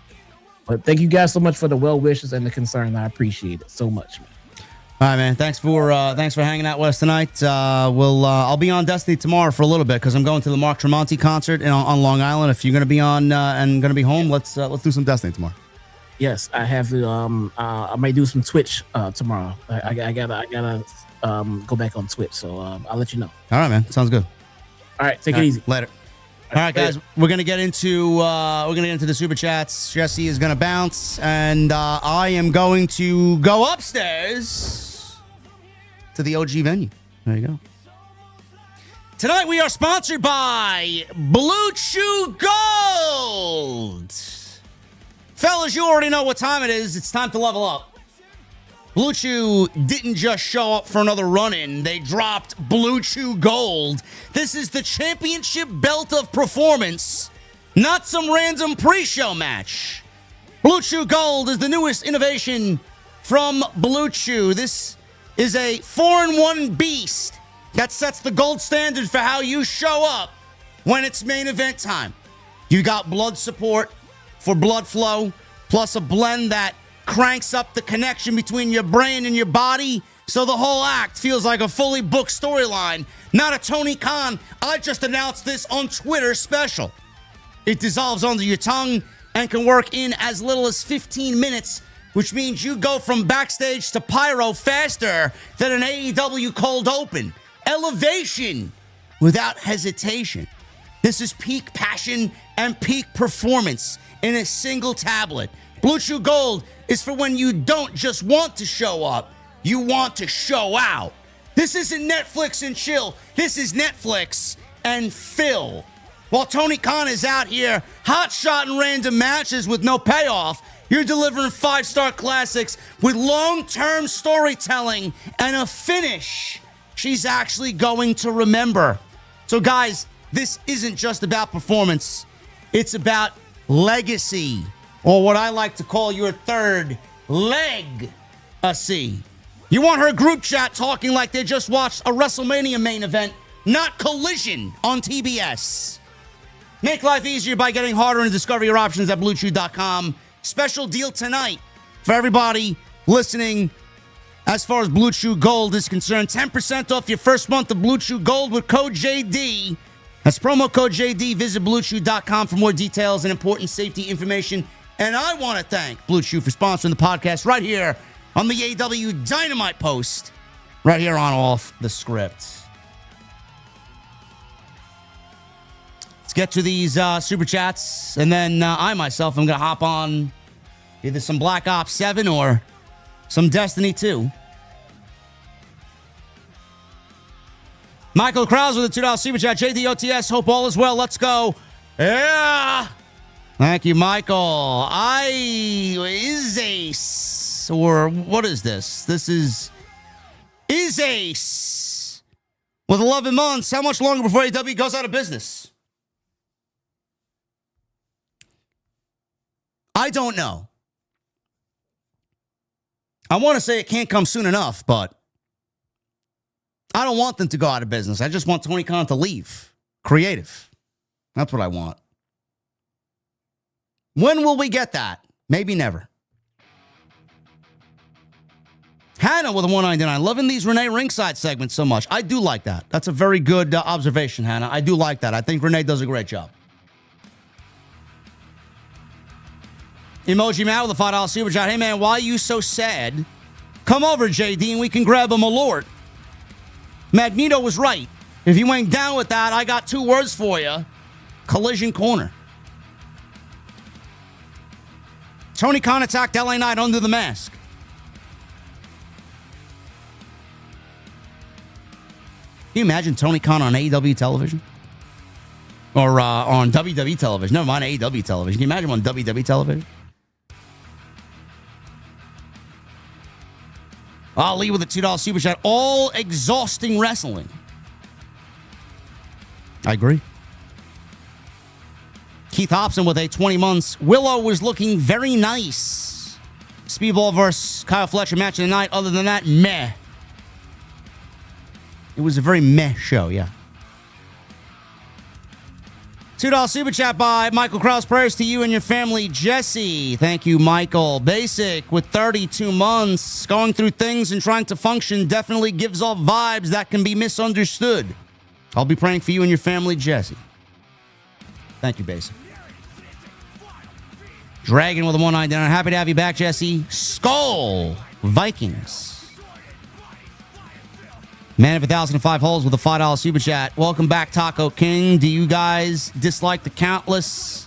But thank you guys so much for the well wishes and the concern. I appreciate it so much, man. All right, man. Thanks for hanging out with us tonight. I'll be on Destiny tomorrow for a little bit because I'm going to the Mark Tremonti concert on Long Island. If you're going to be on and going to be home, let's do some Destiny tomorrow. Yes, I have to. I might do some Twitch tomorrow. I gotta go back on Twitch, so I'll let you know. All right, man. Sounds good. All right, take it easy. Later. All right, guys, we're gonna get into the super chats. Jesse is gonna bounce, and I am going to go upstairs to the OG venue. There you go. Tonight we are sponsored by Blue Chew Gold. Fellas, you already know what time it is. It's time to level up. Blue Chew didn't just show up for another run-in. They dropped Blue Chew Gold. This is the championship belt of performance, not some random pre-show match. Blue Chew Gold is the newest innovation from Blue Chew. This is a 4-in-1 beast that sets the gold standard for how you show up when it's main event time. You got blood support for blood flow, plus a blend that cranks up the connection between your brain and your body, so the whole act feels like a fully booked storyline, not a Tony Khan, I just announced this on Twitter special. It dissolves under your tongue and can work in as little as 15 minutes, which means you go from backstage to pyro faster than an AEW cold open. Elevation without hesitation. This is peak passion and peak performance in a single tablet. Blue Chew Gold is for when you don't just want to show up, you want to show out. This isn't Netflix and chill. This is Netflix and fill. While Tony Khan is out here hot-shotting random matches with no payoff, you're delivering 5-star classics with long-term storytelling and a finish she's actually going to remember. So guys, this isn't just about performance. It's about legacy, or what I like to call your third leg-a-see. You want her group chat talking like they just watched a WrestleMania main event, not Collision on TBS. Make life easier by getting harder and discover your options at BlueChew.com. Special deal tonight for everybody listening. As far as Blue Chew Gold is concerned, 10% off your first month of Blue Chew Gold with code JD. That's promo code JD. Visit BlueChew.com for more details and important safety information. And I want to thank Blue Chew for sponsoring the podcast right here on the AEW Dynamite Post, right here on Off the Script. Let's get to these super chats, and then I myself am going to hop on either some Black Ops 7 or some Destiny 2. Michael Krause with a $2 super chat. JDOTS, hope all is well. Let's go. Yeah. Thank you, Michael. Is Ace, or what is this? This is Ace with 11 months. How much longer before AEW goes out of business? I don't know. I want to say it can't come soon enough, but I don't want them to go out of business. I just want Tony Khan to leave. Creative. That's what I want. When will we get that? Maybe never. Hannah with a 199. Loving these Renee ringside segments so much. I do like that. That's a very good observation, Hannah. I do like that. I think Renee does a great job. Emoji Matt with a $5 super chat. Hey, man, why are you so sad? Come over, JD, and we can grab a Malort. Magneto was right. If you ain't down with that, I got 2 words for you. Collision Corner. Tony Khan attacked LA Knight under the mask. Can you imagine Tony Khan on AEW television? Or on WWE television? Never mind AEW television. Can you imagine him on WWE television? Ali with a $2 super chat. All exhausting wrestling. I agree. Keith Hobson with a 20 months. Willow was looking very nice. Speedball versus Kyle Fletcher match of the night. Other than that, meh. It was a very meh show, yeah. $2 super chat by Michael Krause. Prayers to you and your family, Jesse. Thank you, Michael. Basic with 32 months. Going through things and trying to function definitely gives off vibes that can be misunderstood. I'll be praying for you and your family, Jesse. Thank you, Basic. Dragon with a 199. Happy to have you back, Jesse. Skull Vikings. Man of 1,005 holes with a $5 super chat. Welcome back, Taco King. Do you guys dislike the countless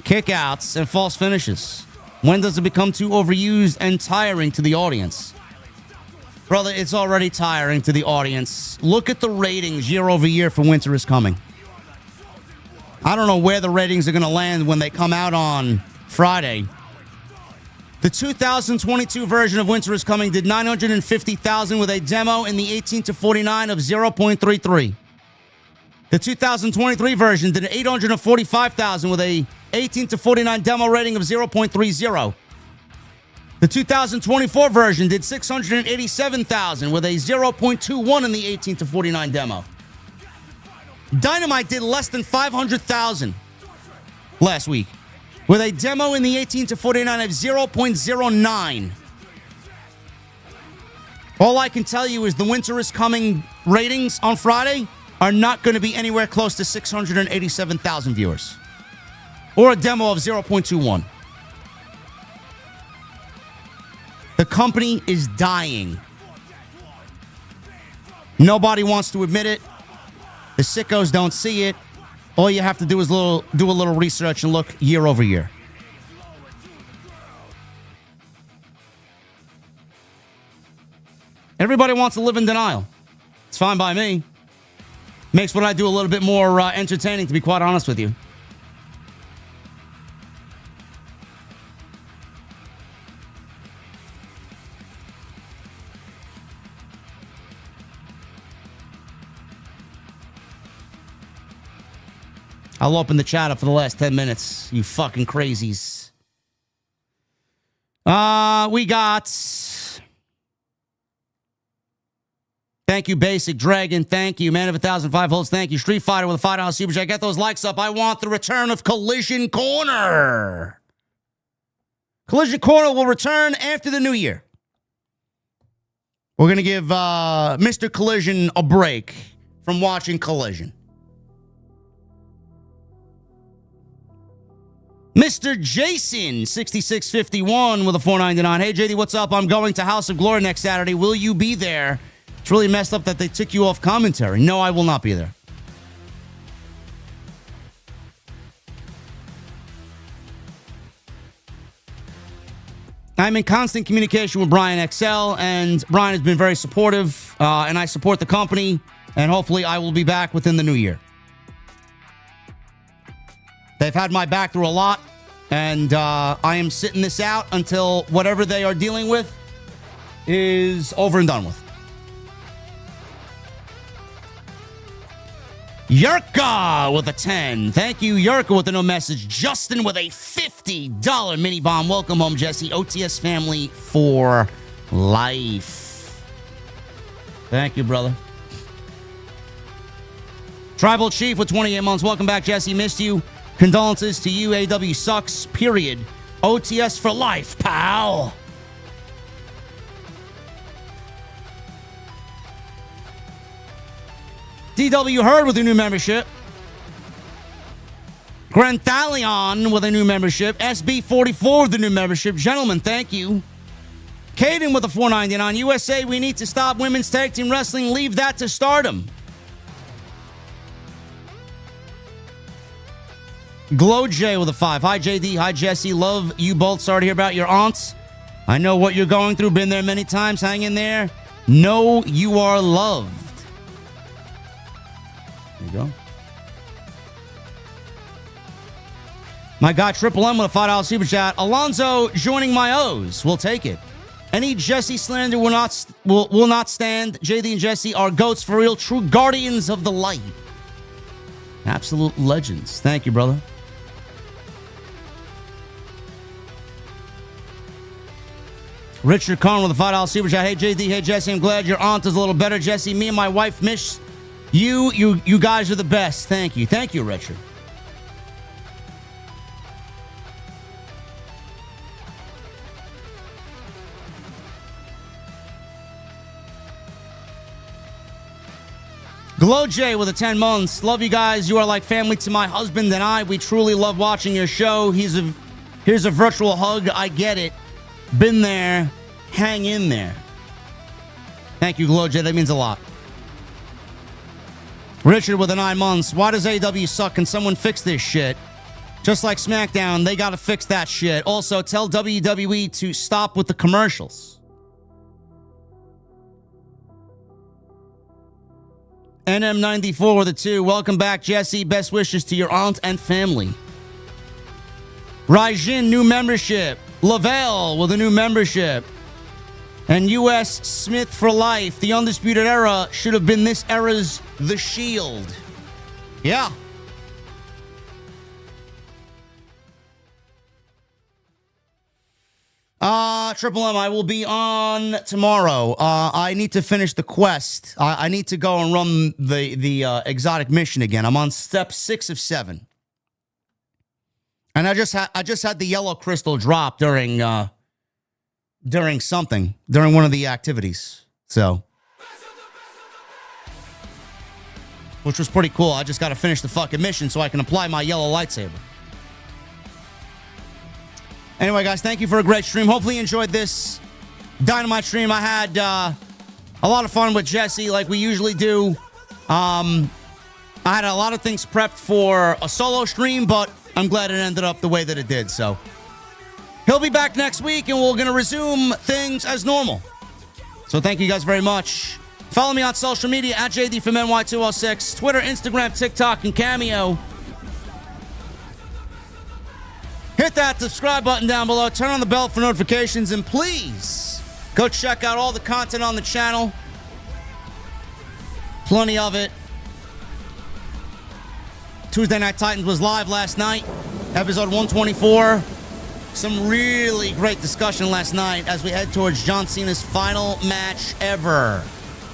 kickouts and false finishes? When does it become too overused and tiring to the audience? Brother, it's already tiring to the audience. Look at the ratings year over year for Winter is Coming. I don't know where the ratings are going to land when they come out on Friday. The 2022 version of Winter is Coming did 950,000 with a demo in the 18 to 49 of 0.33. The 2023 version did 845,000 with a 18 to 49 demo rating of 0.30. The 2024 version did 687,000 with a 0.21 in the 18 to 49 demo. Dynamite did less than 500,000 last week with a demo in the 18 to 49 of 0.09. All I can tell you is the Winter is Coming ratings on Friday are not going to be anywhere close to 687,000 viewers or a demo of 0.21. The company is dying. Nobody wants to admit it. The sickos don't see it. All you have to do is do a little research and look year over year. Everybody wants to live in denial. It's fine by me. Makes what I do a little bit more entertaining, to be quite honest with you. I'll open the chat up for the last 10 minutes, you fucking crazies. We got... Thank you, Basic Dragon. Thank you, Man of 1,005 Volts. Thank you, Street Fighter with a $5 super chat. Get those likes up. I want the return of Collision Corner. Collision Corner will return after the new year. We're going to give Mr. Collision a break from watching Collision. Mr. Jason, 6651 with a $4.99. Hey, JD, what's up? I'm going to House of Glory next Saturday. Will you be there? It's really messed up that they took you off commentary. No, I will not be there. I'm in constant communication with Brian XL, and Brian has been very supportive, and I support the company, and hopefully I will be back within the new year. They've had my back through a lot, and I am sitting this out until whatever they are dealing with is over and done with. Yurka with a 10. Thank you, Yurka, with a no message. Justin with a $50 mini bomb. Welcome home, Jesse. OTS family for life. Thank you, brother. Tribal Chief with 28 months. Welcome back, Jesse. Missed you. Condolences to you. AEW sucks, period. OTS for life, pal. DW Hurd with a new membership. Granthalion with a new membership. SB44 with a new membership. Gentlemen, thank you. Caden with a $4.99. USA, we need to stop women's tag team wrestling. Leave that to Stardom. Glow J with a 5. Hi, JD. Hi, Jesse. Love you both. Sorry to hear about your aunts. I know what you're going through. Been there many times. Hang in there. Know you are loved. There you go. My guy Triple M with a $5 super chat. Alonzo joining my O's. We'll take it. Any Jesse slander will not stand. JD and Jesse are goats for real. True guardians of the light. Absolute legends. Thank you, brother. Richard Conn with a $5 super chat. Hey, JD. Hey, Jesse. I'm glad your aunt is a little better. Jesse, me and my wife miss you. You guys are the best. Thank you. Thank you, Richard. Glow J with a 10 months. Love you guys. You are like family to my husband and I. We truly love watching your show. Here's a virtual hug. I get it. Been there. Hang in there. Thank you, Glow J. That means a lot. Richard with the 9 months. Why does AEW suck? Can someone fix this shit? Just like SmackDown, they got to fix that shit. Also, tell WWE to stop with the commercials. NM94 with a 2. Welcome back, Jesse. Best wishes to your aunt and family. Raijin, new membership. Lavelle with a new membership. And U.S. Smith for life. The Undisputed Era should have been this era's The Shield. Yeah. Triple M, I will be on tomorrow. I need to finish the quest. I need to go and run the exotic mission again. I'm on step 6 of 7. And I just had the yellow crystal drop during one of the activities. So, which was pretty cool. I just got to finish the fucking mission so I can apply my yellow lightsaber. Anyway, guys, thank you for a great stream. Hopefully you enjoyed this Dynamite stream. I had a lot of fun with Jesse like we usually do. I had a lot of things prepped for a solo stream, but I'm glad it ended up the way that it did. So he'll be back next week, and we're going to resume things as normal. So thank you guys very much. Follow me on social media at JDfromNY206, Twitter, Instagram, TikTok, and Cameo. Hit that subscribe button down below. Turn on the bell for notifications. And please go check out all the content on the channel. Plenty of it. Tuesday Night Titans was live last night. Episode 124. Some really great discussion last night as we head towards John Cena's final match ever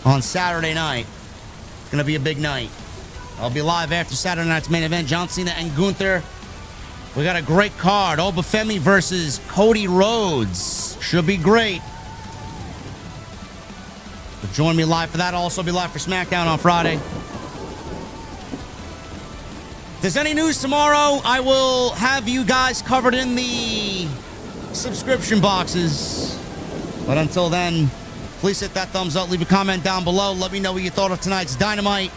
on Saturday night. It's going to be a big night. I'll be live after Saturday night's main event. John Cena and Gunther. We got a great card. Obafemi versus Cody Rhodes. Should be great. So join me live for that. I'll also be live for SmackDown on Friday. If there's any news tomorrow, I will have you guys covered in the subscription boxes. But until then, please hit that thumbs up. Leave a comment down below. Let me know what you thought of tonight's Dynamite.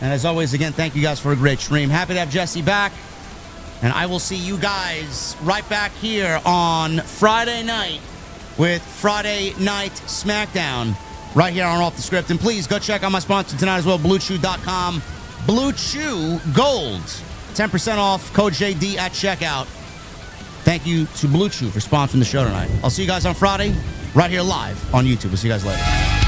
And as always, again, thank you guys for a great stream. Happy to have Jesse back. And I will see you guys right back here on Friday night with Friday Night SmackDown right here on Off the Script. And please go check out my sponsor tonight as well, BlueChew.com. Blue Chew Gold. 10% off, code JD at checkout. Thank you to Blue Chew for sponsoring the show tonight. I'll see you guys on Friday right here live on YouTube. We'll see you guys later.